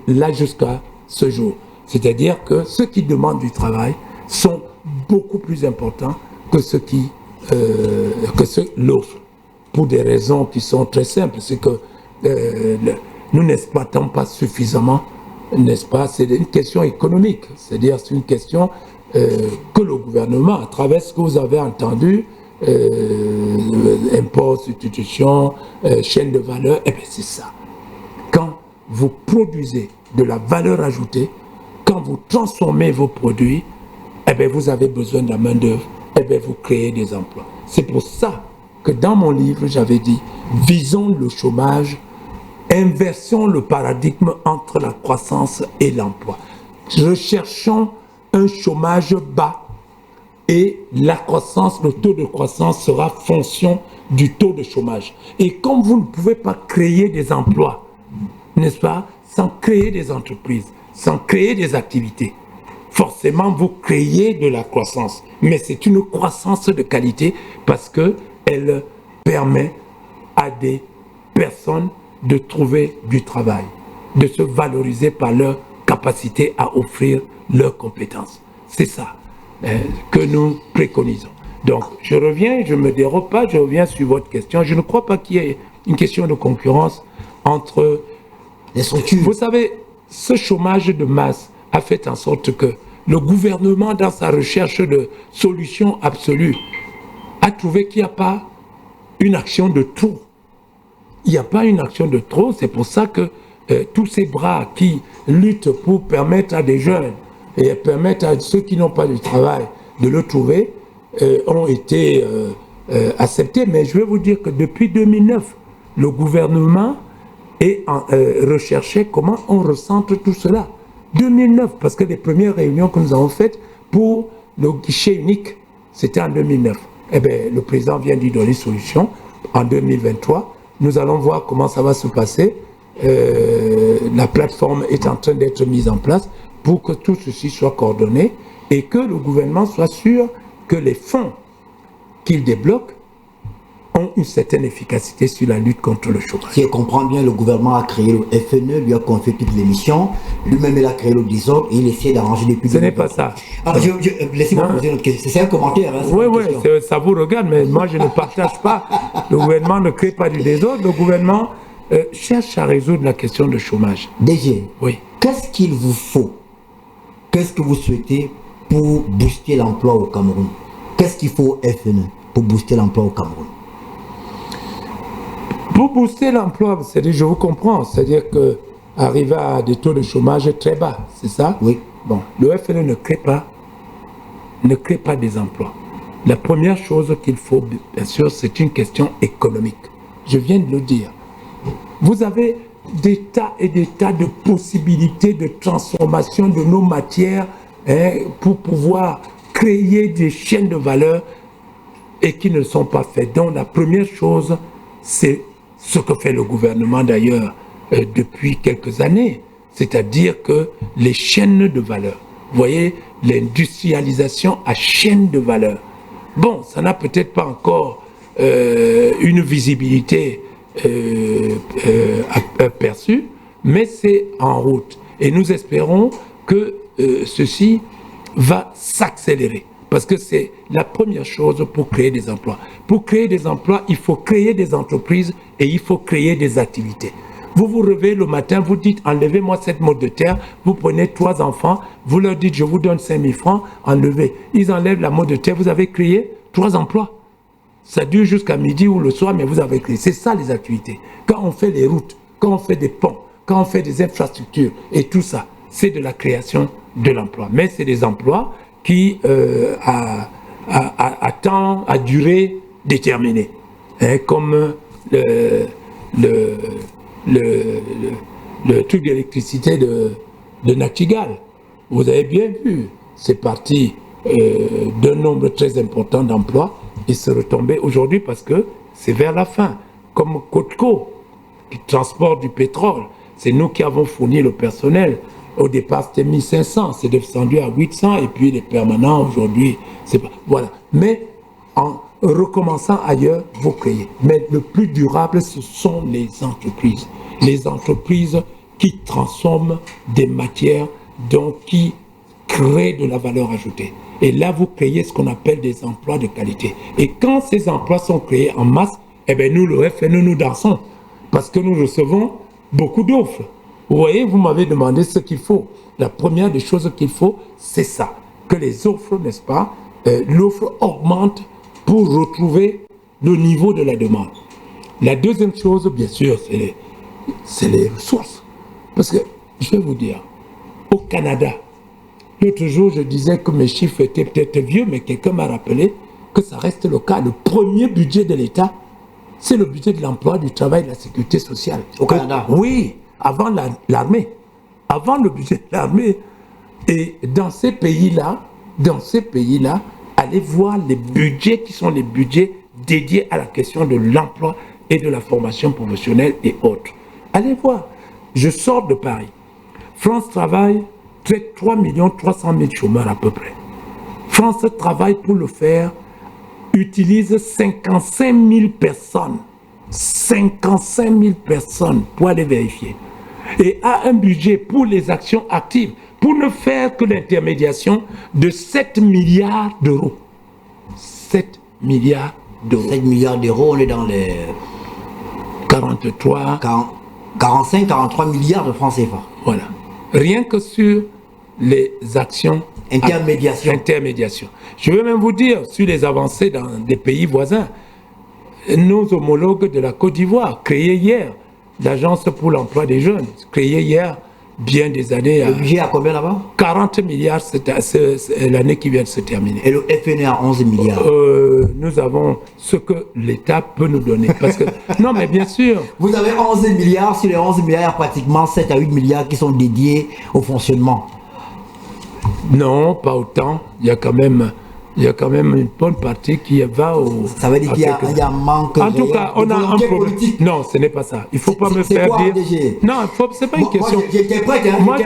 là jusqu'à ce jour. C'est-à-dire que ceux qui demandent du travail sont beaucoup plus importants que ceux qui l'offrent, pour des raisons qui sont très simples. C'est que nous n'exploitons pas suffisamment, n'est-ce pas? C'est une question économique, c'est-à-dire c'est une question que le gouvernement, à travers ce que vous avez entendu, impôts, substitution, chaîne de valeur, eh bien c'est ça. Quand vous produisez de la valeur ajoutée, quand vous transformez vos produits, eh bien vous avez besoin de la main-d'œuvre, eh bien vous créez des emplois. C'est pour ça que dans mon livre, j'avais dit, visons le chômage, inversons le paradigme entre la croissance et l'emploi. Recherchons un chômage bas et la croissance, le taux de croissance sera fonction du taux de chômage. Et comme vous ne pouvez pas créer des emplois, n'est-ce pas, sans créer des entreprises, sans créer des activités, forcément vous créez de la croissance. Mais c'est une croissance de qualité parce qu'elle permet à des personnes de trouver du travail, de se valoriser par leur capacité à offrir leurs compétences. C'est ça que nous préconisons. Donc, je reviens, je ne me dérobe pas, je reviens sur votre question. Je ne crois pas qu'il y ait une question de concurrence entre les structures. Vous savez, ce chômage de masse a fait en sorte que le gouvernement, dans sa recherche de solutions absolues, a trouvé qu'il n'y a pas une action de trop. Il n'y a pas une action de trop, c'est pour ça que tous ces bras qui luttent pour permettre à des jeunes et permettre à ceux qui n'ont pas de travail de le trouver, ont été acceptés. Mais je vais vous dire que depuis 2009, le gouvernement recherchait comment on recentre tout cela. 2009, parce que les premières réunions que nous avons faites pour le guichet unique, c'était en 2009. Eh bien, le président vient d'y donner solution en 2023. Nous allons voir comment ça va se passer. La plateforme est en train d'être mise en place pour que tout ceci soit coordonné et que le gouvernement soit sûr que les fonds qu'il débloque ont une certaine efficacité sur la lutte contre le chômage. Si je comprends bien, le gouvernement a créé le FNE, lui a confié toutes les missions, lui-même il a créé le désordre et il essaie d'arranger depuis... Ce n'est pas ça. Alors, laissez-moi poser une autre question. C'est un commentaire. Hein, oui, ça vous regarde, mais moi je ne partage pas. Le gouvernement ne crée pas du désordre, le gouvernement cherche à résoudre la question du chômage. DG, oui. Qu'est-ce qu'il vous faut? Qu'est-ce que vous souhaitez pour booster l'emploi au Cameroun? Qu'est-ce qu'il faut au FNE pour booster l'emploi au Cameroun? Pour booster l'emploi, c'est-à-dire, je vous comprends, c'est-à-dire que arriver à des taux de chômage très bas, c'est ça? Oui. Bon, le FNE ne crée pas des emplois. La première chose qu'il faut, bien sûr, c'est une question économique. Je viens de le dire. Vous avez des tas et des tas de possibilités de transformation de nos matières pour pouvoir créer des chaînes de valeur et qui ne sont pas faites. Donc la première chose, c'est ce que fait le gouvernement d'ailleurs depuis quelques années, c'est-à-dire que les chaînes de valeur, vous voyez, l'industrialisation à chaîne de valeur. Bon, ça n'a peut-être pas encore une visibilité aperçue, mais c'est en route. Et nous espérons que ceci va s'accélérer. Parce que c'est la première chose pour créer des emplois. Pour créer des emplois, il faut créer des entreprises et il faut créer des activités. Vous vous réveillez le matin, vous dites, enlevez-moi cette mode de terre, vous prenez 3 enfants, vous leur dites, je vous donne 5 000 francs, enlevez. Ils enlèvent la mode de terre, vous avez créé 3 emplois. Ça dure jusqu'à midi ou le soir, mais vous avez créé. C'est ça les activités. Quand on fait les routes, quand on fait des ponts, quand on fait des infrastructures et tout ça, c'est de la création de l'emploi. Mais c'est des emplois qui à durée déterminée, comme le truc d'électricité de Nachtigal. Vous avez bien vu, c'est parti d'un nombre très important d'emplois et se retomber aujourd'hui parce que c'est vers la fin. Comme Cotco, qui transporte du pétrole, c'est nous qui avons fourni le personnel. Au départ, c'était 1500, c'est descendu à 800, et puis les permanents, aujourd'hui, c'est pas... Voilà. Mais en recommençant ailleurs, vous créez. Mais le plus durable, ce sont les entreprises. Les entreprises qui transforment des matières, donc qui créent de la valeur ajoutée. Et là, vous créez ce qu'on appelle des emplois de qualité. Et quand ces emplois sont créés en masse, eh bien, nous, le FNE, nous dansons. Parce que nous recevons beaucoup d'offres. Vous voyez, vous m'avez demandé ce qu'il faut. La première des choses qu'il faut, c'est ça. Que les offres, n'est-ce pas, l'offre augmente pour retrouver le niveau de la demande. La deuxième chose, bien sûr, c'est les ressources. Parce que, je vais vous dire, au Canada, l'autre jour, je disais que mes chiffres étaient peut-être vieux, mais quelqu'un m'a rappelé que ça reste le cas. Le premier budget de l'État, c'est le budget de l'emploi, du travail et de la sécurité sociale. Au Canada? Oui, avant l'armée. Avant le budget de l'armée. Et dans ces pays-là, allez voir les budgets qui sont les budgets dédiés à la question de l'emploi et de la formation professionnelle et autres. Allez voir. Je sors de Paris. France Travail traite 3 300 000 chômeurs à peu près. France Travail, pour le faire, utilise 55 000 personnes. 55 000 personnes pour aller vérifier. Et a un budget pour les actions actives, pour ne faire que l'intermédiation de 7 milliards d'euros. 7 milliards d'euros. 7 milliards d'euros, on est dans les 43. 45, 43 milliards de francs CFA. Voilà. Rien que sur les actions intermédiation. Je veux même vous dire, sur les avancées dans des pays voisins, nos homologues de la Côte d'Ivoire, créés hier, l'Agence pour l'emploi des jeunes, créée hier, bien des années. Le budget à combien là-bas? 40 milliards, c'est l'année qui vient de se terminer. Et le FNE à 11 milliards. Nous avons ce que l'État peut nous donner. Parce que, non, mais bien sûr. Vous avez 11 milliards, sur les 11 milliards, il y a pratiquement 7 à 8 milliards qui sont dédiés au fonctionnement. Non, pas autant. Il y a quand même une bonne partie qui va au... Ça veut dire qu'il y a un manque. En tout cas, on a un problème. Politique. Non, ce n'est pas ça. Il ne faut pas me faire dire... Non, ce n'est pas une question... Moi, j'étais prête. Moi,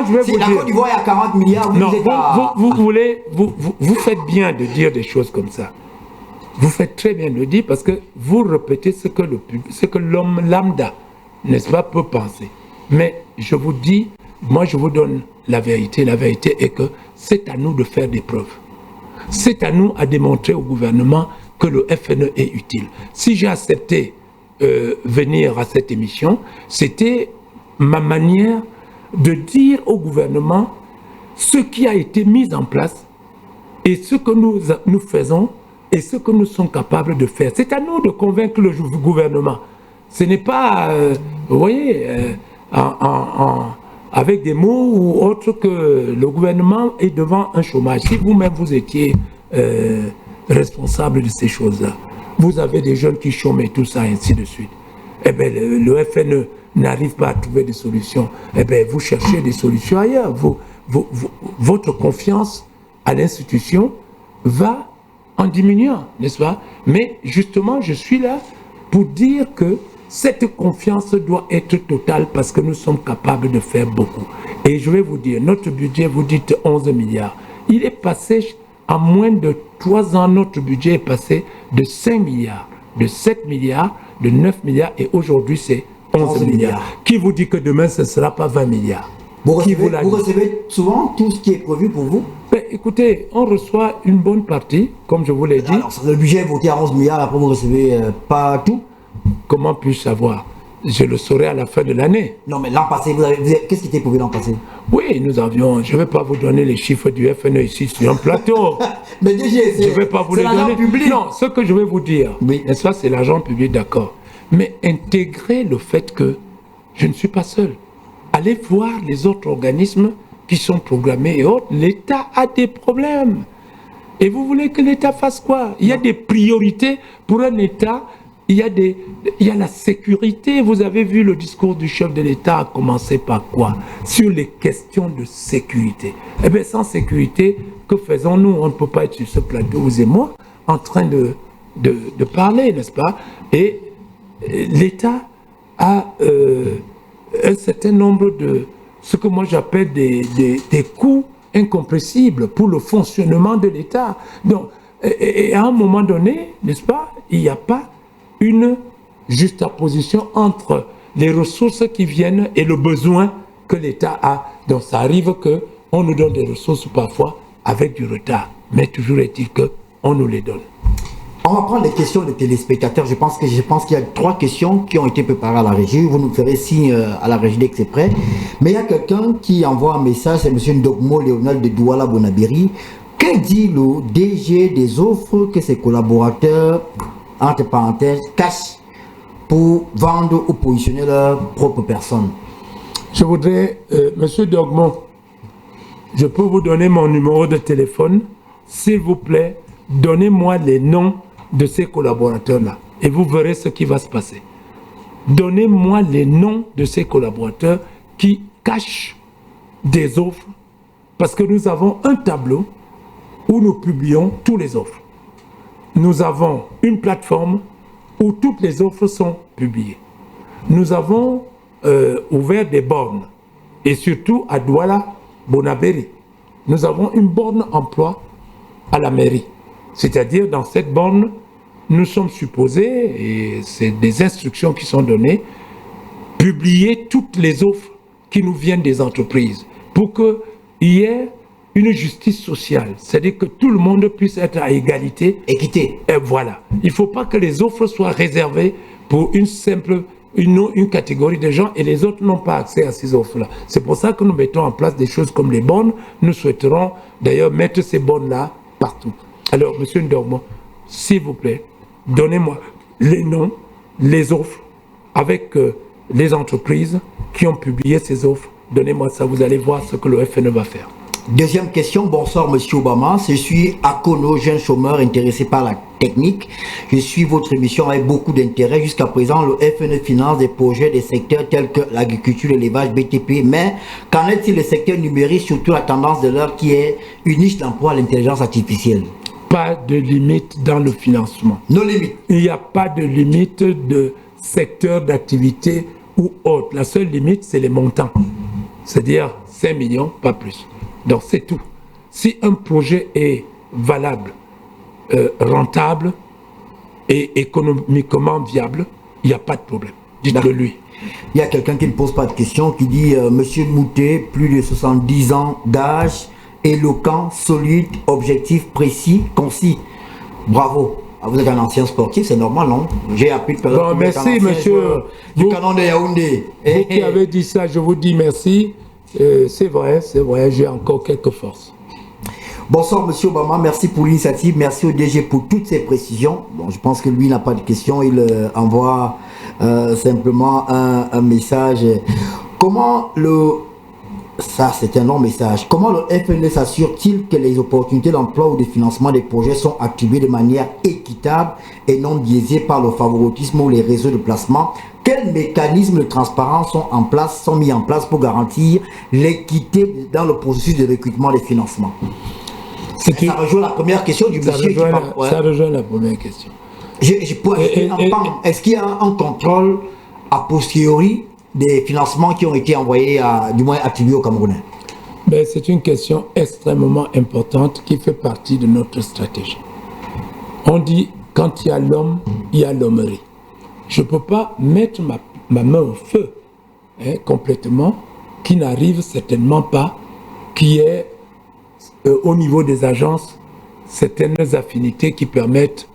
je vais vous dire... La Côte d'Ivoire, il y a 40 milliards. Non, vous faites bien de dire des choses comme ça. Vous faites très bien de le dire parce que vous répétez ce que l'homme lambda, n'est-ce pas, peut penser. Mais je vous dis, moi, je vous donne la vérité. La vérité est que c'est à nous de faire des preuves. C'est à nous à démontrer au gouvernement que le FNE est utile. Si j'ai accepté venir à cette émission, c'était ma manière de dire au gouvernement ce qui a été mis en place et ce que nous faisons et ce que nous sommes capables de faire. C'est à nous de convaincre le gouvernement. Ce n'est pas, vous voyez, avec des mots ou autres que le gouvernement est devant un chômage. Si vous-même vous étiez responsable de ces choses-là, vous avez des jeunes qui chôment et tout ça, ainsi de suite. Eh bien, le FNE n'arrive pas à trouver des solutions. Eh bien, vous cherchez des solutions ailleurs. Votre confiance à l'institution va en diminuant, n'est-ce pas? Mais justement, je suis là pour dire que cette confiance doit être totale parce que nous sommes capables de faire beaucoup. Et je vais vous dire, notre budget, vous dites 11 milliards. Il est passé, en moins de 3 ans, notre budget est passé de 5 milliards, de 7 milliards, de 9 milliards et aujourd'hui c'est 11 milliards. Qui vous dit que demain ce ne sera pas 20 milliards? Vous recevez souvent tout ce qui est prévu pour vous? Ben, écoutez, on reçoit une bonne partie, comme je vous l'ai dit. Alors, le budget est voté à 11 milliards, après vous ne recevez pas tout? Comment puis-je savoir? Je le saurai à la fin de l'année. Non, mais l'an passé, qu'est-ce qui était prévu l'an passé? Oui, nous avions... Je ne vais pas vous donner les chiffres du FNE ici sur un plateau. Mais DG, je ne vais pas vous les donner. Public. Non, ce que je vais vous dire, oui. n'est-ce pas, c'est l'argent public, d'accord. Mais intégrez le fait que je ne suis pas seul. Allez voir les autres organismes qui sont programmés et autres. L'État a des problèmes. Et vous voulez que l'État fasse quoi? Il y a des priorités pour un État. Il y a la sécurité. Vous avez vu le discours du chef de l'État a commencé par quoi? Sur les questions de sécurité. Eh bien, sans sécurité, que faisons-nous? On ne peut pas être sur ce plateau, vous et moi, en train de parler, n'est-ce pas? Et l'État a un certain nombre de ce que moi j'appelle des coûts incompressibles pour le fonctionnement de l'État. Donc, et à un moment donné, n'est-ce pas, il n'y a pas une juxtaposition entre les ressources qui viennent et le besoin que l'État a. Donc ça arrive qu'on nous donne des ressources parfois avec du retard, mais toujours est-il qu'on nous les donne. On va prendre les questions des téléspectateurs. Je pense qu'il y a 3 questions qui ont été préparées à la régie. Vous nous ferez signe à la régie dès que c'est prêt. Mais il y a quelqu'un qui envoie un message, c'est M. Ndogmo Léonel de Douala Bonabiri. Que dit le DG des offres que ses collaborateurs, entre parenthèses, cachent pour vendre ou positionner leur propre personne? Je voudrais, M. Ndogmo, je peux vous donner mon numéro de téléphone. S'il vous plaît, donnez-moi les noms de ces collaborateurs-là et vous verrez ce qui va se passer. Donnez-moi les noms de ces collaborateurs qui cachent des offres parce que nous avons un tableau où nous publions tous les offres. Nous avons une plateforme où toutes les offres sont publiées. Nous avons ouvert des bornes, et surtout à Douala, Bonabéry. Nous avons une borne emploi à la mairie. C'est-à-dire, dans cette borne, nous sommes supposés, et c'est des instructions qui sont données, publier toutes les offres qui nous viennent des entreprises pour qu'il y ait une justice sociale. C'est-à-dire que tout le monde puisse être à égalité. Équité. Et voilà. Il ne faut pas que les offres soient réservées pour une catégorie de gens et les autres n'ont pas accès à ces offres-là. C'est pour ça que nous mettons en place des choses comme les bornes. Nous souhaiterons d'ailleurs mettre ces bornes-là partout. Alors, Monsieur Ndormo, s'il vous plaît, donnez-moi les noms, les offres, avec les entreprises qui ont publié ces offres. Donnez-moi ça, vous allez voir ce que le FNE va faire. Deuxième question, bonsoir Monsieur Obama, je suis Akono, jeune chômeur intéressé par la technique. Je suis votre émission avec beaucoup d'intérêt. Jusqu'à présent, le FNE finance des projets des secteurs tels que l'agriculture, l'élevage, BTP. Mais qu'en est-il des secteurs numériques, surtout la tendance de l'heure qui est une niche d'emploi à l'intelligence artificielle? Pas de limite dans le financement. No limite. Il n'y a pas de limite de secteur d'activité ou autre. La seule limite, c'est les montants. C'est-à-dire 5 millions, pas plus. Donc c'est tout. Si un projet est valable, rentable et économiquement viable, il n'y a pas de problème. Dites-le lui. Il y a quelqu'un qui ne pose pas de question, qui dit Monsieur Moutet, plus de 70 ans d'âge, éloquent, solide, objectif, précis, concis. Bravo. Vous êtes un ancien sportif, c'est normal, non? J'ai appris tout à l'heure. Bon, merci, monsieur. Du canon de Yaoundé. Vous qui avez dit ça, je vous dis merci. C'est vrai, j'ai encore quelques forces. Bonsoir Monsieur Obama, merci pour l'initiative, merci au DG pour toutes ces précisions. Bon, je pense que lui n'a pas de questions, il envoie simplement un message. Comment ça c'est un long message, comment le FNE s'assure-t-il que les opportunités d'emploi ou de financement des projets sont attribuées de manière équitable et non biaisées par le favoritisme ou les réseaux de placement? Quels mécanismes de transparence sont mis en place pour garantir l'équité dans le processus de recrutement des financements? Ça rejoint la première question du monsieur qui parle. Ça rejoint la première question. Est-ce qu'il y a un contrôle a posteriori des financements qui ont été envoyés, du moins attribués aux Camerounais? Ben, c'est une question extrêmement importante qui fait partie de notre stratégie. On dit, quand il y a l'homme, il y a l'hommerie. Je ne peux pas mettre ma main au feu complètement, qui n'arrive certainement pas, qui est au niveau des agences certaines affinités qui permettent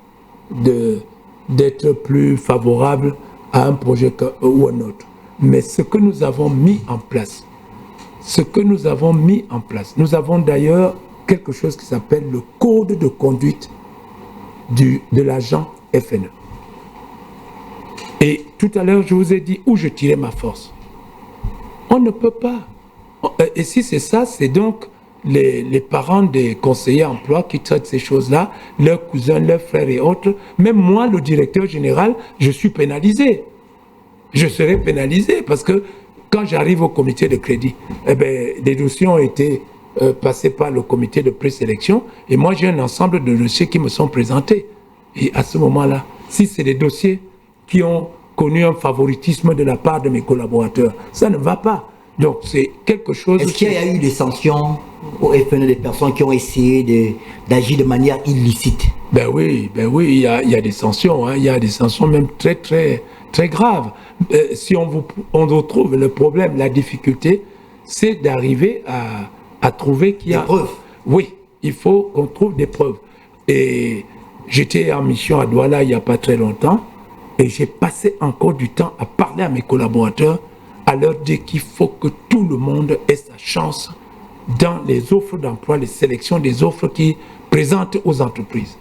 d'être plus favorables à un projet ou à un autre. Mais ce que nous avons mis en place, nous avons d'ailleurs quelque chose qui s'appelle le code de conduite de l'agent FNE. Et tout à l'heure, je vous ai dit où je tirais ma force. On ne peut pas. Et si c'est ça, c'est donc les parents des conseillers emploi qui traitent ces choses-là, leurs cousins, leurs frères et autres. Même moi, le directeur général, je suis pénalisé. Je serai pénalisé parce que quand j'arrive au comité de crédit, des dossiers ont été passés par le comité de présélection et moi, j'ai un ensemble de dossiers qui me sont présentés. Et à ce moment-là, si c'est des dossiers qui ont connu un favoritisme de la part de mes collaborateurs, ça ne va pas. Donc c'est quelque chose... Est-ce qu'il y a eu des sanctions au FNE des personnes qui ont essayé d'agir de manière illicite? Ben oui, il y a des sanctions, hein, il y a des sanctions même très, très, très graves. Si on retrouve le problème, la difficulté, c'est d'arriver à trouver qu'il y a... Des preuves? Oui, il faut qu'on trouve des preuves. Et j'étais en mission à Douala il n'y a pas très longtemps, et j'ai passé encore du temps à parler à mes collaborateurs, à leur dire qu'il faut que tout le monde ait sa chance dans les offres d'emploi, les sélections des offres qui présentent aux entreprises.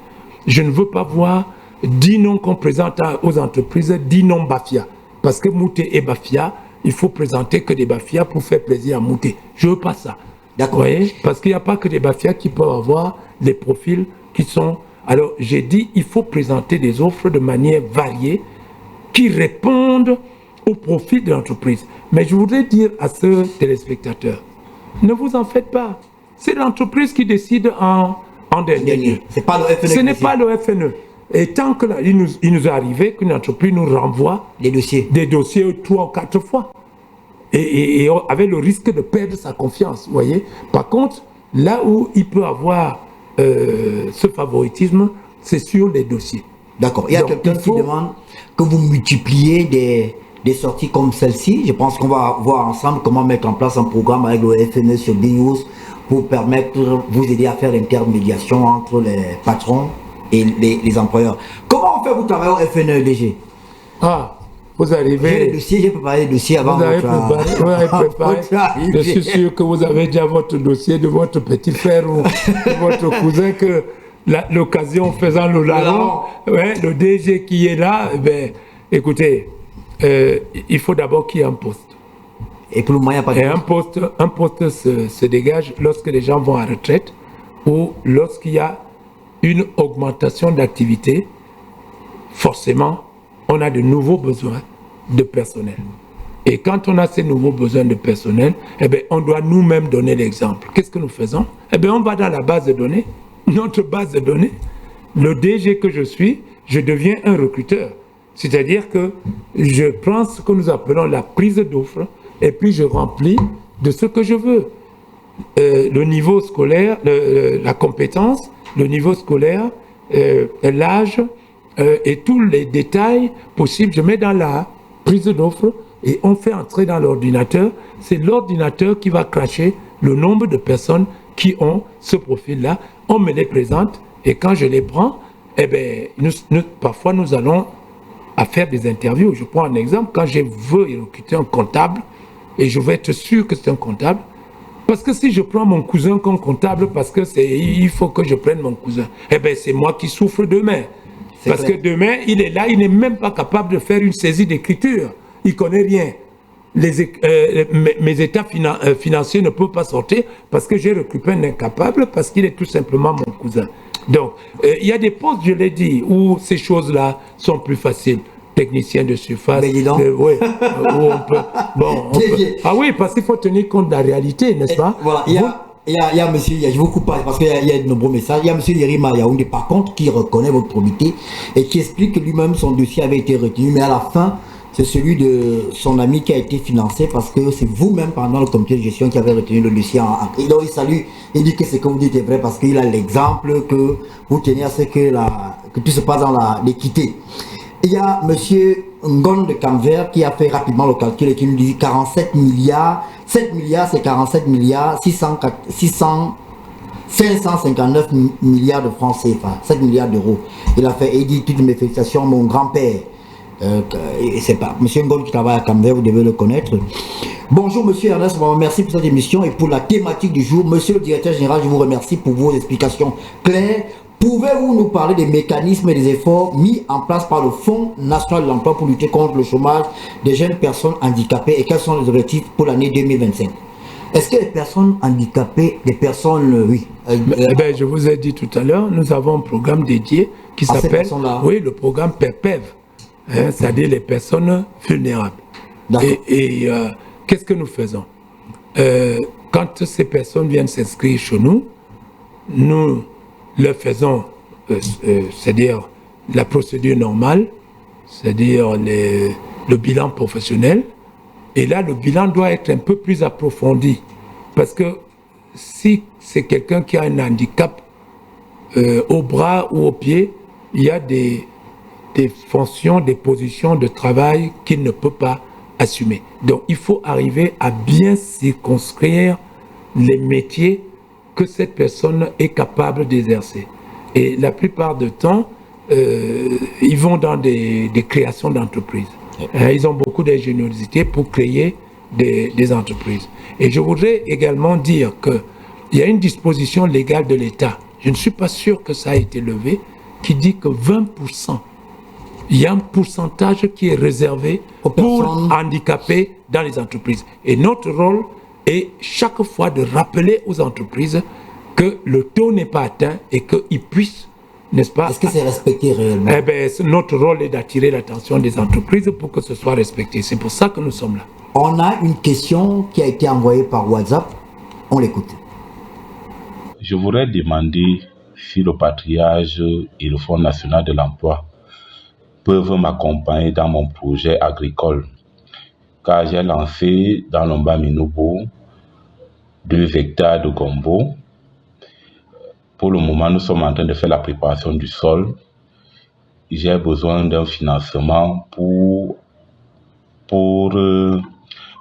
Je ne veux pas voir 10 noms qu'on présente aux entreprises, 10 noms Bafia. Parce que Moutet et Bafia, il faut présenter que des Bafia pour faire plaisir à Moutet. Je ne veux pas ça. D'accord. Vous voyez? Parce qu'il n'y a pas que des Bafia qui peuvent avoir les profils qui sont... Alors, j'ai dit, il faut présenter des offres de manière variée qui répondent au profit de l'entreprise. Mais je voudrais dire à ce téléspectateur, ne vous en faites pas. C'est l'entreprise qui décide en en dernier lieu. C'est pas le FNE. Ce n'est pas le FNE. Et tant que il nous est arrivé qu'une entreprise nous renvoie des dossiers 3 ou 4 fois. Et avec le risque de perdre sa confiance, vous voyez. Par contre, là où il peut avoir ce favoritisme, c'est sur les dossiers. D'accord. Il y a quelqu'un qui demande que vous multipliez des sorties comme celle-ci. Je pense qu'on va voir ensemble comment mettre en place un programme avec le FNE sur BNews pour permettre, vous aider à faire l'intermédiation entre les patrons et les employeurs. Comment on fait vous travailler au FNE, DG? Ah, vous arrivez... J'ai les dossiers, j'ai préparé les dossiers avant vous avez préparé. Je suis sûr que vous avez déjà votre dossier de votre petit frère ou de votre cousin que l'occasion faisant le larron, ouais, le DG qui est là, ben, écoutez, il faut d'abord qu'il y ait un poste. Et pour le moment, il n'y a pas de poste. Un poste se dégage lorsque les gens vont à retraite ou lorsqu'il y a une augmentation d'activité. Forcément, on a de nouveaux besoins de personnel. Et quand on a ces nouveaux besoins de personnel, eh bien, on doit nous-mêmes donner l'exemple. Qu'est-ce que nous faisons? Eh bien, on va dans la base de données, notre base de données. Le DG que je suis, je deviens un recruteur. C'est-à-dire que je prends ce que nous appelons la prise d'offres et puis je remplis de ce que je veux. Le niveau scolaire, la compétence, le niveau scolaire, l'âge et tous les détails possibles, je mets dans la prise d'offres et on fait entrer dans l'ordinateur. C'est l'ordinateur qui va cracher le nombre de personnes qui ont ce profil-là. On me les présente et quand je les prends, eh bien, parfois nous allons à faire des interviews. Je prends un exemple. Quand je veux recruter un comptable, et je veux être sûr que c'est un comptable, parce que si je prends mon cousin comme comptable, parce que il faut que je prenne mon cousin, eh bien c'est moi qui souffre demain. Parce que demain, il est là, il n'est même pas capable de faire une saisie d'écriture. Il ne connaît rien. Mes états financiers ne peuvent pas sortir parce que j'ai recruté un incapable, parce qu'il est tout simplement mon cousin. Donc, il y a des postes, je l'ai dit, où ces choses-là sont plus faciles. Technicien de surface. Mais dis donc. Oui, ah oui, parce qu'il faut tenir compte de la réalité, n'est-ce pas? Voilà, il y a monsieur, je vous coupe pas parce qu'il y a de nombreux messages. Il y a monsieur Yerima Yaoundé, par contre, qui reconnaît votre probité et qui explique que lui-même, son dossier avait été retenu, mais à la fin, c'est celui de son ami qui a été financé parce que c'est vous-même, pendant le comité de gestion, qui avez retenu le dossier. Et donc, il salue, il dit que ce que vous dites est vrai parce qu'il a l'exemple que vous tenez à ce que tout se passe dans l'équité. Il y a M. Ngon de Camvert qui a fait rapidement le calcul et qui nous dit 47 milliards, 7 milliards c'est 47 milliards, 559 milliards de francs CFA, 7 milliards d'euros. Il a fait, et il dit toutes mes félicitations, mon grand-père. C'est pas M. Ngon qui travaille à Camvert, vous devez le connaître. Bonjour M. Ernest, merci pour cette émission et pour la thématique du jour. Monsieur le directeur général, je vous remercie pour vos explications claires. Pouvez-vous nous parler des mécanismes et des efforts mis en place par le Fonds national de l'emploi pour lutter contre le chômage des jeunes personnes handicapées et quels sont les objectifs pour l'année 2025? Est-ce que les personnes handicapées, les personnes, oui. Je vous ai dit tout à l'heure, nous avons un programme dédié qui s'appelle, oui, le programme PERPEV, c'est-à-dire les personnes vulnérables. Et qu'est-ce que nous faisons? Quand ces personnes viennent s'inscrire chez nous, nous leur faisons, c'est-à-dire la procédure normale, c'est-à-dire le bilan professionnel. Et là, le bilan doit être un peu plus approfondi. Parce que si c'est quelqu'un qui a un handicap au bras ou au pied, il y a des fonctions, des positions de travail qu'il ne peut pas assumer. Donc, il faut arriver à bien circonscrire les métiers que cette personne est capable d'exercer. Et la plupart du temps, ils vont dans des créations d'entreprises. Ils ont beaucoup d'ingéniosité pour créer des entreprises. Et je voudrais également dire qu'il y a une disposition légale de l'État, je ne suis pas sûr que ça a été levé, qui dit que 20%, il y a un pourcentage qui est réservé pour handicapés dans les entreprises. Et notre rôle est chaque fois de rappeler aux entreprises que le taux n'est pas atteint et qu'ils puissent, n'est-ce pas? Est-ce que c'est respecté réellement? Eh bien, notre rôle est d'attirer l'attention des entreprises pour que ce soit respecté. C'est pour ça que nous sommes là. On a une question qui a été envoyée par WhatsApp. On l'écoute. Je voudrais demander si le patriage et le Fonds national de l'emploi peuvent m'accompagner dans mon projet agricole, car j'ai lancé dans l'Omba Minobo 2 hectares de gombo. Pour le moment, nous sommes en train de faire la préparation du sol. J'ai besoin d'un financement pour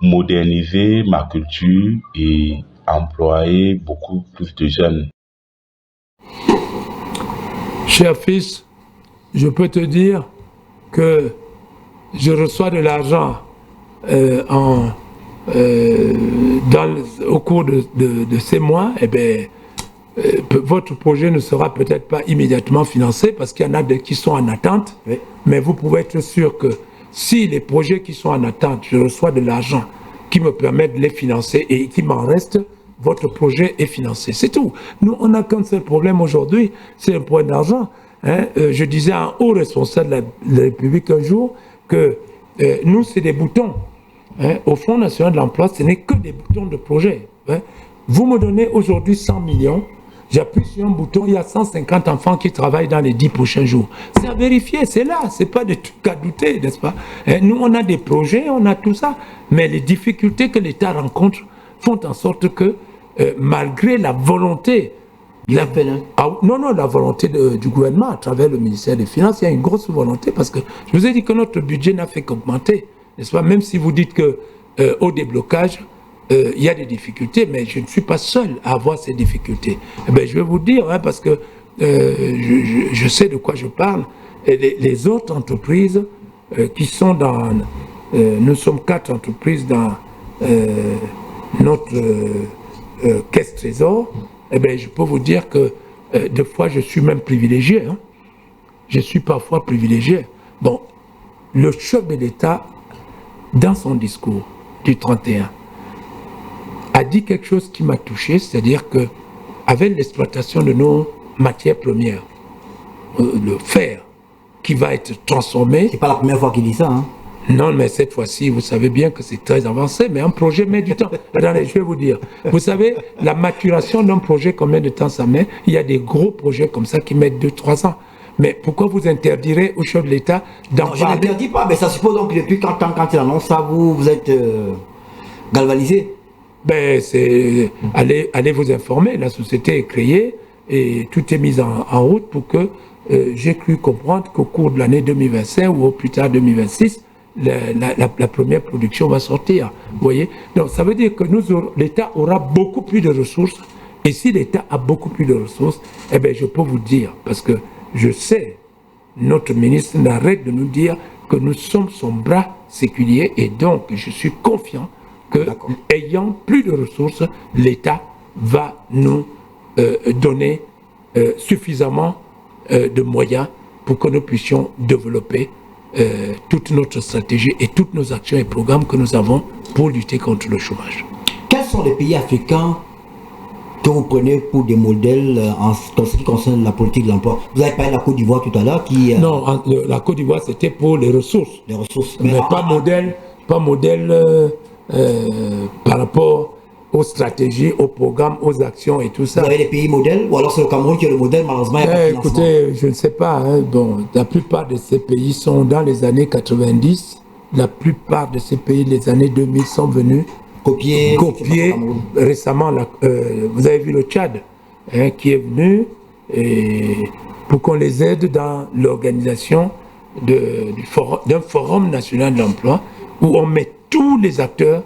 moderniser ma culture et employer beaucoup plus de jeunes. Cher fils, je peux te dire que je reçois de l'argent au cours de ces mois. Eh bien, votre projet ne sera peut-être pas immédiatement financé parce qu'il y en a qui sont en attente, oui. Mais vous pouvez être sûr que si les projets qui sont en attente, je reçois de l'argent qui me permet de les financer et qui m'en reste, votre projet est financé. C'est tout. Nous, on n'a qu'un seul problème aujourd'hui, c'est un problème d'argent. Hein. Je disais à un haut responsable de la République un jour que nous, c'est des boutons. Hein. Au Fonds national de l'emploi, ce n'est que des boutons de projet. Hein. Vous me donnez aujourd'hui 100 millions, j'appuie sur un bouton, il y a 150 enfants qui travaillent dans les 10 prochains jours. C'est à vérifier, c'est là, c'est pas des trucs à douter, n'est-ce pas? Et nous, on a des projets, on a tout ça, mais les difficultés que l'État rencontre font en sorte que, malgré la volonté, la volonté du gouvernement à travers le ministère des Finances, il y a une grosse volonté parce que je vous ai dit que notre budget n'a fait qu'augmenter, n'est-ce pas? Même si vous dites que au déblocage, il y a des difficultés, mais je ne suis pas seul à avoir ces difficultés. Eh bien, je vais vous dire, hein, parce que je sais de quoi je parle, et les autres entreprises qui sont dans... nous sommes 4 entreprises dans notre caisse trésor, eh bien, je peux vous dire que des fois, je suis même privilégié. Hein. Je suis parfois privilégié. Bon, le chef de l'État, dans son discours du 31, a dit quelque chose qui m'a touché, c'est-à-dire que avec l'exploitation de nos matières premières, le fer qui va être transformé... C'est pas la première fois qu'il dit ça, hein? Non, mais cette fois-ci, vous savez bien que c'est très avancé, mais un projet met du temps. Attendez, je vais vous dire. Vous savez, la maturation d'un projet, combien de temps ça met? Il y a des gros projets comme ça qui mettent 2-3 ans. Mais pourquoi vous interdirez au chef de l'État d'en parler? Je n'interdis pas, mais ça suppose donc que depuis quand il annonce ça, vous êtes galvanisé? Ben, c'est allez vous informer. La société est créée et tout est mis en route pour que j'ai cru comprendre qu'au cours de l'année 2025 ou au plus tard 2026, la première production va sortir. Vous voyez? Donc ça veut dire que l'État aura beaucoup plus de ressources. Et si l'État a beaucoup plus de ressources, eh bien, je peux vous dire, parce que je sais, notre ministre n'arrête de nous dire que nous sommes son bras séculier et donc je suis confiant que, ayant plus de ressources, l'État va nous donner suffisamment de moyens pour que nous puissions développer toute notre stratégie et toutes nos actions et programmes que nous avons pour lutter contre le chômage. Quels sont les pays africains que vous prenez pour des modèles en ce qui concerne la politique de l'emploi? Vous avez parlé de la Côte d'Ivoire tout à l'heure qui... Non, la Côte d'Ivoire c'était pour les ressources. Les ressources. Mais pas modèle par rapport aux stratégies, aux programmes, aux actions et tout ça. Vous avez des pays modèles ou alors c'est le Cameroun qui est le modèle, malheureusement il n'y a pas de financement. Écoutez, je ne sais pas. Hein, bon, la plupart de ces pays sont dans les années 90. La plupart de ces pays, les années 2000, sont venus copier récemment. Vous avez vu le Tchad hein, qui est venu pour qu'on les aide dans l'organisation d'un forum national de l'emploi où on met tous les acteurs.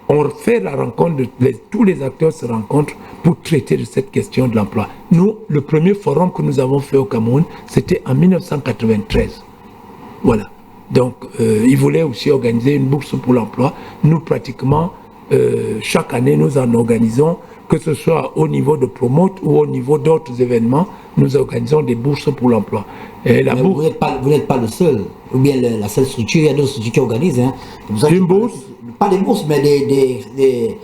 On fait la rencontre, tous les acteurs se rencontrent pour traiter de cette question de l'emploi. Nous, le premier forum que nous avons fait au Cameroun, c'était en 1993. Voilà. Donc, ils voulaient aussi organiser une bourse pour l'emploi. Nous, pratiquement, chaque année, nous en organisons, que ce soit au niveau de Promote ou au niveau d'autres événements, nous organisons des bourses pour l'emploi. Vous n'êtes pas le seul, ou bien la seule structure, il y a d'autres structures qui organisent. Hein. Une bourse? Pas des bourses, mais des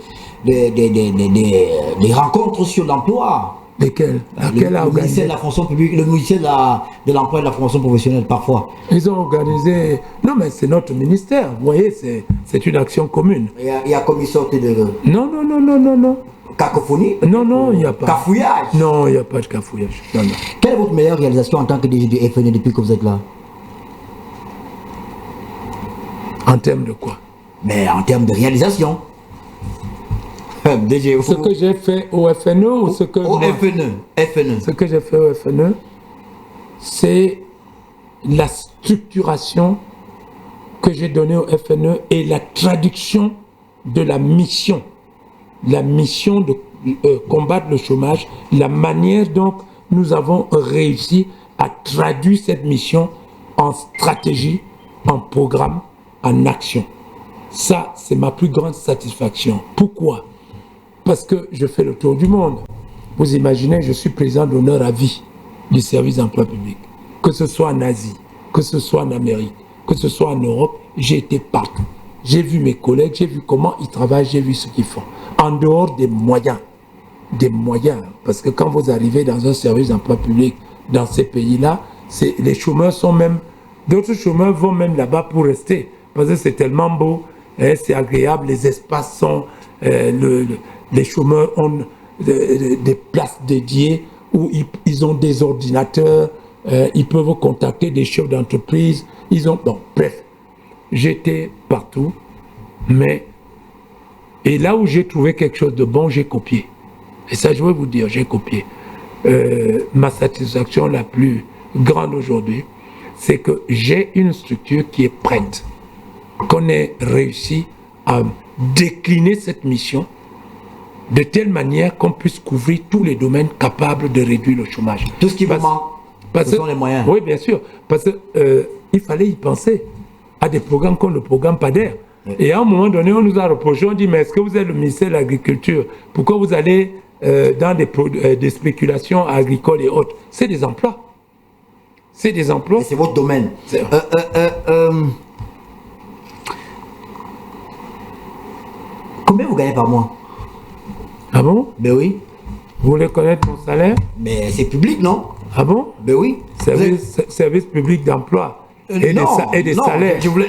rencontres sur l'emploi. Lesquelles? Le ministère de la fonction publique, le ministère de l'emploi et de la formation professionnelle, parfois. Ils ont organisé... Non, mais c'est notre ministère, vous voyez, c'est une action commune. Il y a comme une sorte de... Non. Cacophonie? Non, non, il n'y a pas. Cafouillage? Non, il n'y a pas de cafouillage. Non, non. Quelle est votre meilleure réalisation en tant que DG du FNE depuis que vous êtes là? En termes de quoi? Mais en termes de réalisation. DG, Ce que j'ai fait au FNE ou ce que... Au moi- FNE. Ce que j'ai fait au FNE, c'est la structuration que j'ai donnée au FNE et la traduction de la mission de combattre le chômage, la manière dont nous avons réussi à traduire cette mission en stratégie, en programme, en action. Ça, c'est ma plus grande satisfaction. Pourquoi? Parce que je fais le tour du monde. Vous imaginez, je suis président d'honneur à vie du service d'emploi public. Que ce soit en Asie, que ce soit en Amérique, que ce soit en Europe, j'ai été partout. J'ai vu mes collègues, j'ai vu comment ils travaillent, j'ai vu ce qu'ils font. En dehors des moyens. Des moyens. Parce que quand vous arrivez dans un service d'emploi public dans ces pays-là, les chômeurs sont même... D'autres chômeurs vont même là-bas pour rester. Parce que c'est tellement beau, hein, c'est agréable, les espaces sont... les chômeurs ont des places dédiées où ils ont des ordinateurs, ils peuvent contacter des chefs d'entreprise. Ils ont... Bon, bref, j'étais partout, mais... Et là où j'ai trouvé quelque chose de bon, j'ai copié. Et ça, je vais vous dire, j'ai copié. Ma satisfaction la plus grande aujourd'hui, c'est que j'ai une structure qui est prête, qu'on ait réussi à décliner cette mission de telle manière qu'on puisse couvrir tous les domaines capables de réduire le chômage. Tout ce qui vous manque, ce sont les moyens. Oui, bien sûr. Parce qu'il fallait y penser à des programmes comme le programme PADER. Et à un moment donné, on nous a reproché, on dit, mais est-ce que vous êtes le ministère de l'Agriculture? Pourquoi vous allez dans des spéculations agricoles et autres? C'est des emplois. C'est des emplois. Et c'est votre domaine. Combien vous gagnez par mois? Ah bon? Ben oui. Vous voulez connaître mon salaire? Mais c'est public, non? Ah bon? Ben oui. Service public d'emploi. Et non, des non, salaires. Je voulais...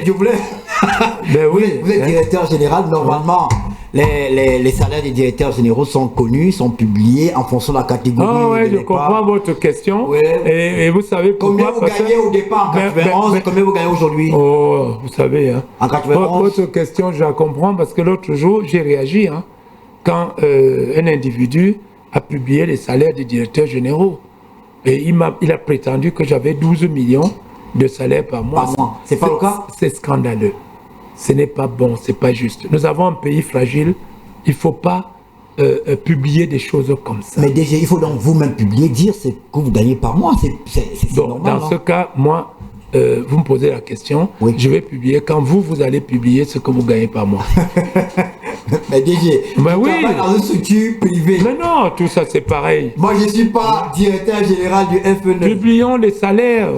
Ben oui. Vous êtes hein. directeur général, normalement, les salaires des directeurs généraux sont connus, sont publiés en fonction de la catégorie. Ah ouais, de je départ. comprends votre question. Ouais. Et vous savez pourquoi? Combien vous gagnez au départ en 91 et combien vous gagnez aujourd'hui? Oh, vous savez, hein. En 91. Votre question, je la comprends parce que l'autre jour, j'ai réagi hein, quand un individu a publié les salaires des directeurs généraux. Et il a prétendu que j'avais 12 millions de salaires par mois. Par mois. C'est pas le cas? C'est scandaleux. Ce n'est pas bon, c'est pas juste. Nous avons un pays fragile. Il ne faut pas publier des choses comme ça. Mais déjà, il faut donc vous-même publier, dire ce que vous gagnez par mois. C'est Donc, normal. dans non? ce cas, moi, vous me posez la question. Oui. Je vais publier quand vous allez publier ce que vous gagnez par mois. Mais DG, Ben tu oui. travailles dans une structure privée. Mais non, tout ça c'est pareil. Moi, je ne suis pas directeur général du FNE. Publions les salaires.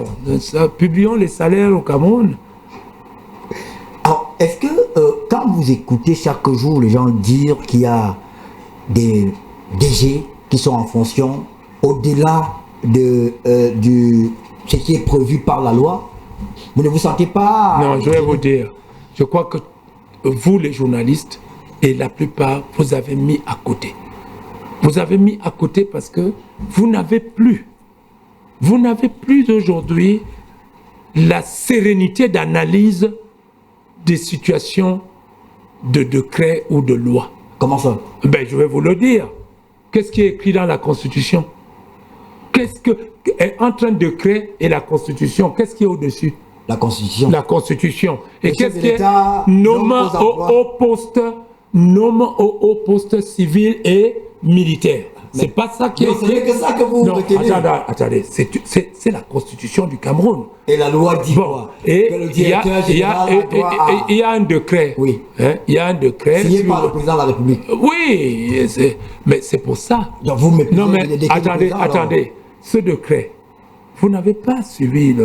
Publions les salaires au Cameroun. Alors, est-ce que quand vous écoutez chaque jour les gens dire qu'il y a des DG qui sont en fonction au-delà de ce qui est prévu par la loi, vous ne vous sentez pas... Non, je vais vous dire. Je crois que vous, les journalistes, et la plupart, vous avez mis à côté. Vous avez mis à côté parce que vous n'avez plus aujourd'hui la sérénité d'analyse des situations de décret ou de loi. Comment ça? Ben, je vais vous le dire. Qu'est-ce qui est écrit dans la Constitution? Qu'est-ce que entre un décret et la Constitution, qu'est-ce qui est au-dessus? La Constitution. La Constitution. Et Le chef qu'est-ce de qui est l'État nomme nomme au haut poste civil et militaire. C'est pas ça qui est Non, ce n'est que ça que vous retenez. attendez, c'est la Constitution du Cameroun. Et la loi dit Bon, quoi? et Que le directeur général a droit à... il y a un décret. Oui. Hein, il y a un décret. signé par le président de la République. Oui, mais c'est pour ça. Donc vous méprisez Non, mais les décrets du président, alors. attendez. Ce décret, vous n'avez pas suivi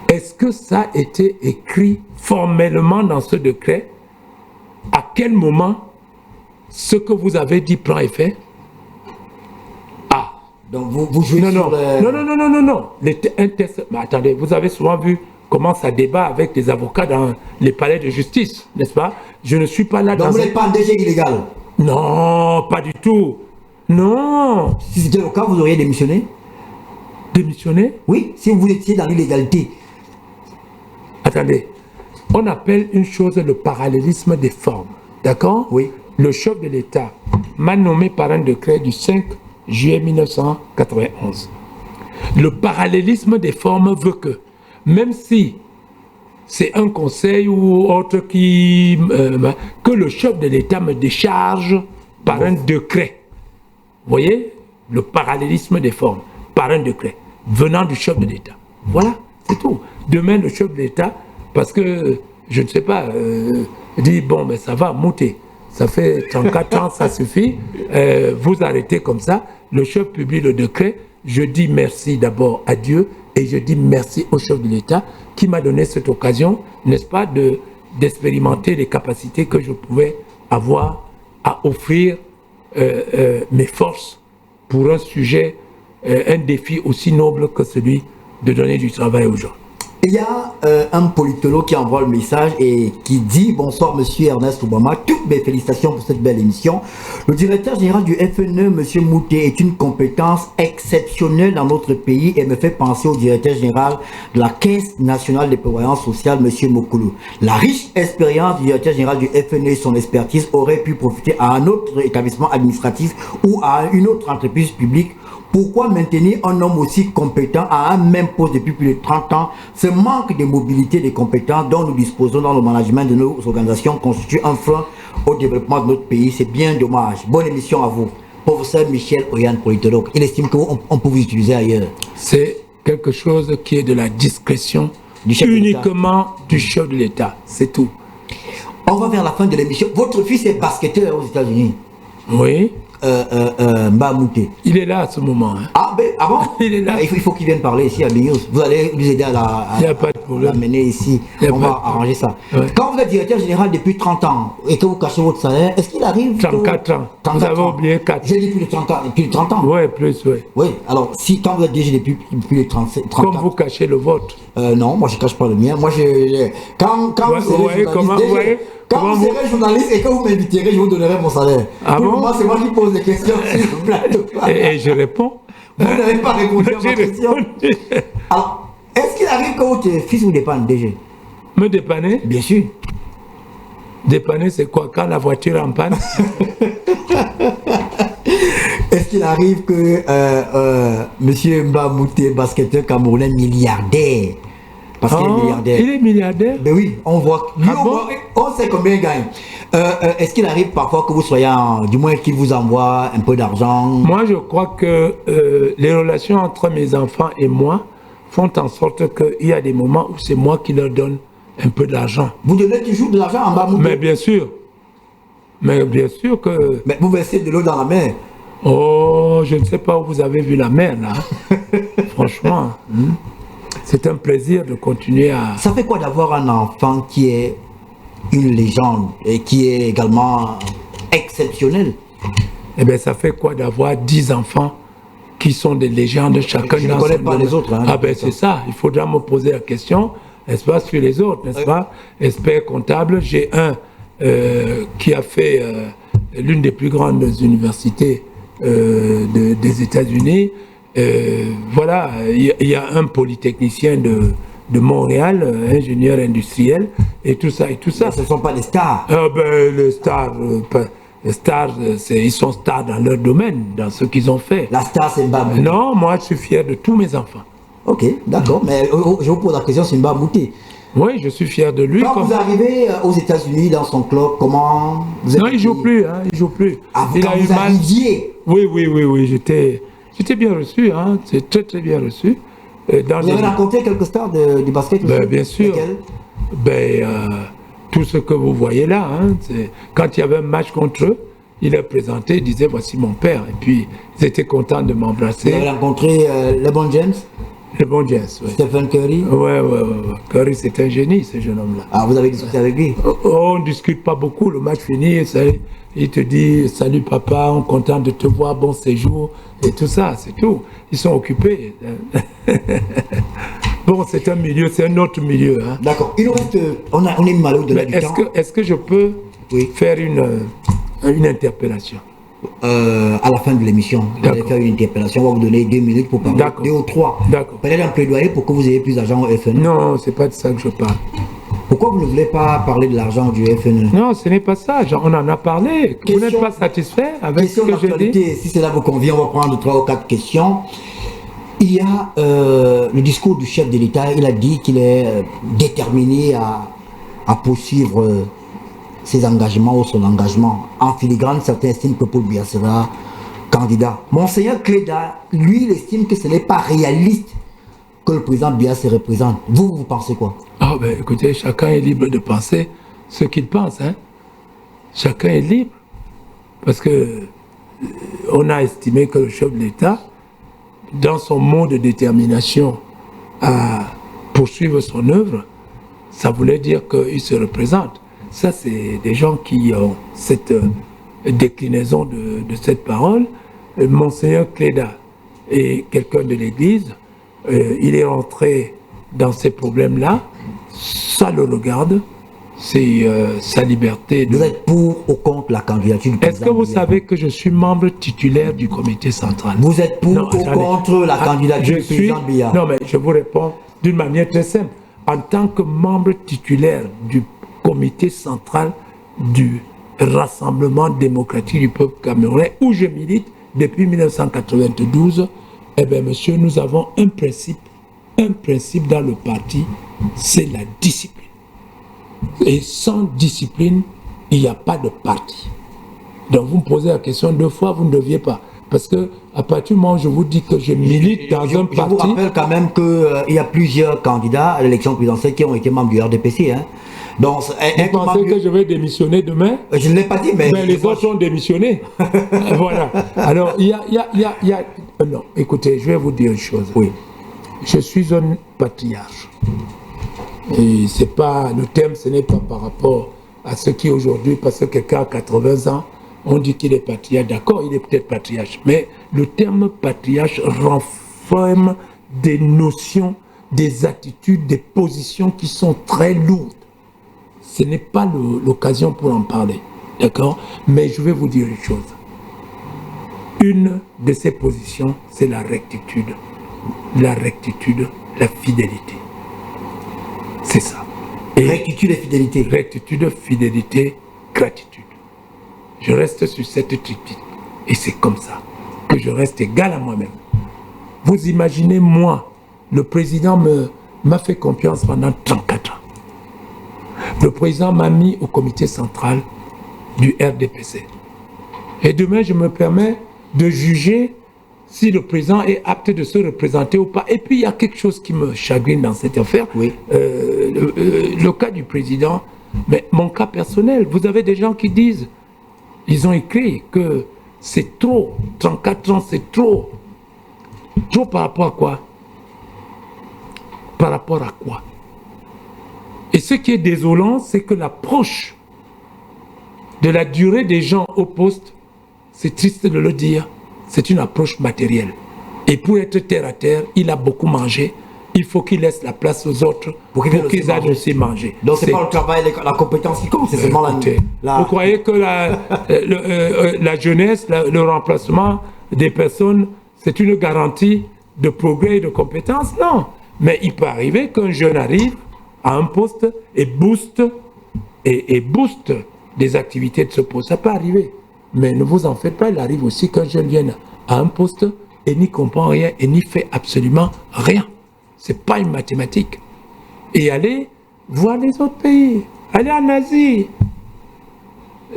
Est-ce que ça a été écrit formellement dans ce décret? À quel moment ce que vous avez dit prend effet? Ah. Donc vous jouez Non, sur le... non. Mais attendez, vous avez souvent vu comment ça débat avec les avocats dans les palais de justice, n'est-ce pas? Je ne suis pas là Donc dans vous n'êtes pas un DG illégal. Non, pas du tout. Non. Si c'était le cas, vous auriez démissionné? Démissionner? Oui, si vous étiez dans l'illégalité. Attendez. On appelle une chose le parallélisme des formes. D'accord? Oui. Le chef de l'État m'a nommé par un décret du 5 juillet 1991. Le parallélisme des formes veut que, même si c'est un conseil ou autre que le chef de l'État me décharge par un décret. Vous voyez? Le parallélisme des formes, par un décret, venant du chef de l'État. Voilà, c'est tout. Demain, le chef de l'État, parce que, je ne sais pas, dit, bon, mais ça va monter. Ça fait 34 ans, ça suffit. Vous arrêtez comme ça. Le chef publie le décret. Je dis merci d'abord à Dieu et je dis merci au chef de l'État qui m'a donné cette occasion, n'est-ce pas, d'expérimenter les capacités que je pouvais avoir à offrir mes forces pour un sujet, un défi aussi noble que celui de donner du travail aux gens. Il y a un politologue qui envoie le message et qui dit: bonsoir monsieur Ernest Obama, toutes mes félicitations pour cette belle émission. Le directeur général du FNE, monsieur Mouté, est une compétence exceptionnelle dans notre pays et me fait penser au directeur général de la Caisse nationale des prévoyances sociales, monsieur Mokolo. La riche expérience du directeur général du FNE et son expertise auraient pu profiter à un autre établissement administratif ou à une autre entreprise publique. Pourquoi maintenir un homme aussi compétent à un même poste depuis plus de 30 ans? Ce manque de mobilité des compétences dont nous disposons dans le management de nos organisations constitue un frein au développement de notre pays. C'est bien dommage. Bonne émission à vous. Professeur Michel Oyan, politologue. Il estime qu'on peut vous utiliser ailleurs. C'est quelque chose qui est de la discrétion uniquement du chef de l'État. C'est tout. On va vers la fin de l'émission. Votre fils est basketteur aux États-Unis. Oui. Mbamouté. Il est là à ce moment. Hein. Ah, ben, ah bon? Il est là. Il faut qu'il vienne parler ici à Bignos. Vous allez nous aider à l'amener ici. On va arranger ça. Ouais. Quand vous êtes directeur général depuis 30 ans et que vous cachez votre salaire, est-ce qu'il arrive 34 ans. 34 vous avez ans. oublié 4. J'ai dit plus de 30 ans. Plus de 30 ans. Oui, plus, oui. Oui, alors si quand vous êtes DG depuis plus de 30 ans. Comme vous cachez le vôtre. Non, moi je cache pas le mien. Moi quand vous serez journaliste, quand vous serez journaliste et que vous m'inviterez, je vous donnerai mon salaire. Ah bon? Moi, c'est moi qui pose des questions sur le plateau. Et je réponds. Vous n'avez pas répondu à ma question. Alors, est-ce qu'il arrive que votre fils vous dépanne, DG? Me dépanner? Bien sûr. Dépanner, c'est quoi? Quand la voiture est en panne? Est-ce qu'il arrive que monsieur Mbamouté, basketteur camerounais milliardaire, parce qu'il est milliardaire. Il est milliardaire? Ben oui, on voit. Lui, on sait combien il gagne. Est-ce qu'il arrive parfois que vous soyez, du moins qu'il vous envoie un peu d'argent? Moi, je crois que les relations entre mes enfants et moi font en sorte qu'il y a des moments où c'est moi qui leur donne un peu d'argent. Vous donnez toujours de l'argent en Mbamouté? Mais bien sûr. Mais bien sûr que... Mais vous versez de l'eau dans la mer? Oh, je ne sais pas où vous avez vu la mer, là. Franchement. C'est un plaisir de continuer à... Ça fait quoi d'avoir un enfant qui est une légende et qui est également exceptionnel? Eh bien, ça fait quoi d'avoir 10 enfants qui sont des légendes, chacun Je dans ne connais son pas domaine. les autres. Hein, ah ben c'est ça, il faudra me poser la question, n'est-ce pas, sur les autres, n'est-ce pas? Expert comptable, j'ai un qui a fait l'une des plus grandes universités des États-Unis. Voilà, il y a un polytechnicien de Montréal, ingénieur industriel, et tout ça, et tout ça. Mais ce ne sont pas des stars. Les stars, ils sont stars dans leur domaine, dans ce qu'ils ont fait. La star, c'est Mbamouté. Non, moi, je suis fier de tous mes enfants. Ok, d'accord, mais je vous pose la question, c'est Mbamouté. Oui, je suis fier de lui. Quand vous arrivez aux États-Unis, dans son club, comment vous êtes? Non, il ne joue plus, hein, il joue plus. Ah, il quand a eu vous mal. arriviez? Oui, j'étais bien reçu, hein, c'est très très bien reçu. Dans Vous avez rencontré quelques stars du basket aussi? Bien sûr. Lesquels? Tout ce que vous voyez là, hein, quand il y avait un match contre eux, il a présenté, il disait voici mon père. Et puis ils étaient contents de m'embrasser. Vous avez rencontré LeBron James? LeBron James, oui. Stephen Curry? Ouais. Curry, c'est un génie, ce jeune homme-là. Ah, vous avez discuté avec lui? On ne discute pas beaucoup, le match fini, il te dit salut papa, on est content de te voir, bon séjour, et tout ça, c'est tout. Ils sont occupés. Bon, c'est un milieu, c'est un autre milieu. Hein. D'accord. Il nous reste, on est malheureux de la du temps. Est-ce que je peux faire Une interpellation. À la fin de l'émission, vous allez faire une interpellation, on va vous donner 2 minutes pour parler, 2 ou 3. D'accord. Peut-être un plaidoyer pour que vous ayez plus d'argent au FNE. Non, c'est pas de ça que je parle. Pourquoi vous ne voulez pas parler de l'argent du FNE? Non, ce n'est pas ça. On en a parlé. Vous n'êtes pas satisfait avec ce que j'ai dit? Si cela vous convient, on va prendre 3 ou 4 questions. Il y a le discours du chef de l'État. Il a dit qu'il est déterminé à poursuivre ses engagements ou son engagement. En filigrane, certains estiment que Paul Biya sera candidat. Monseigneur Cléda, lui, il estime que ce n'est pas réaliste que le président Biya se représente. Vous pensez quoi? Ah ben écoutez, chacun est libre de penser ce qu'il pense. Hein. Chacun est libre. Parce que on a estimé que le chef de l'État, dans son mode de détermination à poursuivre son œuvre, ça voulait dire qu'il se représente. Ça, c'est des gens qui ont cette déclinaison de cette parole. Monseigneur Cléda est quelqu'un de l'Église. Il est rentré dans ces problèmes-là. Ça le regarde. C'est sa liberté. Vous êtes pour ou contre la candidature du président? Est-ce que vous savez que je suis membre titulaire du comité central? Vous êtes pour ou contre la candidature du président Biya? Non, mais je vous réponds d'une manière très simple. En tant que membre titulaire du comité central du Rassemblement démocratique du peuple camerounais, où je milite depuis 1992, eh bien, monsieur, nous avons un principe dans le parti, c'est la discipline. Et sans discipline, il n'y a pas de parti. Donc vous me posez la question 2 fois, vous ne deviez pas. Parce que à partir du moment où je vous dis que je milite dans un parti... Je vous rappelle quand même qu'il y a plusieurs candidats à l'élection présidentielle qui ont été membres du RDPC. Hein. Donc, vous pensez que je vais démissionner demain? Je ne l'ai pas dit, mais... les autres ont démissionné. Voilà. Alors, il y a... Non, écoutez, je vais vous dire une chose. Oui. Je suis un patriarche. Et c'est pas... Le terme, ce n'est pas par rapport à ce qui aujourd'hui, parce que quelqu'un a 80 ans, on dit qu'il est patriarche. D'accord, il est peut-être patriarche. Mais le terme patriarche renferme des notions, des attitudes, des positions qui sont très lourdes. Ce n'est pas l'occasion pour en parler, d'accord? Mais je vais vous dire une chose. Une de ces positions, c'est la rectitude. La rectitude, la fidélité. C'est ça. Et rectitude et fidélité. Rectitude, fidélité, gratitude. Je reste sur cette triptyque. Et c'est comme ça que je reste égal à moi-même. Vous imaginez, moi, le président m'a fait confiance pendant 34 ans. Le président m'a mis au comité central du RDPC. Et demain, je me permets de juger si le président est apte de se représenter ou pas. Et puis, il y a quelque chose qui me chagrine dans cette affaire. Oui. Le cas du président, mais mon cas personnel, vous avez des gens qui disent, ils ont écrit que c'est trop, 34 ans, c'est trop. Trop par rapport à quoi? Par rapport à quoi? Et ce qui est désolant, c'est que l'approche de la durée des gens au poste, c'est triste de le dire, c'est une approche matérielle. Et pour être terre à terre, il a beaucoup mangé. Il faut qu'il laisse la place aux autres pour qu'ils aillent aussi manger. Donc c'est pas le travail, la compétence qui compte, c'est seulement la... Vous croyez que la jeunesse, le remplacement des personnes, c'est une garantie de progrès et de compétence? Non. Mais il peut arriver qu'un jeune arrive à un poste et booste des activités de ce poste. Ça peut arriver. Mais ne vous en faites pas, il arrive aussi qu'un jeune vienne à un poste et n'y comprend rien et n'y fait absolument rien. C'est pas une mathématique. Et allez voir les autres pays. Allez en Asie.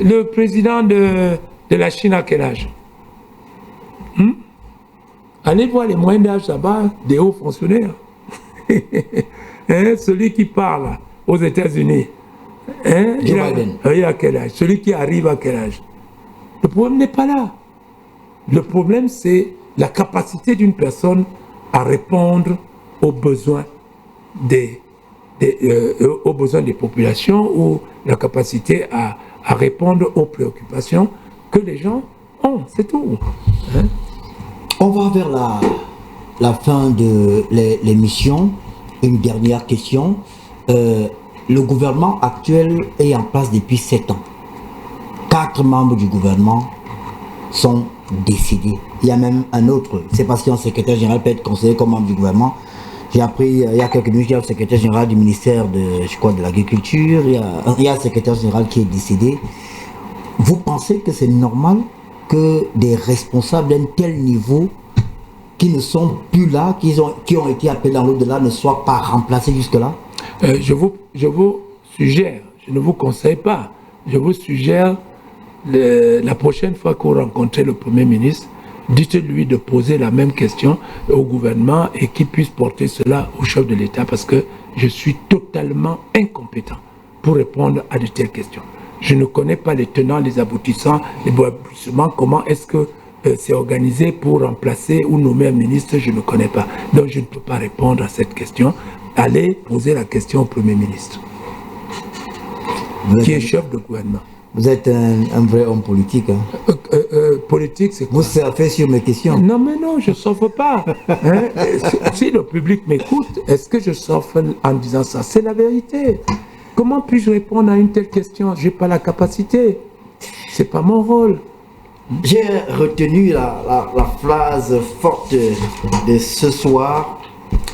Le président de la Chine à quel âge? Allez voir les moyens d'âge là-bas, des hauts fonctionnaires. Hein, celui qui parle aux États-Unis, hein, il a quel âge? Celui qui arrive à quel âge? Le problème n'est pas là. Le problème, c'est la capacité d'une personne à répondre aux besoins des populations ou la capacité à répondre aux préoccupations que les gens ont, c'est tout. Hein? On va vers la fin de l'émission. Une dernière question. Le gouvernement actuel est en place depuis 7 ans. 4 membres du gouvernement sont décédés. Il y a même un autre, c'est parce qu'un secrétaire général peut être considéré comme membre du gouvernement. J'ai appris il y a quelques minutes qu'il y a le secrétaire général du ministère de l'Agriculture, il y a un secrétaire général qui est décédé. Vous pensez que c'est normal que des responsables d'un tel niveau qui ne sont plus là, qui ont été appelés dans l'au-delà, ne soient pas remplacés jusque-là? Je vous suggère, je ne vous conseille pas, je vous suggère la prochaine fois que vous rencontrez le Premier ministre, dites-lui de poser la même question au gouvernement et qu'il puisse porter cela au chef de l'État, parce que je suis totalement incompétent pour répondre à de telles questions. Je ne connais pas les tenants, les aboutissants, les aboutissants, comment est-ce que c'est organisé pour remplacer ou nommer un ministre, je ne connais pas. Donc je ne peux pas répondre à cette question. Allez poser la question au Premier ministre, qui est chef de gouvernement. Vous êtes un vrai homme politique. Hein. Politique, c'est quoi? Vous surfez sur mes questions. Non, mais non, je ne surfe pas. Hein? Si le public m'écoute, est-ce que je surfe en disant ça? C'est la vérité. Comment puis-je répondre à une telle question? Je n'ai pas la capacité. Ce n'est pas mon rôle. J'ai retenu la phrase forte de ce soir.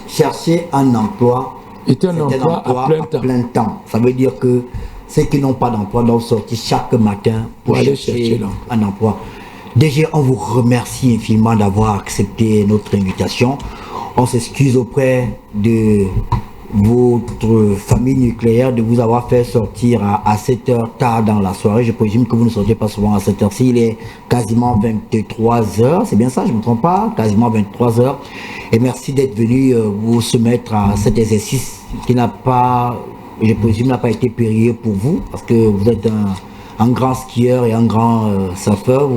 Chercher un emploi. C'est un emploi à plein temps. Ça veut dire que ceux qui n'ont pas d'emploi doivent sortir chaque matin pour aller chercher un emploi. DG, on vous remercie infiniment d'avoir accepté notre invitation. On s'excuse auprès de votre famille nucléaire de vous avoir fait sortir à 7 heures tard dans la soirée. Je présume que vous ne sortez pas souvent à cette heure-ci. Il est quasiment 23 heures. C'est bien ça, je ne me trompe pas. Quasiment 23 heures. Et merci d'être venu vous soumettre à cet exercice qui n'a pas, je présume, n'a pas été périlleux pour vous, parce que vous êtes un grand skieur et un grand surfeur.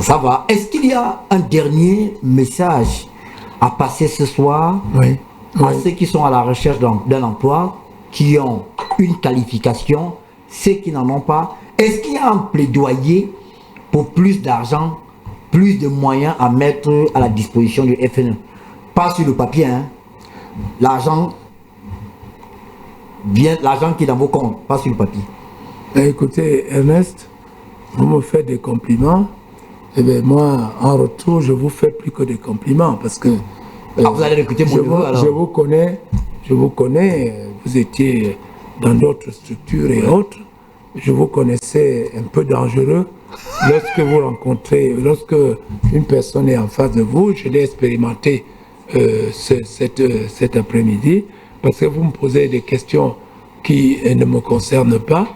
Ça va. Est-ce qu'il y a un dernier message à passer ce soir? Oui. À ceux qui sont à la recherche d'un emploi, qui ont une qualification, ceux qui n'en ont pas? Est-ce qu'il y a un plaidoyer pour plus d'argent, plus de moyens à mettre à la disposition du FNE? Pas sur le papier, hein. L'argent qui est dans vos comptes, pas sur le papier. Écoutez, Ernest, vous me faites des compliments. Eh bien, moi, en retour, je vous fais plus que des compliments, parce que vous allez écouter mon niveau, alors. Je vous connais, vous étiez dans d'autres structures et autres. Je vous connaissais un peu dangereux. Lorsque vous rencontrez, lorsque une personne est en face de vous, je l'ai expérimenté cet après-midi, parce que vous me posez des questions qui ne me concernent pas,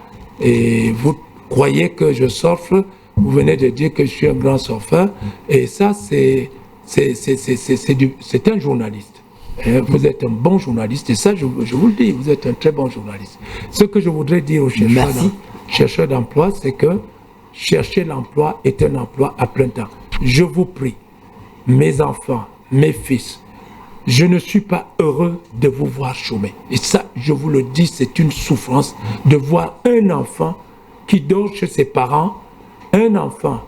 et vous croyez que je surfe. Vous venez de dire que je suis un grand surfeur, et ça, c'est un journaliste. Vous êtes un bon journaliste, et ça, je vous le dis, vous êtes un très bon journaliste. Ce que je voudrais dire aux chercheurs d'emploi, c'est que chercher l'emploi est un emploi à plein temps. Je vous prie, mes enfants, mes fils, je ne suis pas heureux de vous voir chômer. Et ça, je vous le dis, c'est une souffrance de voir un enfant qui dort chez ses parents, un enfant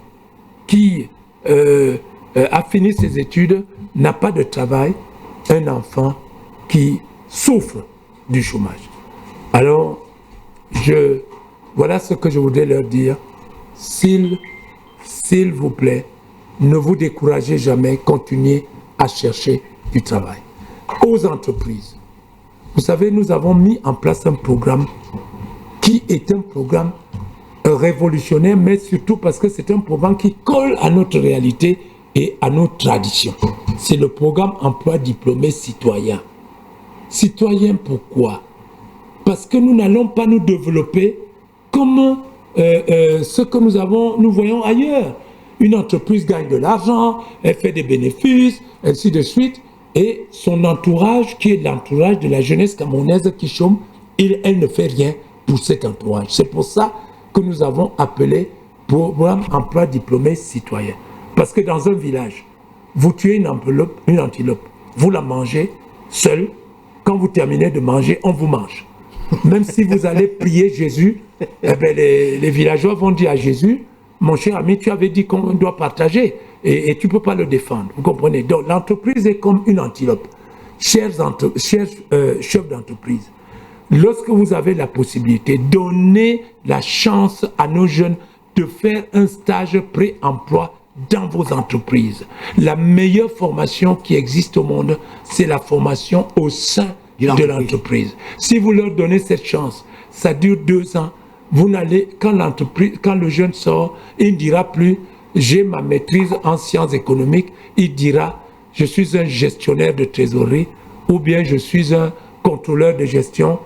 qui a fini ses études, n'a pas de travail, un enfant qui souffre du chômage. Alors, voilà ce que je voudrais leur dire. S'il vous plaît, ne vous découragez jamais, continuez à chercher du travail. Aux entreprises, vous savez, nous avons mis en place un programme qui est un programme révolutionnaire, mais surtout parce que c'est un programme qui colle à notre réalité et à nos traditions. C'est le programme emploi diplômé citoyen. Citoyen, pourquoi? Parce que nous n'allons pas nous développer comme ce que nous voyons ailleurs. Une entreprise gagne de l'argent, elle fait des bénéfices, ainsi de suite, et son entourage, qui est l'entourage de la jeunesse camerounaise qui chôme, elle ne fait rien pour cet entourage. C'est pour ça que nous avons appelé programme emploi diplômé citoyen. Parce que dans un village, vous tuez une antilope, vous la mangez seule. Quand vous terminez de manger, on vous mange. Même si vous allez prier Jésus, eh bien les villageois vont dire à Jésus, mon cher ami, tu avais dit qu'on doit partager et tu ne peux pas le défendre. Vous comprenez? Donc l'entreprise est comme une antilope. Chers chefs d'entreprise, lorsque vous avez la possibilité, donnez la chance à nos jeunes de faire un stage pré-emploi dans vos entreprises. La meilleure formation qui existe au monde, c'est la formation au sein de l'entreprise. Si vous leur donnez cette chance, ça dure 2 ans. Vous n'allez, quand le jeune sort, il ne dira plus « j'ai ma maîtrise en sciences économiques », il dira « je suis un gestionnaire de trésorerie » ou bien « je suis un contrôleur de gestion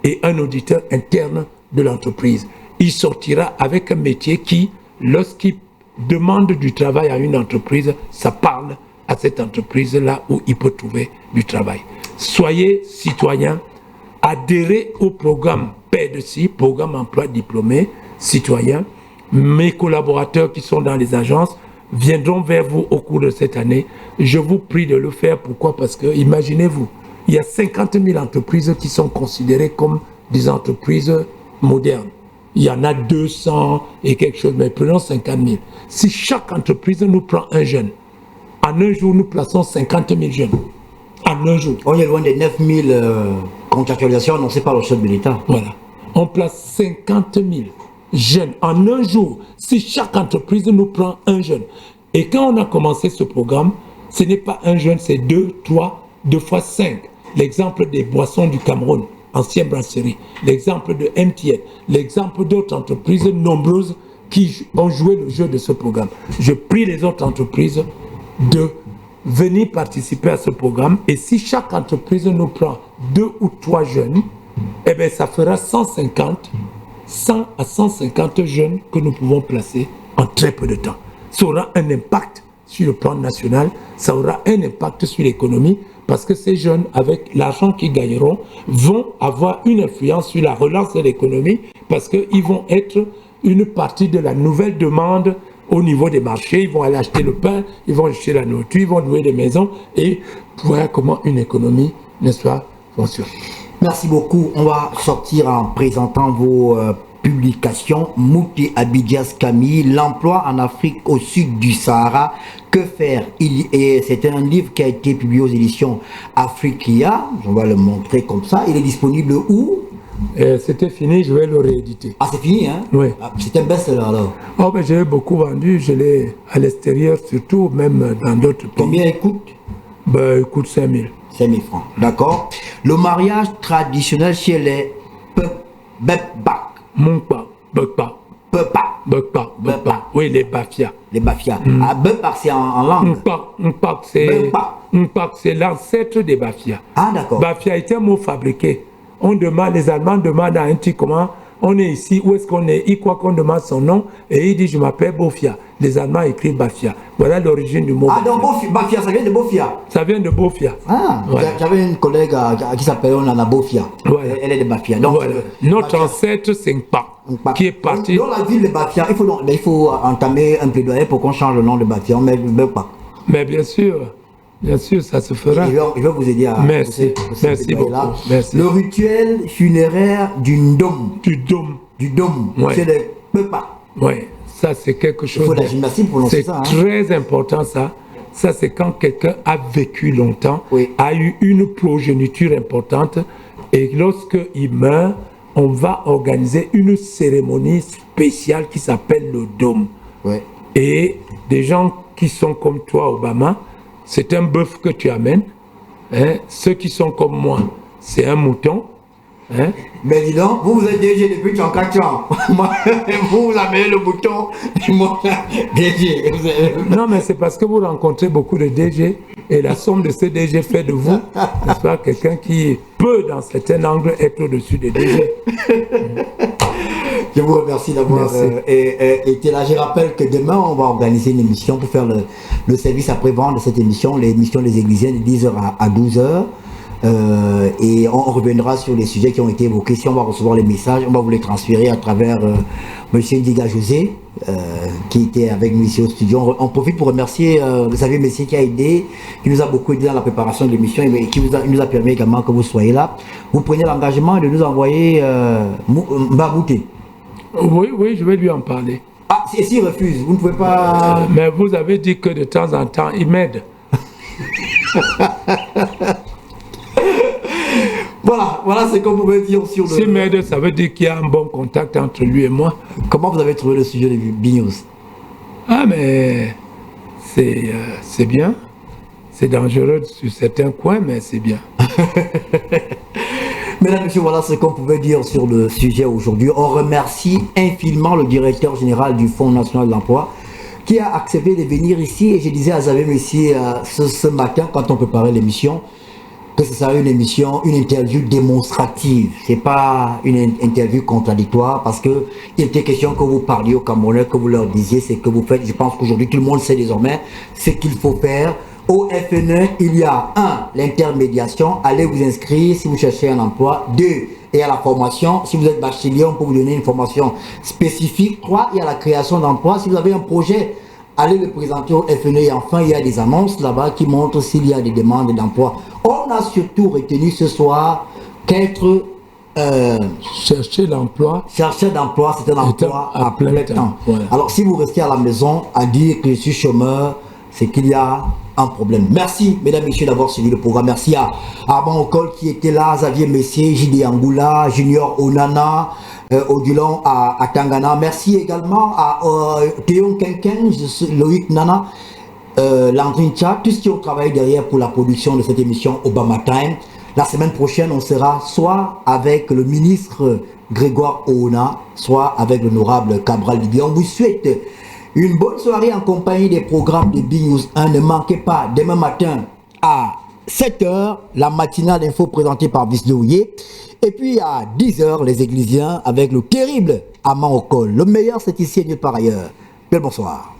et un auditeur interne de l'entreprise ». Il sortira avec un métier qui, lorsqu'il demande du travail à une entreprise, ça parle à cette entreprise-là où il peut trouver du travail. Soyez citoyens, adhérez au programme PEDC, Programme Emploi Diplômé Citoyen. Mes collaborateurs qui sont dans les agences viendront vers vous au cours de cette année. Je vous prie de le faire. Pourquoi? Parce que, imaginez-vous, il y a 50 000 entreprises qui sont considérées comme des entreprises modernes. Il y en a 200 et quelque chose, mais prenons 50 000. Si chaque entreprise nous prend un jeune, en un jour, nous plaçons 50 000 jeunes. En un jour. On est loin des 9 000 contractualisations annoncées par le chef de l'État. Voilà. On place 50 000 jeunes en un jour. Si chaque entreprise nous prend un jeune. Et quand on a commencé ce programme, ce n'est pas un jeune, c'est 2, 3, 2 fois 5. L'exemple des boissons du Cameroun, ancienne brasserie, l'exemple de MTN, l'exemple d'autres entreprises nombreuses qui ont joué le jeu de ce programme. Je prie les autres entreprises de venir participer à ce programme, et si chaque entreprise nous prend 2 ou 3 jeunes, eh bien ça fera 100 à 150 jeunes que nous pouvons placer en très peu de temps. Ça aura un impact sur le plan national, ça aura un impact sur l'économie, parce que ces jeunes, avec l'argent qu'ils gagneront, vont avoir une influence sur la relance de l'économie, parce qu'ils vont être une partie de la nouvelle demande au niveau des marchés. Ils vont aller acheter le pain, ils vont acheter la nourriture, ils vont louer des maisons, et voilà comment une économie, n'est-ce pas, fonctionne. Merci beaucoup. On va sortir en présentant vos publications. Mouti Abidjas Camille, l'emploi en Afrique au sud du Sahara. Que faire? C'est un livre qui a été publié aux éditions Afriquia. On va le montrer comme ça. Il est disponible où? C'était fini, je vais le rééditer. Ah, c'est fini, hein? Oui. Ah, c'est un best-seller alors. Oh, ben, j'ai beaucoup vendu, je l'ai à l'extérieur surtout, même dans d'autres pays. Combien il coûte? Ben, il coûte 5 000. 5 000 francs, d'accord. Le mariage traditionnel chez les Bebak. Mungpa, Bekpa. Bepa. Oui, les Bafia. Les Bafia. Ah, Bepa, c'est en langue. Mpak, c'est l'ancêtre des Bafia. Ah, d'accord. Bafia est un mot fabriqué. Les Allemands demandent à un petit comment on est ici, où est-ce qu'on est, il croit qu'on demande son nom, et il dit je m'appelle Bofia. Les Allemands écrivent Bafia. Voilà l'origine du mot. Ah, donc Bafia, ça vient de Bofia. Ça vient de Bofia. Ah, ouais. J'avais une collègue qui s'appelle Nana Bofia. Ouais. Elle est de Bafia. Donc, voilà. Notre ancêtre, c'est Mpak, qui est parti. Dans la ville de Bafia, il faut entamer un plaidoyer pour qu'on change le nom de Bafia. On met Bepa. Mais bien sûr, ça se fera. Je vais vous aider à... Merci beaucoup. Merci. Le rituel funéraire du Ndom. Du Dôme. Ouais. C'est le Bepa. Oui, ça c'est quelque chose... Il faut la gymnastique pour lancer ça. C'est très important ça. Ça c'est quand quelqu'un a vécu longtemps, oui, a eu une progéniture importante, et lorsqu'il meurt, on va organiser une cérémonie spéciale qui s'appelle le Dôme. Oui. Et des gens qui sont comme toi, Obama, c'est un bœuf que tu amènes. Hein? Ceux qui sont comme moi, c'est un mouton. Hein? Mais dis donc, vous êtes DG depuis 34 ans. Vous amenez le bouton, et moi, DG. Non, mais c'est parce que vous rencontrez beaucoup de DG, et la somme de ces DG fait de vous, n'est-ce pas, quelqu'un qui peut, dans certains angles, être au-dessus des DG. Je vous remercie d'avoir été là. Je rappelle que demain, on va organiser une émission pour faire le service après-vente de cette émission, l'émission des Églisiens de 10h à 12h. Et on reviendra sur les sujets qui ont été évoqués. Si on va recevoir les messages, on va vous les transférer à travers Monsieur Ndiga José, qui était avec nous ici au studio. On profite pour remercier Xavier Messier qui a aidé, qui nous a beaucoup aidé dans la préparation de l'émission et qui nous a permis également que vous soyez là. Vous prenez l'engagement de nous envoyer Mbabouté. Oui, je vais lui en parler. Ah, s'il refuse, vous ne pouvez pas... Mais vous avez dit que de temps en temps, il m'aide. Voilà, Voilà ce qu'on pouvait dire sur le... S'il m'aide, ça veut dire qu'il y a un bon contact entre lui et moi. Comment vous avez trouvé le sujet de B-News? Ah, mais c'est bien. C'est dangereux sur certains coins, mais c'est bien. Mesdames et messieurs, voilà ce qu'on pouvait dire sur le sujet aujourd'hui. On remercie infiniment le directeur général du Fonds national de l'emploi qui a accepté de venir ici. Et je disais à Xavier Messi ce matin, quand on préparait l'émission, que ce serait une émission, une interview démonstrative. C'est pas une interview contradictoire parce que il était question que vous parliez aux Camerounais, que vous leur disiez ce que vous faites. Je pense qu'aujourd'hui, tout le monde sait désormais ce qu'il faut faire. Au FNE, il y a 1, l'intermédiation, allez vous inscrire si vous cherchez un emploi. 2, il y a la formation, si vous êtes bachelier, on peut vous donner une formation spécifique. 3, il y a la création d'emplois, si vous avez un projet, allez le présenter au FNE. Et enfin, il y a des annonces là-bas qui montrent s'il y a des demandes d'emploi. On a surtout retenu ce soir qu'être... Chercher l'emploi. Chercher d'emploi, c'est un emploi à plein temps. Voilà. Alors si vous restez à la maison à dire que je suis chômeur, c'est qu'il y a un problème. Merci, mesdames et messieurs, d'avoir suivi le programme. Merci à Armand Ocol qui était là, Xavier Messier, J.D. Angoula, Junior Onana, Odilon à Tangana. Merci également à Théon Kenken, Loïc Nana, Landrine Tcha, tous qui ont travaillé derrière pour la production de cette émission Obama Time. La semaine prochaine, on sera soit avec le ministre Grégoire Oona, soit avec l'honorable Cabral Libi. On vous souhaite une bonne soirée en compagnie des programmes de B-News 1. Ne manquez pas demain matin à 7h, la matinale d'info présentée par Visle Ouye. Et puis à 10h, les Églisiens avec le terrible Armand Ocol. Le meilleur, c'est ici et nulle part ailleurs. Bel bonsoir.